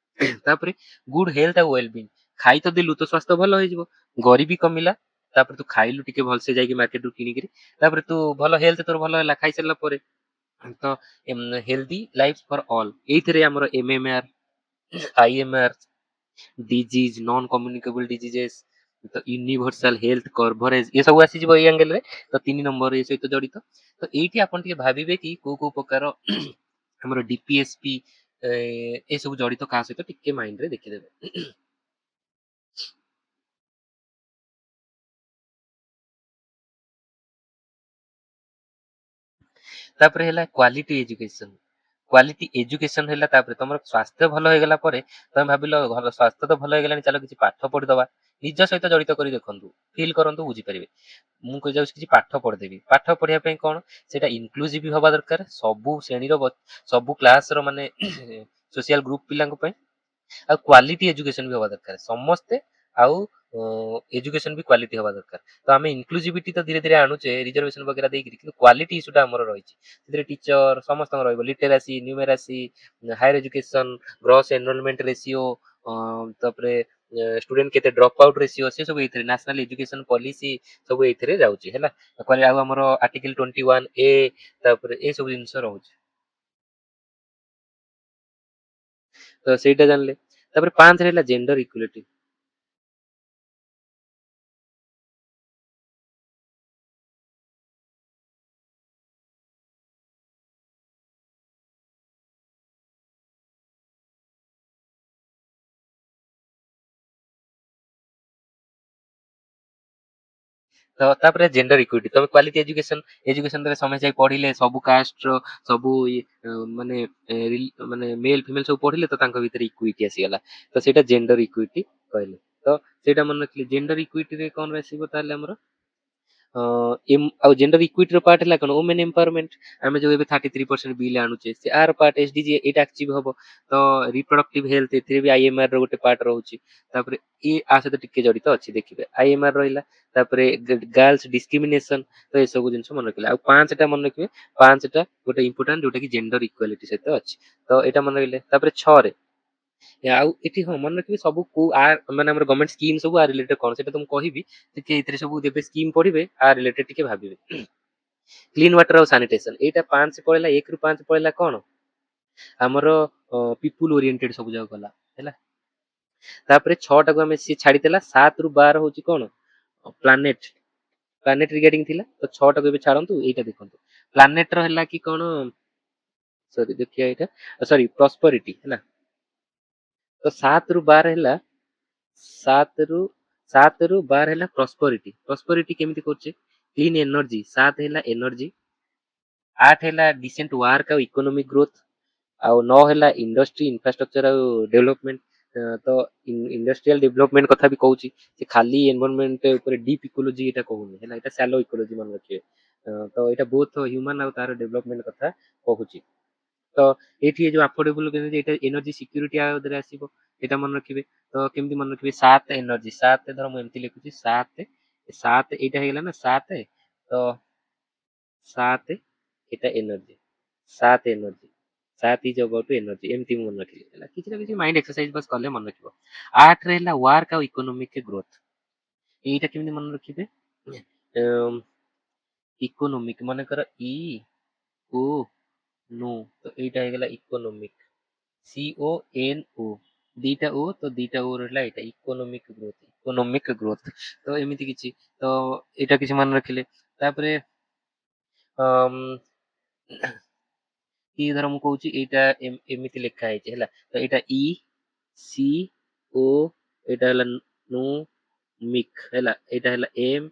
ତାପରେ ଗୁଡ ହେଲ୍ଥ ଆଉ ୱେଲବିଂ, ଖାଇ ତ ଦେଲୁ ତ ସ୍ୱାସ୍ଥ୍ୟ ଭଲ ହେଇଯିବ, ଗରିବୀ କମିଲା, ତାପରେ ତୁ ଖାଇଲୁ ଟିକେ ଭଲସେ ଯାଇକି ମାର୍କେଟରୁ କିଣିକିରି, ତାପରେ ତୁ ଭଲ ହେଲ୍ଥ ତୋର ଭଲ ହେଲା ଖାଇସାରିଲା ପରେ। ତ ହେଲ୍ଦି ଲାଇଫ ଫର ଅଲ୍, ଏଇଥିରେ ଆମର MMR, IMR, disease, non communicable diseases, ତ ୟୁନିଭର୍ସାଲ ହେଲ୍ଥ କଭରେଜ, ଏ ସବୁ ଆସିଯିବ ଏଇ ଆଙ୍ଗେଲରେ। ତ 3 ନମ୍ବର ଏ ସହିତ ଜଡିତ। ତ ଏଇଠି ଆପଣ ଟିକେ ଭାବିବେ କି କୋଉ କୋଉ ପ୍ରକାର ଆମର DPSP ଏସବୁ ଜଡିତ କାହା ସହିତ, ଟିକେ ମାଇଣ୍ଡରେ ଦେଖିଦେବେ। ତାପରେ ହେଲା କ୍ୱାଲିଟି ଏଜୁକେସନ, क्वालिटी एजुकेशन है तुम स्वास्थ्य भल हो गला तुम भाविल घर स्वास्थ्य तो भल हो गला चलो किसी पाठ पढ़ीदबा निज सहित जड़ित कर देखु फिल करूँ बुझीपारे मुझे जाऊँ किसी पाठ पढ़ीदेवी पाठ पढ़ापी कौन से इनक्लूसिव हवा दरकार सबू श्रेणी सबू क्लास माने सोशल ग्रुप पिला आ क्वालिटी एजुकेशन भी हवा दरकार समस्ते आउ एजुकेशन भी क्वालिटी हवा दरकार तो आम इनक्लूसिविटी तो धीरे धीरे आणुचे रिजर्वेशन वगैरह देकर कि क्वालिटी इश्यूटा आमर रही टीचर समस्त literacy numeracy higher education gross enrolment ratio तापरे स्टूडेंट केते ड्रॉप आउट रेशियो से सब एथिरे नेशनल एजुकेशन पॉलिसी सब एथिरे जाउची हैला क्वालिटी आ हमर आर्टिकल 21 ए तापरे ए सब जिंस रहउची तो सेटा जानले तापरे 5 रहला जेंडर इक्वालिटी तो तापर जेंडर इक्विटी तब क्वालिटी एजुकेशन एजुकेशन रे समय जाई पढ़िले सब कास्ट रो सब माने माने मेल फीमेल सब पढ़िले तो तांको भीतर इक्विटी आसी गला तो सेटा जेंडर इक्विटी कहले तो सेटा मन रखले जेंडर इक्विटी रे कोन रहसिबो ताले हमरो जेंडर इक्विटी पार्ट है कौन वुमेन एम्पावरमेंट आम जो 33% बिल आणुचे से are part SDG Etah achieve हम तो रिप्रोडक्टिव हेल्थ ए भी आईएमआर रो गोटे पार्ट रोचे तापर ये आ सहित टिके जड़ित अच्छी देखिए आईएमआर रहा तापर गर्ल्स डिस्क्रिमिनेशन तो ये सब जिन मन रखिले आ 5टा मन रखिए 5टा गोटे इंपोर्टाट जोटा कि जेंडर इक्वालिटी सहित अच्छी तो यहाँ मन रखिले तापर 6 ଆଉ ଏଠି ହଁ ମନେ ରଖିବେ ସବୁ କୋଉ ଆ ମାନେ ଆମର ଗଭର୍ଣ୍ଣମେଣ୍ଟ ସ୍କିମ୍ ସବୁ ଆ ରିଲେଟେଡ୍ କଣ ସେଟା ତ ମୁଁ କହିବି ଟିକେ ଏଥିରେ ସବୁ ଯେବେ ସ୍କିମ୍ ପଢିବେ ଆ ରିଲେଟେଡ୍ ଟିକେ ଭାବିବେ କ୍ଲିନ୍ ୱାଟର ଆଉ ସାନିଟେସନ ଏଇଟା 5 ପଳେଇଲା 1 ରୁ 5 ପଳେଇଲା କଣ ଆମର ପିପୁଲ ଓରିଏଣ୍ଟେଡ୍ ସବୁ ଯାକ ଗଲା ହେଲା ତାପରେ 6ଟାକୁ ଆମେ ସିଏ ଛାଡିଦେଲା 7 ରୁ 12 ହଉଛି କଣ ପ୍ଲାନେଟ ପ୍ଲାନେଟ ରିଗାର୍ଡିଂ ଥିଲା ତ 6ଟାକୁ ଏବେ ଛାଡନ୍ତୁ ଏଇଟା ଦେଖନ୍ତୁ ପ୍ଲାନେଟ ର ହେଲା କି କଣ ସରି ଦେଖିବା ଏଇଟା ସରି ପ୍ରସ୍ପରିଟି ହେଲା तो 7 ରୁ 12 ହେଲା 7 ରୁ 7 ରୁ 12 ହେଲା ପ୍ରସ୍ପରିଟି ପ୍ରସ୍ପରିଟି କେମିତି କରୁଛେ କ୍ଲିନ୍ ଏନର୍ଜି 7 ହେଲା ଏନର୍ଜି 8 ହେଲା ଡିସେଣ୍ଟ ୱାର୍କ ଆଉ ଇକୋନୋମିକ ଗ୍ରୋଥ ଆଉ 9 ହେଲା ଇଣ୍ଡଷ୍ଟ୍ରି ଇନଫ୍ରାଷ୍ଟ୍ରକ୍ଚର ଆଉ ଡେଭଲପମେଣ୍ଟ ତ ଇଣ୍ଡଷ୍ଟ୍ରିଆଲ ଡେଭଲପମେଣ୍ଟ କଥା ବି କହୁଛି ସେ ଖାଲି ଏନଭାରନମେଣ୍ଟ ଉପରେ ଡିପ୍ ଇକୋଲୋଜି ଏଟା କହୁନି ହେଲା ଏଟା ସାଲୋ ଇକୋଲୋଜି ମନେ ରଖିବେ ତ ଏଟା ବୋଥ ହ୍ୟୁମାନ ଆଉ ତାର ଡେଭଲପମେଣ୍ଟ କଥା କହୁଛି ତ ଏଇଠି ଏ ଯୋଉ ଆଫୋର୍ଡେବଲ ଏଇଟା ଏନର୍ଜି ସିକ୍ୟୁରିଟି ଆ ଦେହରେ ଆସିବ ଏଇଟା ମନେ ରଖିବେ ତ କେମିତି ମନେ ରଖିବେ 7 ଏନର୍ଜି 7 ଧର ମୁଁ ଏମିତି ଲେଖୁଛି 7 7 ଏଇଟା ହେଇଗଲା ନା 7 ତ 7 ଏଇଟା energy 7 energy 7 is about energy ଏମିତି ମୁଁ ମନେ ରଖିଲି ହେଲା କିଛି ନା କିଛି ମାଇଣ୍ଡ ଏକ୍ସରସାଇଜ ବାସ୍ କଲେ ମନେ ରଖିବ 8 ରେ ହେଲା ୱାର୍କ ଆଉ ଇକୋନୋମିକ ଗ୍ରୋଥ ଏଇଟା କେମିତି ମନେ ରଖିବେ ଇକୋନୋମିକ ମନେକର ଇ ଓ नो तो एटा ହେଇଗଲା इकोनॉमिक सी ओ एन ओ दीटा ओ तो दीटा ओ रहला एटा इकोनॉमिक ग्रोथ तो एमिति किछि तो एटा किछि मान रखिले तापरे अम ई धर मु कहूची एटा एमिति लेखा हैछि हैला तो एटा ई सी ओ एटा हैला नो मिक हैला एटा हैला एम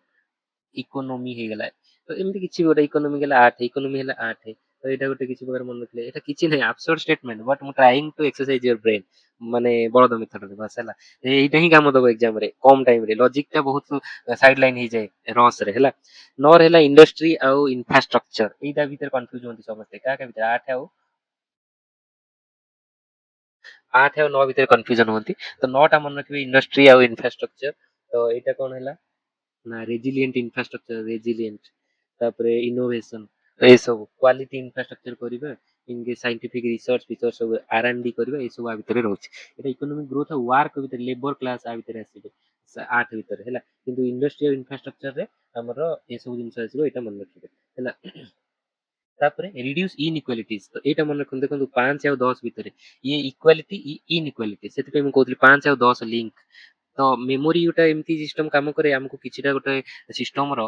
इकोनॉमी ହେଇଗଲା ତ ଏମିତି କିଛି ଗୋଟେ ଇକୋନୋମି ହେଲା 8 ଇକୋନୋମି ହେଲା 8 ତ ଏଇଟା ଗୋଟେ କିଛି ପ୍ରକାର ମନେ ରଖିଲେ ଏଟା କିଛି ନାହିଁ ଆବସର୍ଡ ଷ୍ଟେଟମେଣ୍ଟ ବଟ୍ ମୁଁ trying two exercise your brain ମାନେ ବଳଦ ମେଥଡରେ ବାସ୍ ହେଲା ଏଇଟା ହିଁ କାମ ଦବ ଏକ୍ସାମ ରେ କମ ଟାଇମ ରେ ଲଜିକ ଟା ବହୁତ ସାଇଡ ଲାଇନ ହେଇଯାଏ ରସ ରେ ହେଲା 9 ରେ ହେଲା ଇଣ୍ଡଷ୍ଟ୍ରି ଆଉ ଇନଫ୍ରାଷ୍ଟ୍ରକ୍ଚର ଏଇଟା ଭିତରେ କନଫ୍ୟୁଜ ହୁଅନ୍ତି ସମସ୍ତେ କାହା କାହା ଭିତରେ 8 ଆଉ 9 ଭିତରେ କନଫ୍ୟୁଜନ ହୁଅନ୍ତି ତ 9ଟା ମନେ ରଖିବେ ଇଣ୍ଡଷ୍ଟ୍ରି ଆଉ ଇନଫ୍ରାଷ୍ଟ୍ରକ୍ଚର ତ ଏଇଟା କଣ ହେଲା ना रेजिलिएंट इंफ्रास्ट्रक्चर रेजिलिएंट तापरे इनोवेशन तो ये सब क्वालिटी इंफ्रास्ट्रक्चर करिवे इनके साइंटिफिक रिसर्च फीचर सब आर&डी करिवे ये सब आ भितर रहउछि एटा इकोनॉमिक ग्रोथ और वर्क भितर लेबर क्लास आ भितर आसीबे 8 भितर हैला किंतु इंडस्ट्रियल इंफ्रास्ट्रक्चर रे हमरो ये सब जिंस आसीबो एटा मन रखिबे हैला तापरे रिड्यूस इनइक्वालिटीज तो एटा मन रखन देखंतु 5 और 10 भितर ये इक्वालिटी इनइक्वालिटी सेति पे हम कहतली 5 और 10 लिंक तो मेमोरी गोटे एमती सिस्टम काम करे आमको किछिटा गोटे सिस्टम रो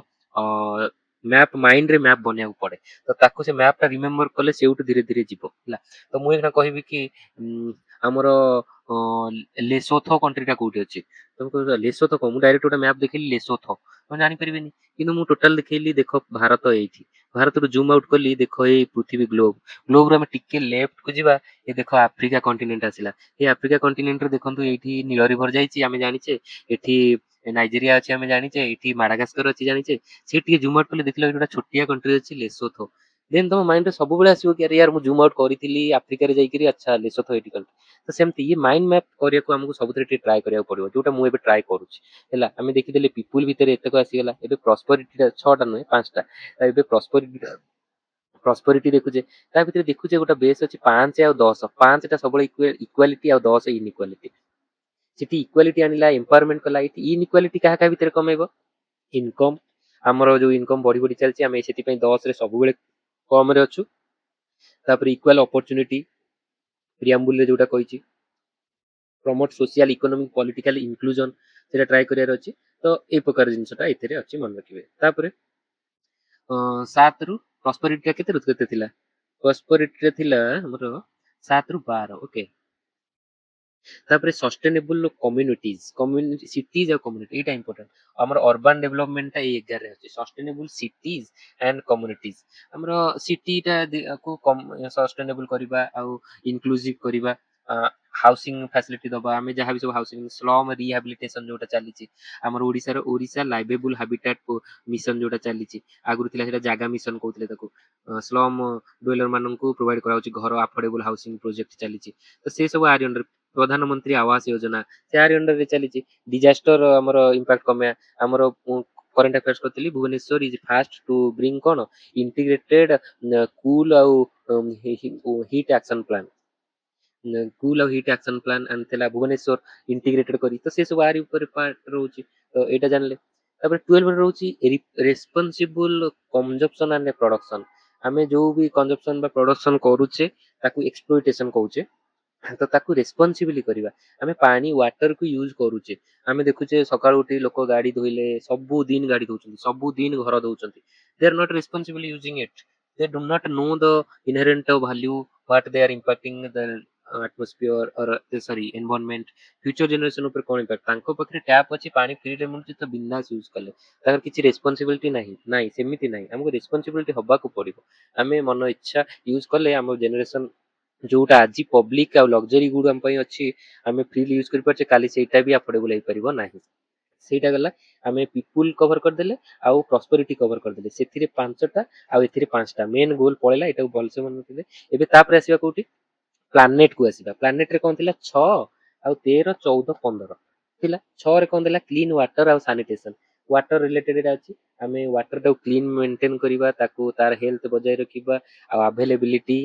मैप माइंड रे मैप बनिया पड़े तो ताको से मैप टा रिमेम्बर कले सेउट धीरे धीरे जीवो हला तो मु एकना कहबी कि हमरो ଲେସୋଥୋ କଣ୍ଟ୍ରିଟା କୋଉଠି ଅଛି? ତମେ କହିବ ଲେସୋଥୋ କଣ? ମୁଁ ଡାଇରେକ୍ଟ ଗୋଟେ ମ୍ୟାପ ଦେଖେଇଲି ଲେସୋଥୋ, ତମେ ଜାଣିପାରିବେନି। କିନ୍ତୁ ମୁଁ ଟୋଟାଲ ଦେଖେଇଲି ଦେଖ ଭାରତ ଏଇଠି, ଭାରତରୁ ଜୁମ୍ ଆଉଟ୍ କଲି ଦେଖ ଏଇ ପୃଥିବୀ ଗ୍ଲୋବ, ଗ୍ଲୋବରୁ ଆମେ ଟିକେ ଲେଫ୍ଟ କୁ ଯିବା, ଏ ଦେଖ ଆଫ୍ରିକା କଣ୍ଟିନେଣ୍ଟ ଆସିଲା। এই ଆଫ୍ରିକା କଣ୍ଟିନେଣ୍ଟରେ ଦେଖନ୍ତୁ ଏଇଠି ନୀଳ ରିଭର ଯାଇଛି ଆମେ ଜାଣିଛେ, ଏଠି ନାଇଜେରିଆ ଅଛି ଆମେ ଜାଣିଛେ, ଏଠି ମାଡାଗାସ୍କର ଅଛି ଜାଣିଛେ। ସେ ଟିକେ ଜୁମ୍ ଆଉଟ୍ କଲେ ଦେଖିଲା ଏଠି ଗୋଟେ ଛୋଟିଆ କଣ୍ଟ୍ରି ଅଛି ଲେସୋଥୋ। ଦେନ୍ ତମ ମାଇଣ୍ଡରେ ସବୁବେଳେ ଆସିବ କି ଆରେ ୟାର ମୁଁ ଜୁମ୍ ଆଉଟ୍ କରିଥିଲି ଆଫ୍ରିକାରେ ଯାଇକିରି, ଆଚ୍ଛା ଲେସୋଥୋ ଏଇଠି କଲି। ତ ସେମିତି ଇଏ ମାଇଣ୍ଡ ମ୍ୟାପ୍ କରିବାକୁ ଆମକୁ ସବୁଥିରେ ଟିକେ ଟ୍ରାଏ କରିବାକୁ ପଡିବ, ଯୋଉଟା ମୁଁ ଏବେ ଟ୍ରାଏ କରୁଛି। ହେଲା ଆମେ ଦେଖିଦେଲେ ପିପୁଲ ଭିତରେ ଏତକ ଆସିଗଲା, ଏବେ ପ୍ରସ୍ପରିଟିଟା 6ଟା ନୁହେଁ 5ଟା। ଏବେ ପ୍ରସ୍ପରିଟି ଦେଖୁଛେ, ତା ଭିତରେ ଦେଖୁଛେ ଗୋଟେ ବେସ୍ ଅଛି 5 ଆଉ 10। 5ଟା ସବୁବେଳେ ଇକ୍ୱାଲିଟି ଆଉ 10 ଇନଇକ୍ୱାଲିଟି। ସେଠି ଇକ୍ୱାଲିଟି ଆଣିଲା ଏମ୍ପାୱାରମେଣ୍ଟ କଲା, ଏଠି ଇନଇକ୍ୱାଲିଟି କାହା କାହା ଭିତରେ କମେଇବ? ଇନକମ୍, ଆମର ଯୋଉ ଇନକମ୍ ବଢି ବଢି ଚାଲିଛି ଆମେ ସେଥିପାଇଁ 10ରେ ସବୁବେଳେ କମରେ ଅଛୁ। ତାପରେ ଇକ୍ୱାଲ ଅପରଚୁନିଟି, ପ୍ରିଆମ୍ବୁଲରେ ଯୋଉଟା କହିଛି promote social economic political inclusion, ସେଟା ଟ୍ରାଏ କରିବାର ଅଛି। ତ ଏଇ ପ୍ରକାର ଜିନିଷଟା ଏଥିରେ ଅଛି, ମନେ ରଖିବେ। ତାପରେ 7 ରୁ ପ୍ରସ୍ପରିଟିଟା କେତେ ରୁ କେତେ ଥିଲା? ପ୍ରସ୍ପରିଟିରେ ଥିଲା ଆମର 7 ରୁ 12। ଓକେ, ତାପରେ ସଷ୍ଟେନେବୁଲ କମ୍ୟୁନିଟି ସିଟିଜ ଆଉ କମ୍ୟୁନିଟି, ଏଇଟା ଇମ୍ପୋର୍ଟାଣ୍ଟ। ଆମର ଅର୍ବାନ ଡେଭଲପମେଣ୍ଟଟା ଏଇ 11ରେ ଅଛି, ସଷ୍ଟେନେବୁଲ ସିଟିଜ ଆଣ୍ଡ କମ୍ୟୁନିଟିଜ। ଆମର ସିଟିଟା କୁ ସଷ୍ଟେନେବୁଲ କରିବା ଆଉ ଇନକ୍ଲୁସିଭ କରିବା, ହାଉସିଂ ଫ୍ୟାସିଲିଟି ଦବା, ଆମେ ଯାହା ବି ସବୁ ହାଉସିଂ ସ୍ଲମ ରିହାବିଲିଟେସନ ଯୋଉଟା ଚାଲିଛି, ଆମର ଓଡିଶା ଲାଇଭେବୁଲ ହାବିଟାଟ ମିଶନ ଯୋଉଟା ଚାଲିଛି, ଆଗରୁ ଥିଲା ସେଟା ଜାଗା ମିଶନ କହୁଥିଲେ ତାକୁ। ସ୍ଲମ ଡ୍ୱେଲର ମାନଙ୍କୁ ପ୍ରୋଭାଇଡ କରାଯାଉଛି ଘର, ଆଫୋର୍ଡେବଲ ହାଉସିଂ ପ୍ରୋଜେକ୍ଟ ଚାଲିଛି। ତ ସେ ସବୁ ଆରି ଅଣ୍ଡର, ପ୍ରଧାନମନ୍ତ୍ରୀ ଆବାସ ଯୋଜନା ସେ ଆରି ଅଣ୍ଡରରେ ଚାଲିଛି। ଡିଜାଷ୍ଟର ଆମର ଇମ୍ପାକ୍ଟ କମେଇବା, ଆମର କରେଣ୍ଟ ଆଫେୟାର୍ସ କରିଥିଲି, Bhubaneswar is first to bring କଣ ଇଣ୍ଟିଗ୍ରେଟେଡ କୁଲ ଆଉ ହିଟ୍ ଆକ୍ସନ ପ୍ଲାନ, କୁଲ ଆଉ ହିଟ୍ ଆକ୍ସନ ପ୍ଲାନ ଆଣିଥିଲା ଭୁବନେଶ୍ୱର ଇଣ୍ଟିଗ୍ରେଟେଡ କରି। ତ ସେ ସବୁ ଆରି ଉପରେ ପାର୍ଟ ରହୁଛି, ତ ଏଇଟା ଜାଣିଲେ। ତାପରେ 12ରେ ରହୁଛି ରେସ୍ପନ୍ସିବୁଲ କନଜମ୍ପସନ ଆଣ୍ଡ ପ୍ରଡକ୍ସନ। ଆମେ ଯୋଉ ବି କନଜମ୍ପସନ ବା ପ୍ରଡକ୍ସନ କରୁଛେ ତାକୁ ଏକ୍ସପ୍ଲୋଇଟେସନ କହୁଛେ, ତ ତାକୁ ରେସ୍ପନ୍ସିବିଲି କରିବା। ଆମେ ପାଣି ୱାଟରକୁ ୟୁଜ କରୁଛେ, ଆମେ ଦେଖୁଛେ ସକାଳୁ ଉଠି ଲୋକ ଗାଡି ଧୋଇଲେ ସବୁଦିନ ଗାଡି ଧୋଉଛନ୍ତି, ସବୁଦିନ ଘର ଧୋଉଛନ୍ତି। They are not responsibly using it, they do not know the inherent value what they are impacting the atmosphere or sorry environment, future generation ଉପରେ କଣ impact। ତାଙ୍କ ପାଖରେ ଟ୍ୟାପ ଅଛି, ପାଣି ଫ୍ରିରେ ମିଳୁଛି, ତ ବିନ୍ଦାସ ୟୁଜ କଲେ, ତାଙ୍କର କିଛି ରେସ୍ପନ୍ସିବିଲିଟି ନାହିଁ। ନାଇଁ ସେମିତି ନାହିଁ, ଆମକୁ ରେସ୍ପନ୍ସିବିଲିଟି ହବାକୁ ପଡିବ। ଆମେ ମନ ଇଚ୍ଛା ୟୁଜ କଲେ ଆମ ଜେନେରେସନ ଯୋଉଟା ଆଜି ପବ୍ଲିକ ଆଉ ଲକ୍ଜରୀ ଗୁଡ ଆମ ପାଇଁ ଅଛି, ଆମେ ଫ୍ରିଲି ୟୁଜ କରିପାରୁଛେ, କାଲି ସେଇଟା ବି ଆଫୋର୍ଡେବଲ ହେଇପାରିବ ନାହିଁ। ସେଇଟା ଗଲା, ଆମେ ପିପୁଲ କଭର କରିଦେଲେ ଆଉ ପ୍ରସ୍ପରିଟି କଭର କରିଦେଲେ, ସେଥିରେ 5ଟା ଆଉ ଏଥିରେ 5ଟା ମେନ୍ ଗୋଲ ପଳେଇଲା, ଏଟାକୁ ଭଲସେ ମନେ ରଖିଲେ। ଏବେ ତାପରେ ଆସିବା କୋଉଠି, ପ୍ଲାନେଟ କୁ ଆସିବା। ପ୍ଲାନେଟ ରେ କଣ ଥିଲା 6 ଆଉ 13 14 15 ଥିଲା। 6ରେ କଣ ଥିଲା କ୍ଲିନ ୱାଟର ଆଉ ସାନିଟେସନ, ୱାଟର ରିଲେଟେଡ ଏଟା ଅଛି। ଆମେ ୱାଟର ଟାକୁ କ୍ଲିନ ମେଣ୍ଟେନ କରିବା, ତାକୁ ତାର ହେଲ୍ଥ ବଜାୟ ରଖିବା, ଆଉ ଆଭେଲେବିଲିଟି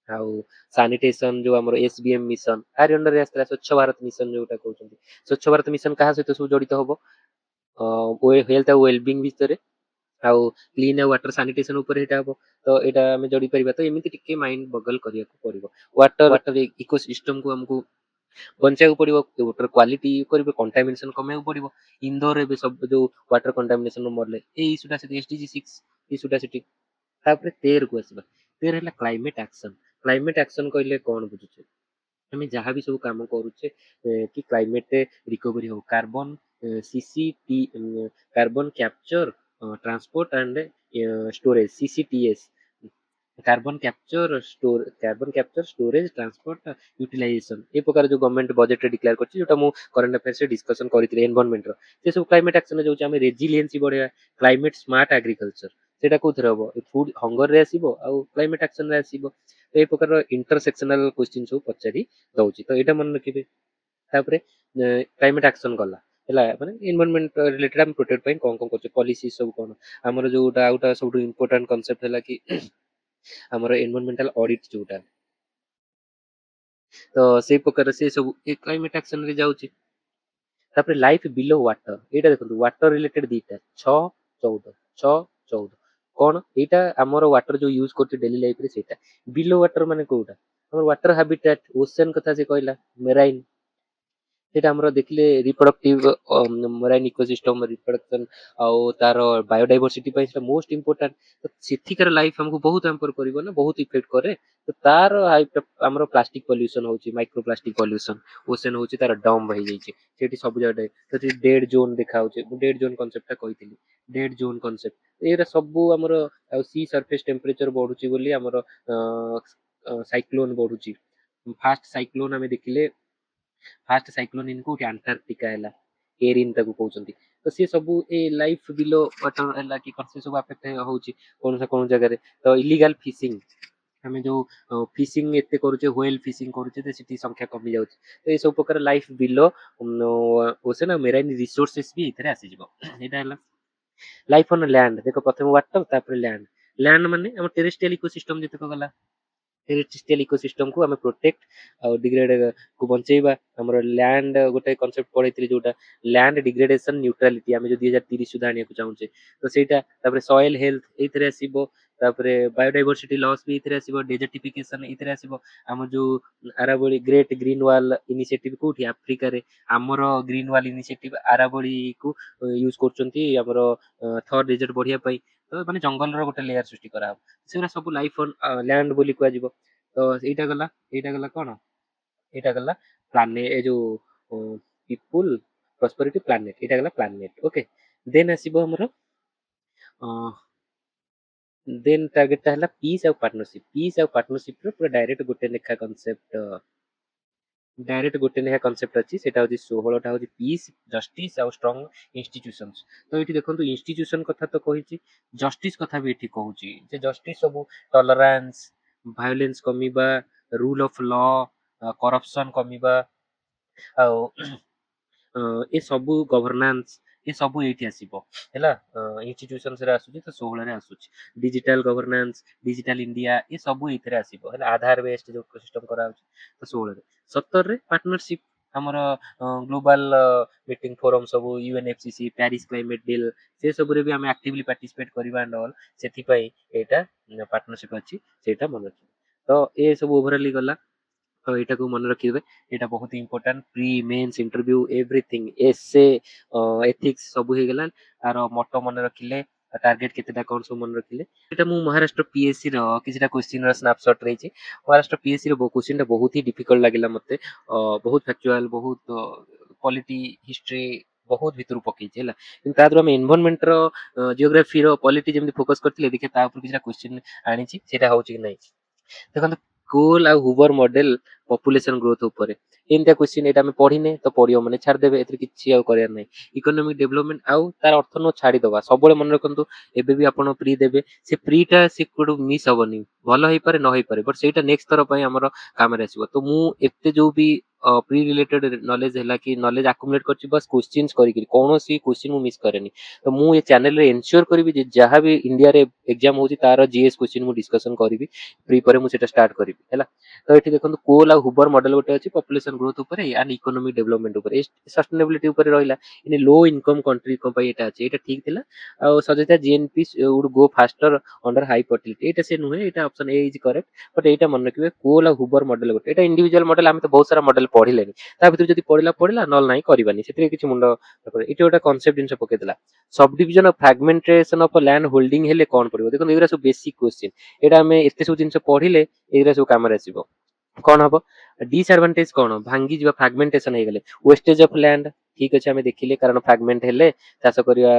ଆଉ ସାନିଟେସନ ଯୋଉ ଆମର SBM ମିଶନ ଆରି ଅଣ୍ଡରରେ ଆସିଥିଲା, ସ୍ୱଚ୍ଛ ଭାରତ ମିଶନ ଯୋଉଟା କହୁଛନ୍ତି। ସ୍ୱଚ୍ଛ ଭାରତ ମିଶନ କାହା ସହିତ ସବୁ ଜଡିତ ହବ? ହେଲ୍ଥ ଆଉ ୱେଲବିଙ୍ଗ ଭିତରେ, ଆଉ କ୍ଲିନ ଆଉ ୱାଟର ସାନିଟେସନ ଉପରେ ଏଇଟା ହବ। ତ ଏଇଟା ଆମେ ଯୋଡି ପାରିବା, ତ ଏମିତି ଟିକେ ମାଇଣ୍ଡ ବଗଲ କରିବାକୁ ପଡିବ। ୱାଟର ଇକୋସିଷ୍ଟମକୁ ଆମକୁ ବଞ୍ଚାଇବାକୁ ପଡିବ, ୱାଟର କ୍ୱାଲିଟି କରିବେ, କଣ୍ଟାମିନେସନ କମେଇବାକୁ ପଡିବ। ଇନ୍ଦୋର ଏବେ ସବୁ ଯୋଉ ୱାଟର କଣ୍ଟାମିନେସନ ମରଲେ, ଏଇ ଇସ୍ୟୁଟା ସେଠି SDG 6 ଇସ୍ୟୁଟା ସେଠି। ତାପରେ 13 କୁ ଆସିବା, 13 ହେଲା କ୍ଲାଇମେଟ ଆକ୍ସନ। କ୍ଲାଇମେଟ ଆକ୍ସନ କହିଲେ କଣ ବୁଝୁଛେ? ଆମେ ଯାହା ବି ସବୁ କାମ କରୁଛେ କି କ୍ଲାଇମେଟ ରିକଭରି ହଉ, CCT carbon capture transport and storage CCTS, carbon capture storage transport utilisation, ए प्रकार जो गवर्नमेंट बजेट रे डिक्लेयर करछि, जोटा मु करंट अफेयर्स रे डिस्कशन करथिले एनवायरनमेंट रो, से सब क्लाइमेट एक्शन रे जोछि, हमें रेजिलिएंसी बढ़िया, क्लाइमेट स्मार्ट एग्रीकल्चर, सेटा कोथरे हबो, फूड हंगर रे आसीबो आउ क्लाइमेट एक्शन रे आसीबो। तो ए प्रकार इंटरसेक्शनल क्वेश्चन सब पचारि दउछि, तो एटा मन रखिबे। तापरे क्लाइमेट एक्शन गला ହେଲା, ମାନେ ଏनवायरनमेंट रिलेटेड हम प्रोटेक्ट ପାଇଁ कोन कोन करछ, पॉलिसी सब कोन। हमर जोटा आउटा सब इंपोर्टेंट कांसेप्ट हैला कि हमर एनवायरमेंटल ऑडिट जोटा, तो से प्रकार से सब ए क्लाइमेट एक्शन रे जाउछि। तापरे लाइफ बिलो वाटर, एटा देखंतु वाटर रिलेटेड दीटा 6 14 6 14 कोन, एटा हमर वाटर जो यूज करछ डेली लाइफ रे, सेटा बिलो वाटर माने कोउटा, हमर वाटर हैबिटेट ओशन कथा से कहला, मेराइन ସେଇଟା ଆମର ଦେଖିଲେ ରିପ୍ରଡକ୍ଟିଭ ମରାଇନ୍ ଇକୋସିଷ୍ଟମ ରିପ୍ରଡକ୍ସନ ଆଉ ତାର ବାୟୋଡାଇଭର୍ସିଟି ପାଇଁ ସେଟା ମୋଷ୍ଟ ଇମ୍ପୋର୍ଟାଣ୍ଟ। ତ ସେଠିକାର ଲାଇଫ ଆମକୁ ବହୁତ ହ୍ୟାମ୍ପର କରିବ ନା, ବହୁତ ଇଫେକ୍ଟ କରେ। ତ ତାର ଆମର ପ୍ଲାଷ୍ଟିକ ପଲ୍ୟୁସନ ହଉଛି, ମାଇକ୍ରୋ ପ୍ଲାଷ୍ଟିକ ପଲ୍ୟୁସନ, ଓସେନ ହଉଛି ତାର ଡମ୍ପ ହେଇଯାଇଛି ସେଠି ସବୁ ଜାଗାରେ। ସେଠି ଡେଡ ଜୋନ ଦେଖା ହଉଛି, ମୁଁ ଡେଡ ଜୋନ କନସେପ୍ଟ ଟା କହିଥିଲି, ଡେଡ ଜୋନ କନସେପ୍ଟ ଏଇଟା ସବୁ ଆମର। ଆଉ ସି ସର୍ଫେସ ଟେମ୍ପରେଚର ବଢୁଛି ବୋଲି ଆମର ସାଇକ୍ଲୋନ ବଢୁଛି। ଫାଷ୍ଟ ସାଇକ୍ଲୋନ ଆମେ ଦେଖିଲେ, ଫାଷ୍ଟ ସାଇକ୍ଲୋନ ଇନ କୋଉଠି ଆଣ୍ଟାର୍କଟିକା ହେଲା, ଏରିନ୍ ତାକୁ କହୁଛନ୍ତି। ତ ସେ ସବୁ ଏ ଲାଇଫ ବିଲୋ ୱାଟର ହେଲା କି କଣ, ସେ ସବୁ ଆଫେକ୍ଟ ହଉଛି କୌଣସି କୌଣସି ଜାଗାରେ। ତ ଇଲିଗାଲ ଫିସିଂ, ଆମେ ଯୋଉ ଫିସିଂ ଏତେ କରୁଛେ, ହ୍ୱେଲ ଫିସିଂ କରୁଛେ, ତ ସେଠି ସଂଖ୍ୟା କମି ଯାଉଛି। ତ ଏଇ ସବୁ ପ୍ରକାର ଲାଇଫ ବିଲୋ ଓସେନ ଆଉ ମେରାଇନ୍ ରିସୋର୍ସେସ୍ ବି ଏଥିରେ ଆସିଯିବ। ଏଇଟା ହେଲା ଲାଇଫ ଅନ୍ ଲ୍ୟାଣ୍ଡ। ଦେଖ ପ୍ରଥମେ ୱାଟର, ତାପରେ ଲ୍ୟାଣ୍ଡ। ଲ୍ୟାଣ୍ଡ ମାନେ ଆମ ଟେରେଷ୍ଟ୍ରିଆଲ ଇକୋସିଷ୍ଟମ ଯେତେକ ଗଲା, ଟେରେଷ୍ଟ୍ରିଆଲ ଇକୋସିଷ୍ଟମ କୁ ଆମେ ପ୍ରୋଟେକ୍ଟ ଆଉ ଡିଗ୍ରେଡ କୁ ବଞ୍ଚେଇବା। ଆମର ଲ୍ୟାଣ୍ଡ ଗୋଟେ କନସେପ୍ଟ ପଢେଇଥିଲି ଯୋଉଟା ଲ୍ୟାଣ୍ଡ ଡିଗ୍ରେଡେସନ ନ୍ୟୁଟ୍ରାଲିଟି, ଆମେ ଯଦି 2030 ସୁଦ୍ଧା ଆଣିବାକୁ ଚାହୁଁଛେ ତ ସେଇଟା। ତାପରେ ସଏଲ ହେଲ୍ଥ ଏଇଥିରେ ଆସିବ, ତାପରେ ବାୟୋଡାଇଭର୍ସିଟି ଲସ୍ ବି ଏଥିରେ ଆସିବ, ଡେଜର୍ଟିଫିକେସନ ଏଥିରେ ଆସିବ। ଆମର ଯୋଉ ଆରାବଳି ଗ୍ରେଟ୍ ଗ୍ରୀନ ୱାଲ ଇନିସିଏଟିଭ କୋଉଠି ଆଫ୍ରିକାରେ, ଆମର ଗ୍ରୀନ ୱାଲ ଇନିସିଏଟିଭ ଆରାବଳି କୁ ୟୁଜ କରୁଛନ୍ତି ଆମର ଥର୍ ଡେଜର୍ଟ ବଢିବା ପାଇଁ। ତ ମାନେ ଜଙ୍ଗଲର ଗୋଟେ ଲେୟାର ସୃଷ୍ଟି କରାହବ, ସେଗୁରା ସବୁ ଲାଇଫ ଅନ୍ ଲ୍ୟାଣ୍ଡ ବୋଲି କୁହାଯିବ। ତ ଏଇଟା ଗଲା, ଏଇଟା ଗଲା କଣ, ଏଇଟା ଗଲା ପ୍ଲାନେ, ଏ ଯୋଉ ପିପୁଲ ପ୍ରସ୍ପରିଟି ପ୍ଲାନେଟ, ଏଇଟା ଗଲା ପ୍ଲାନେଟ। ଓକେ, ଦେନ୍ ଆସିବ ଆମର ଦେନ୍ ଟାର୍ଗେଟଟା ହେଲା ପିସ୍ ଆଉ ପାର୍ଟନରସିପ। ପିସ୍ ଆଉ ପାର୍ଟନରସିପ ର ପୁରା ଡାଇରେକ୍ଟ ଗୋଟେ ଲେଖା କନସେପ୍ଟ, ଡାଇରେକ୍ଟ ଗୋଟେ ଲେଖା କନସେପ୍ଟ ଅଛି। ସେଟା ହଉଛି 16ଟା ହଉଛି ପିସ୍, ଜଷ୍ଟିସ ଆଉ ଷ୍ଟ୍ରଙ୍ଗ ଇନଷ୍ଟିଚ୍ୟୁସନସ। ତ ଏଇଠି ଦେଖନ୍ତୁ ଇନଷ୍ଟିଚ୍ୟୁସନ କଥା ତ କହିଛି, ଜଷ୍ଟିସ କଥା ବି ଏଠି କହୁଛି ଯେ ଜଷ୍ଟିସ ସବୁ ଟଲରାନ୍ସ, ଭାয়োଲେନ୍ସ କମିବା, ରୁଲ ଅଫ ଲ, କରପସନ କମିବା, ଆଉ ଏ ସବୁ ଗଭର୍ନାନ୍ସ, ଏ ସବୁ ଏଇଠି ଆସିବ ହେଲା। ଇନଷ୍ଟିଚ୍ୟୁସନସ ରେ ଆସୁଛି, ତ 16 ରେ ଆସୁଛି। ଡିଜିଟାଲ ଗଭର୍ନାନ୍ସ, ଡିଜିଟାଲ ଇଣ୍ଡିଆ, ଏ ସବୁ ଏଇଥିରେ ଆସିବ ହେଲା। ଆଧାର ବେସ୍ଡ ଯୋଉ ସିଷ୍ଟମ କରାହଉଛି, ତ 16 ରେ। 17 ରେ ପାର୍ଟନରସିପ, ଆମର ଗ୍ଲୋବାଲ ମିଟିଂ ଫୋରମ ସବୁ, ୟୁଏନଏଫସିସି, ପ୍ୟାରିସ କ୍ଲାଇମେଟ ଡିଲ୍, ସେ ସବୁରେ ବି ଆମେ ଆକ୍ଟିଭଲି ପାର୍ଟିସିପେଟ କରିବା ଆଣ୍ଡ ଅଲ୍। ସେଥିପାଇଁ ଏଇଟା ପାର୍ଟନରସିପ ଅଛି, ସେଇଟା ମନେ ରଖିବେ। ତ ଏ ସବୁ ଓଭରାଲି ଗଲା। ତ ଏଇଟାକୁ ମନେ ରଖିବେ, ଏଇଟା ବହୁତ important. Pre mains interview everything, essay, ethics ସବୁ ହେଇଗଲା। ତାର ମଟୋ ମନେ ରଖିଲେ, ଟାର୍ଗେଟ କେତେଟା କଣ ସବୁ ମନେ ରଖିଲେ। ଏଇଟା ମୁଁ ମହାରାଷ୍ଟ୍ର ପିଏସସି ର କିଛିଟା କ୍ୱେଶ୍ଚିନ ର ସ୍ନାପସଟ ରହିଛି। ମହାରାଷ୍ଟ୍ର ପିଏସସି ର କ୍ୱେଶ୍ଚିନ ଟା ବହୁତ ହି ଡିଫିକଲ୍ଟ ଲାଗିଲା ମତେ, ବହୁତ ଫ୍ୟାକ୍ଚୁଆଲ, ବହୁତ ପଲିଟି ହିଷ୍ଟ୍ରି ବହୁତ ଭିତରୁ ପକେଇଛି ହେଲା। କିନ୍ତୁ ତା ଦେହରୁ ଆମେ ଏନଭାରନମେଣ୍ଟ ର, ଜିଓଗ୍ରାଫି ର, ପଲିଟି ଯେମିତି ଫୋକସ କରିଥିଲେ, ଦେଖିବା ତା ଉପରେ କିଛିଟା କ୍ୱେଶ୍ଚିନ ଆଣିଛି, ସେଇଟା ହଉଛି କି ନାହିଁ। ଦେଖନ୍ତୁ କୋଲ ଆଉ ହୁବର ମଡେଲ ପପୁଲେସନ ଗ୍ରୋଥ ଉପରେ, ଏମିତିଆ କ୍ୱେଶ୍ଚିନ। ଏଇଟା ଆମେ ପଢିନେ ତ ପଢିବ ମାନେ ଛାଡିଦେବେ, ଏଥିରେ କିଛି ଆଉ କରିବାର ନାହିଁ। ଇକୋନୋମିକ ଡେଭଲପମେଣ୍ଟ ଆଉ ତାର ଅର୍ଥ ନୁହଁ ଛାଡିଦବା, ସବୁବେଳେ ମନେ ରଖନ୍ତୁ। ଏବେ ବି ଆପଣ ପ୍ରି ଦେବେ, ସେ ପ୍ରି ଟା ସେ କୋଉଠୁ ମିସ୍ ହବନି, ଭଲ ହେଇପାରେ ନ ହେଇପାରେ, ବଟ ସେଇଟା ନେକ୍ସଟ ଥର ପାଇଁ ଆମର କାମରେ ଆସିବ। ତ ମୁଁ ଏତେ ଯୋଉ ବି ପ୍ରି ରିଲେଟେଡ ନଲେଜ ହେଲା କି ନଲେଜ ଆକୁମୁଲେଟ କରିଛି, ବାସ୍ କ୍ୱେଶ୍ଚିନ୍ସ କରିକି, କୌଣସି କ୍ୱେଶ୍ଚିନ ମୁଁ ମିସ୍ କରେନି। ତ ମୁଁ ଏ ଚ୍ୟାନେଲରେ ଏନସିଓର କରିବି ଯେ ଯାହା ବି ଇଣ୍ଡିଆରେ ଏକ୍ଜାମ ହଉଛି ତାର ଜିଏସ୍ କ୍ୱେଶ୍ଚିନ ମୁଁ ଡିସକସନ କରିବି, ପ୍ରି ପରେ ମୁଁ ସେଟା ଷ୍ଟାର୍ଟ କରିବି ହେଲା। ତ ଏଠି ଦେଖନ୍ତୁ କୋଲ ଆଉ ହୁବର ମଡେଲ ଗୋଟେ ଅଛି ପପୁଲେସନ ଗ୍ରୋଥ ଉପରେ ଆଣ୍ଡ ଇକୋନୋମିକ ଡେଭଲପମେଣ୍ଟ ଉପରେ, ସଷ୍ଟେନେବିଲିଟି ଉପରେ ରହିଲା। ଇନ ଲୋ ଇନକମ କଣ୍ଟ୍ରି କଣ ପାଇଁ ଏଟା ଅଛି, ଏଇଟା ଠିକ ଥିଲା। ଆଉ ସଜେତା ଜିଏନପି ଉଡ ଗो ଫାଷ୍ଟର ଅଣ୍ଡର ହାଇ ଫର୍ଟିଲିଟି, ଏଇଟା ସେ ନୁହେଁ, ଏଇଟା ଅପସନ ଏ ଇଜ କରେକ୍ଟ। ବଟ ଏଇଟା ମନେ ରଖିବେ, କୋଲ ଆଉ ହୁବର ମଡେଲ ଗୋଟେ, ଏଇଟା ଇଣ୍ଡିଭିଜୁଆଲ ମଡେଲ। ଆମେ ତ ବହୁତ ସାରା ମଡେଲ ପଢିଲେନି, ତା ଭିତରୁ ଯଦି ପଢିଲା ପଢିଲା, ନହେଲେ ନାହିଁ କରିବାନି, ସେଥିରେ କିଛି ମୁଣ୍ଡ। ଏଇଠି ଗୋଟେ କନସେପ୍ଟ ଜିନିଷ ପକେଇଥିଲା, subdivision of fragmentation of land holding ହେଲେ କଣ ପଡିବ। ଦେଖନ୍ତୁ ଏଗୁରା ସବୁ ବେସିକ କ୍ୱେଶ୍ଚିନ, ଏଇଟା ଆମେ ଏତେ ସବୁ ଜିନିଷ ପଢିଲେ ଏଇଗୁରା ସବୁ କାମରେ ଆସିବ। କଣ ହବ, ଡିସଆଡଭାଣ୍ଟେଜ କଣ, ଭାଙ୍ଗିଯିବା, ଫ୍ରାଗମେଣ୍ଟେସନ ହେଇଗଲେ। ୱେଷ୍ଟେଜ ଅଫ ଲ୍ୟାଣ୍ଡ, ଠିକ ଅଛି ଆମେ ଦେଖିଲେ, କାରଣ ଫ୍ରାଗମେଣ୍ଟ ହେଲେ ଚାଷ କରିବା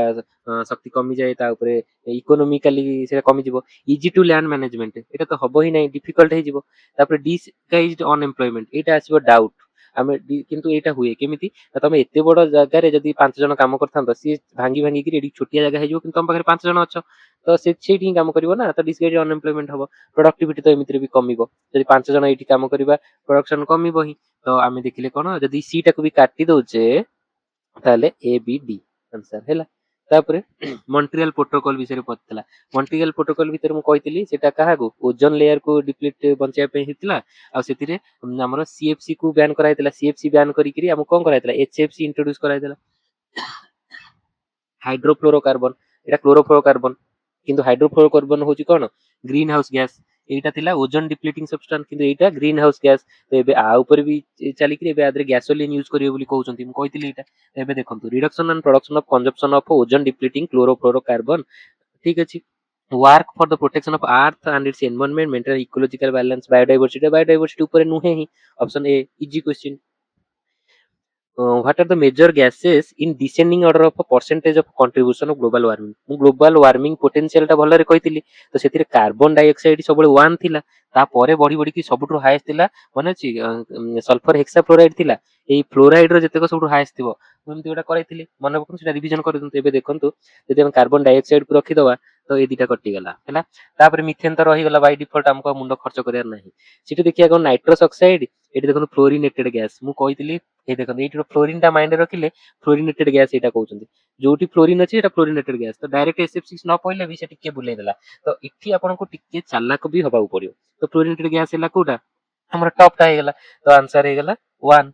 ଶକ୍ତି କମିଯାଏ, ତା ଉପରେ ଇକୋନୋମିକାଲି ସେଟା କମିଯିବ। ଇଜି ଟୁ ଲ୍ୟାଣ୍ଡ ମ୍ୟାନେଜମେଣ୍ଟ, ଏଇଟା ତ ହବ ହିଁ ନାହିଁ, ଡିଫିକଲ୍ଟ ହେଇଯିବ। ତାପରେ ଡିସଗାଇଜଡ ଅନଏମ୍ପ୍ଲୟମେଣ୍ଟ, ଏଇଟା ଆସିବ ଡାଉଟ। ଆମେ କିନ୍ତୁ ଏଇଟା ହୁଏ କେମିତି, ତମେ ଏତେ ବଡ ଜାଗାରେ ଯଦି 5 ଜଣ କାମ କରିଥାନ୍ତ, ସିଏ ଭାଙ୍ଗି ଭାଙ୍ଗିକିରି ଏଠି ଛୋଟିଆ ଜାଗା ହେଇଯିବ, କିନ୍ତୁ ତମ ପାଖରେ 5 ଜଣ ଅଛ, ତ ସେ ସେଇଠି ହିଁ କାମ କରିବ ନା। ତ ଡିସଗାଇଜଡ ଅନଏମ୍ପ୍ଲୟମେଣ୍ଟ ହବ। ପ୍ରଡକ୍ଟିଭିଟି ତ ଏମିତିରେ ବି କମିବ, ଯଦି 5 ଜଣ ଏଇଠି କାମ କରିବା, ପ୍ରଡକ୍ସନ କମିବ ହିଁ। ତ ଆମେ ଦେଖିଲେ କଣ, ଯଦି ସି ଟାକୁ ବି କାଟି ଦଉଛେ, ତାହେଲେ ଏ ବି ଡି ଆନ୍ସର ହେଲା। ତାପରେ ମଣ୍ଟ୍ରିଆଲ ପ୍ରୋଟୋକଲ ବିଷୟରେ ପଚାରିଥିଲା। ମଣ୍ଟ୍ରିଆଲ ପ୍ରୋଟୋକଲ ଭିତରେ ମୁଁ କହିଥିଲି ସେଟା କାହାକୁ, ଓଜୋନ ଲେୟରକୁ ଡିପ୍ଲିଟ ବଞ୍ଚେଇବା ପାଇଁ ହେଇଥିଲା। ଆଉ ସେଥିରେ ଆମର ସିଏଫସି କୁ ବ୍ୟାନ କରାଯାଇଥିଲା। ସିଏଫସି ବ୍ୟାନ କରିକିରି ଆମକୁ କଣ କରାଯାଇଥିଲା, ଏଚଏଫସି ଇଣ୍ଟ୍ରୋଡ୍ୟୁସ କରାଯାଇଥିଲା, ହାଇଡ୍ରୋଫ୍ଲୋରୋକାର୍ବନ। ଏଟା କ୍ଲୋରୋଫ୍ଲୋରୋକାର୍ବନ, କିନ୍ତୁ ହାଇଡ୍ରୋଫ୍ଲୋରୋକାର୍ବନ ହଉଛି କଣ, ଗ୍ରୀନ ହାଉସ ଗ୍ୟାସ। एटा थिला ओजोन डिप्लीटिंग सब्सटेंस किंतु एटा ग्रीन हाउस गैस तो एबे आ ऊपर भी चली कि एबे आदरे गैसोलिन यूज करियो बोली कहउचंती मु कहितली एटा एबे देखंतु reduction and production of consumption of ozone depleting chlorofluorocarbon ठीक अछि work for the protection of earth and its environment maintain ecological balance biodiversity ऊपर नुहे ही option A easy question what are the major gases in descending order of a percentage of contribution of global warming ମୁଁ global warming potential ଟା ଭଲରେ କହିଥିଲି ତ ସେଥିରେ carbon dioxide ସବୁବେଳେ 1 ଥିଲା ତାପରେ ବଢି ବଢିକି ସବୁଠୁ ହାଇଏଷ୍ଟ ଥିଲା ମାନେ ଅଛି ସଲଫର ହେକ୍ସାଫ୍ଲୋରାଇଡ ଥିଲା ଏଇ ଫ୍ଲୋରାଇଡ ର ଯେତେକ ସବୁଠୁ ହାଇଏଷ୍ଟ ଥିବ ମୁଁ ଏମିତି ଗୋଟେ କରିଥିଲି ମନେ ପକନ୍ତୁ ସେଟା ରିଭିଜନ କରିଦିଅନ୍ତୁ ଏବେ ଦେଖନ୍ତୁ ଯଦି ଆମେ कार्बन डाइऑक्साइड କୁ ରଖିଦବା ତ ଏଇ ଦିଟା କଟିଗଲା ହେଲା ତାପରେ ମିଥେନ ତ ରହିଗଲା ବାଇ ଡିଫଲ୍ଟ ଆମକୁ ମୁଣ୍ଡ ଖର୍ଚ୍ଚ କରିବାର ନାହିଁ ସେଠି ଦେଖିବା କଣ ନାଇଟ୍ରସ୍ ଅକ୍ସାଇଡ ଏଠି ଦେଖନ୍ତୁ ଫ୍ଲୋରିନେଟେଡ ଗ୍ୟାସ୍ ମୁଁ କହିଥିଲି এই দেখুন এইটির ফ্লোরিন টা মাইন্ডে রখিলে ফ্লোরিনেটেড গ্যাস এটা কହୁଛନ୍ତି ଯୋଉଠି ଫ୍ଲୋରିନ ଅଛି এটা ଫ୍ଲୋରିନେଟେଡ ଗ୍ୟାସ୍ ତ ଡାଇରେକ୍ଟ SF6 ନ ପଇଲେ ବି ସେ ଟିକେ ବୁଲେଇ ଦେଲା ତ ଏଠି ଆପଣଙ୍କୁ ଟିକେ ଚାଲାକ ବି ହବାକୁ ପଡିବ ତ ଫ୍ଲୋରିନେଟେଡ ଗ୍ୟାସ୍ ହେଲା କୋଉଟା ଆମର ଟପ୍ ଟା ହେଇଗଲା ତ ଆନ୍ସର ହେଇଗଲା 1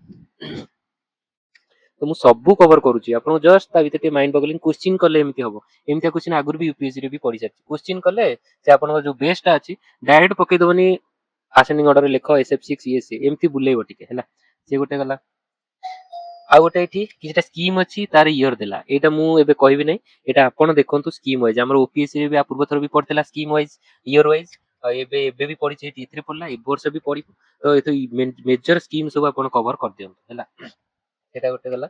ତ ମୁଁ ସବୁ କଭର କରୁଛି ଆପଣଙ୍କୁ ଜଷ୍ଟ ତା ଭିତରେ ଟିକେ ମାଇଣ୍ଡ ପକେଇଲେ କ୍ୱେଶ୍ଚିନ୍ କଲେ ଏମିତି ହବ ଏମିତିଆ କ୍ୱେଶ୍ଚିନ୍ ଆଗରୁ ବି ୟୁପିଏସସି ରେ ବି ପଡି ସାରିଛି କ୍ୱେଶ୍ଚିନ୍ କଲେ ସେ ଆପଣଙ୍କର ଯୋଉ ବେସ୍ ଟା ଅଛି ଡାଇରେକ୍ଟ ପକେଇ ଦବନି ଆସେଣ୍ଡିଂ ଅର୍ଡର ଲେଖ SF6 ଇଏ ସେ ଏମିତି ବୁଲେଇବ ଟିକେ ହେଲା ସେ ଗୋଟେ ଗଲା ଆଉ ଗୋଟେ ଏଠି କିଛିଟା ସ୍କିମ୍ ଅଛି ତାର ଇୟର ଦେଲା ଏଇଟା ମୁଁ ଏବେ କହିବି ନାହିଁ ଏଇଟା ଆପଣ ଦେଖନ୍ତୁ ସ୍କିମ୍ ୱାଇଜ ଆମର ଓପିଏସସି ରେ ବି ପୂର୍ବ ଥର ବି ପଡିଥିଲା ସ୍କିମ୍ ୱାଇଜ ଇୟର ୱାଇଜ ଏବେ ବି ପଡିଛି ଏଠି ଏଥିରେ ପଡିଲା ଏ ବର୍ଷ ବି ପଡିବ ତ ଏଠି ମେଜର ସ୍କିମ୍ ସବୁ ଆପଣ କଭର କରିଦିଅନ୍ତୁ ହେଲା ସେଟା ଗୋଟେ ଗଲା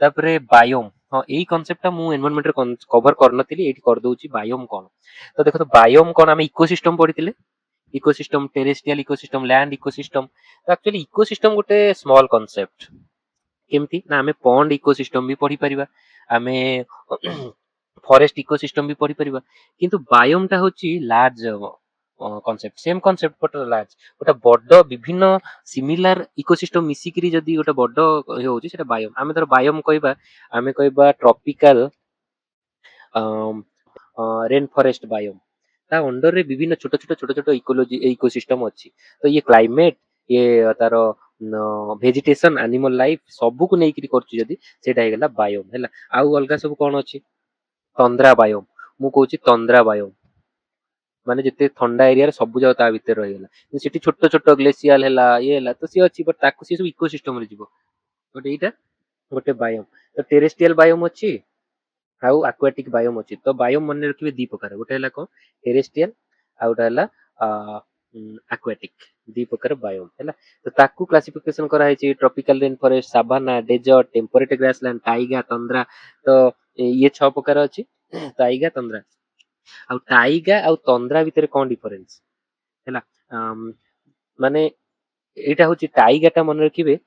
ତାପରେ ବାୟୋମ ହଁ ଏଇ କନସେପ୍ଟ ଟା ମୁଁ ଏନଭାୟରନମେଣ୍ଟ ରେ କଭର କରିନଥିଲି ଏଇଠି କରିଦଉଛି ବାୟୋମ କଣ ତ ଦେଖନ୍ତୁ ବାୟୋମ କଣ ଆମେ ଇକୋସିଷ୍ଟମ ପଢିଥିଲେ ecosystem terrestrial ecosystem land ecosystem ତ ଆକ୍ଚୁଆଲି ଇକୋସିଷ୍ଟମ ଗୋଟେ ସ୍ମଲ୍ କନସେପ୍ଟ କେମିତି ନା ଆମେ ପଣ୍ଡ ଇକୋସିଷ୍ଟମ ବି ପଢିପାରିବା ଆମେ ଫରେଷ୍ଟ ଇକୋସିଷ୍ଟମ ବି ପଢିପାରିବା କିନ୍ତୁ ବାୟୋମ ଟା ହଉଛି ଲାର୍ଜ କନସେପ୍ଟ ସେମ କନସେପ୍ଟ ବଟ ଲାର୍ଜ ଗୋଟେ ବଡ ବିଭିନ୍ନ ସିମିଲାର ଇକୋସିଷ୍ଟମ ମିଶିକିରି ଯଦି ଗୋଟେ ବଡ ହଉଛି ସେଟା ବାୟୋମ ଆମେ ଧର ବାୟୋମ କହିବା ଆମେ କହିବା ଟ୍ରପିକାଲ रेन फॉरेस्ट बायोम ता अंडर रे विभिन्न छोट छोट इकोलॉजी इकोसिस्टम अछि तो ये क्लाइमेट ये तार वेजिटेशन एनिमल लाइफ सब को नेइकरी करछि जदी सेटा हे गेला बायोम हैला आउ अलगा सब कोन अछि तंद्रा बायोम मु कहूछि तंद्रा बायोम माने जते ठंडा एरिया रे सब जाव ता भीतर रहि गेला सेठी छोट छोट ग्लेशियल हैला ये हैला तो सी अछि बट ताकु सी सब इकोसिस्टम रे जीवो बट एटा गोटे बायोम तो टेरेस्ट्रियल बायोम अछि आउ aquatic बायोम अछि तो बायोम मन रखिबे दी प्रकार गोटे हला को टेरेस्ट्रियल आउटा हला aquatic दी प्रकार बायोम हैला तो ताकू क्लासिफिकेशन करा है tropical rain forest savanna desert temperate grassland Tyga तंद्रा तो ये 6 प्रकार अछि टाइगा तंद्रा आउ टाइगा आउ तंद्रा भीतर कोन डिफरेंस हैला माने एटा होची टाइगा टा मन रखिबे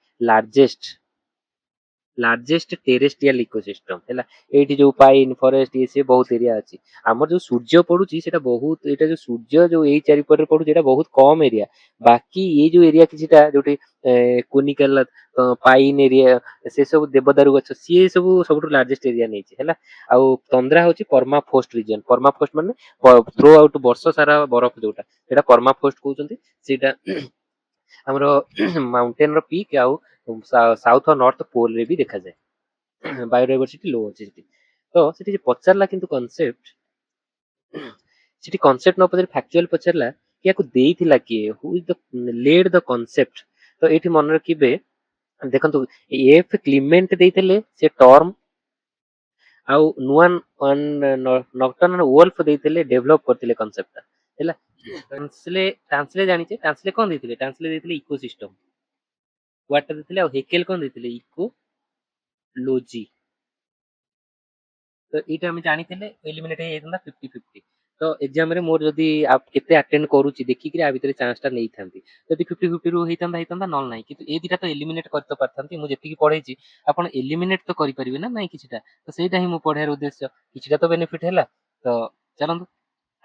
लार्जेस्ट टेरेस्ट्रियल इकोसिस्टम हैला एठी जो पाइन फॉरेस्ट ये से बहुत एरिया अछि हमर जो सूर्य पडुची सेटा बहुत एटा जो सूर्य जो एई चारि पर पडुची एटा बहुत कम एरिया बाकी ये जो एरिया किछिटा जोटी कोनिकल पाइन एरिया से सब देवदारू गछ से सब सबटु लार्जेस्ट एरिया नै छै हैला आउ तंद्रा होची परमाफ्रोस्ट रीजन परमाफ्रोस्ट माने थ्रू आउट वर्ष सारा बरफ जोटा सेटा परमाफ्रोस्ट कहउचंती सेटा हमरो माउंटेन रो पीक आउ साउथ और नॉर्थ पोल रे भी देखा जाए बायोडायवर्सिटी लो अछि सेठी तो सेठी जे पचारला किंतु कांसेप्ट सेठी कांसेप्ट न पचार फैक्चुअल पचारला कि याको देइथिला किए who is the led the concept तो एठी मन रखिबे देखंतु एफ क्लीमेंट देइथिले से टर्म आउ नुआन नॉक्टर्नल वोल्फ देइथिले डेवलप करथिले कांसेप्ट हैला ट्रांसले जानि छै ट्रांसले कोन देइथिले ट्रांसले देइथिले इकोसिस्टम वाटर देइथिले आ हेकेल कोन देइथिले इकोलॉजी तो एटा हम जानिथिले एलिमिनेट हे जेतना 50-50 तो एग्जाम रे मोर जदी आप केते अटेंड करूची देखि कि आ भितरे चांस टा नै थांती जदी 50-50 रु हेतंदा नॉल नै किंतु ए दिटा तो एलिमिनेट करते परथांती मु जेति कि पढैची आपण एलिमिनेट तो करि परिबे ना नै किछिटा तो सेटा ही मु पढार उद्देश्य किछिटा तो बेनिफिट हैला तो चलंतु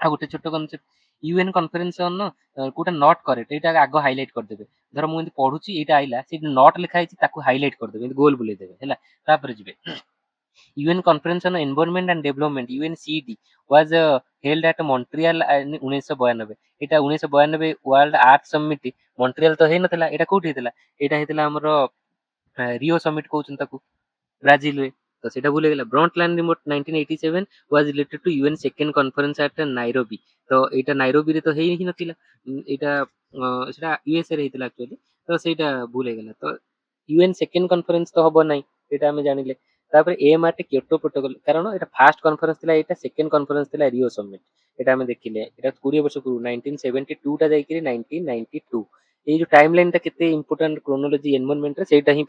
आ गोटे छोट कॉन्सेप्ट यूएन कॉन्फ्रेंस ऑन कोटा नॉट करेक्ट एटा आगो हाइलाइट कर देबे धर मु एंती पढुची एटा आइला से नॉट लिखा हैची ताकू हाइलाइट कर देबे गोल बुले देबे हैला तापर जिबे UN Conference on Environment and Development UNCED was held at Montreal in 1992 Etah 1992 world आर्थ समिट मॉन्ट्रियल तो हे नथला एटा कोठी हेतला एटा हेतला हमरो रियो समिट कहउछन ताकू ब्राजील रे ତ ସେଇଟା ଭୁଲ ହେଇଗଲା। ବ୍ରଣ୍ଟଲ୍ୟାଣ୍ଡ report 1987 was related to UN second conference at Nairobi। ତ ଏଇଟା ନାଇରୋବିରେ ତ ହେଇ ହିଁ ନଥିଲା। ଏଇଟା ସେଟା ୟୁଏସଏ ରେ ହେଇଥିଲା ଆକ୍ଚୁଆଲି। ତ ସେଇଟା ଭୁଲ ହେଇଗଲା। ତ ୟୁଏନ୍ ସେକେଣ୍ଡ କନଫରେନ୍ସ ତ ହବ ନାହିଁ, ଏଇଟା ଆମେ ଜାଣିଲେ। ତାପରେ ଏଏମଆରଟି କ୍ୟୋଟୋ ପ୍ରୋଟୋକଲ, କାରଣ ଏଇଟା ଫାଷ୍ଟ କନଫରେନ୍ସ ଥିଲା, ଏଇଟା ସେକେଣ୍ଡ କନଫରେନ୍ସ ଥିଲା ରିଓ ସମିଟ୍। ଏଇଟା ଆମେ ଦେଖିଲେ, ଏଇଟା 20 ବର୍ଷ ପୂର୍ବରୁ 1972 ଟା ଯାଇକିରି 1992। ଏଇ ଯୋଉ ଟାଇମ ଲାଇନ ଟା କେତେ ଇମ୍ପୋର୍ଟାଣ୍ଟ କ୍ରୋନୋଲୋଜି ଏନଭାରନମେଣ୍ଟରେ, ସେଇଟା ହିଁ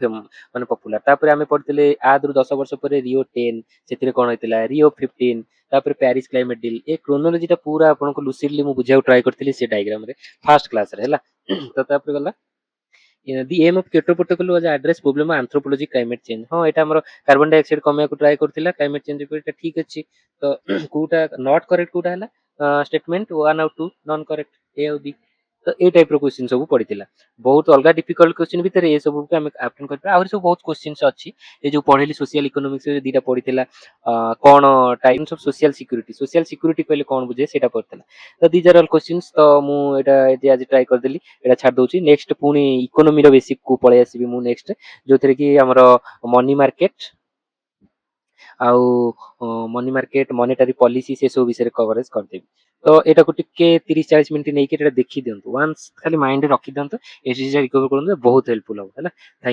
ମାନେ ପପୁଲାର। ତାପରେ ଆମେ ପଢିଥିଲେ ଆଦରୁ 10 ବର୍ଷ ପରେ ରିଓ 10, ସେଥିରେ କଣ ହେଇଥିଲା ରିଓ 15, ତାପରେ ପ୍ୟାରିସ କ୍ଲାଇମେଟ ଡିଲ୍। ଏ କ୍ରୋନୋଲୋଜି ଟା ପୁରା ଆପଣଙ୍କୁ ଲୁସିଡଲି ମୁଁ ବୁଝିବାକୁ ଟ୍ରାଏ କରିଥିଲି ସେ ଡାଇଗ୍ରାମ ରେ ଫାଷ୍ଟ କ୍ଲାସରେ ହେଲା। ତ ତାପରେ ଗଲା the aim of Kyoto protocol was address problem anthropology climate change. ହଁ ଏଇଟା ଆମର କାର୍ବନ ଡାଇଅକ୍ସାଇଡ କମେଇବାକୁ ଟ୍ରାଏ କରୁଥିଲା କ୍ଲାଇମେଟ ଚେଞ୍ଜ ଉପରେ, ଏଟା ଠିକ ଅଛି। ତ କୋଉଟା ନଟ୍ କରେକ୍ଟ କୋଉଟା ହେଲା ଷ୍ଟେଟମେଣ୍ଟ 1 ଆଉ 2 ନନ୍ କରେକ୍ଟ, ଏ ଆଉ ବି। ତ ଏଇ ଟାଇପ ର କ୍ୱେଶ୍ଚିନ୍ ସବୁ ପଡିଥିଲା। ବହୁତ ଅଲଗା ଡିଫିକଲ୍ଟ କ୍ୱେଶ୍ଚିନ୍ ଭିତରେ ଏ ସବୁ ଆମେ ଆଟେଣ୍ଡ କରିପାରିବା। ଆହୁରି ସବୁ ବହୁତ କ୍ୱେଶ୍ଚିନ୍ସ ଅଛି। ଏ ଯୋଉ ପଢେଇଲି ସୋସିଆଲ ଇକୋନୋମିକ୍ସ ରେ ଦିଟା ପଡିଥିଲା, କଣ types of social security, social security କହିଲେ କଣ ବୁଝେ ସେଇଟା ପଡିଥିଲା। ତ ଦିଜ ଆର ଅଲ୍ କ୍ୱେଶ୍ଚିନ୍ସ। ତ ମୁଁ ଏଇଟା ଆଜି ଟ୍ରାଏ କରିଦେଲି, ଏଇଟା ଛାଡି ଦଉଛି। ନେକ୍ସଟ ପୁଣି ଇକୋନୋମିର ବେସିକ କୁ ପଳେଇ ଆସିବି ମୁଁ ନେକ୍ସଟ, ଯୋଉଥିରେ କି ଆମର ମନି ମାର୍କେଟ ଆଉ ମନି ମାର୍କେଟ, ମନିଟାରୀ ପଲିସି, ସେ ସବୁ ବିଷୟରେ କଭରେଜ କରିଦେବି। ତ ଏଇଟାକୁ ଟିକେ 30-40 ମିନିଟ୍ ନେଇକି ଏଟା ଦେଖି ଦିଅନ୍ତୁ, ୱାନ୍ସ ଖାଲି ମାଇଣ୍ଡରେ ରଖିଦିଅନ୍ତୁ, ଏକ୍ସରସାଇଜ ରିକଭର କରନ୍ତୁ, ବହୁତ ହେଲ୍ପଫୁଲ ହବ ହେଲା। ଥ୍ୟାଙ୍କ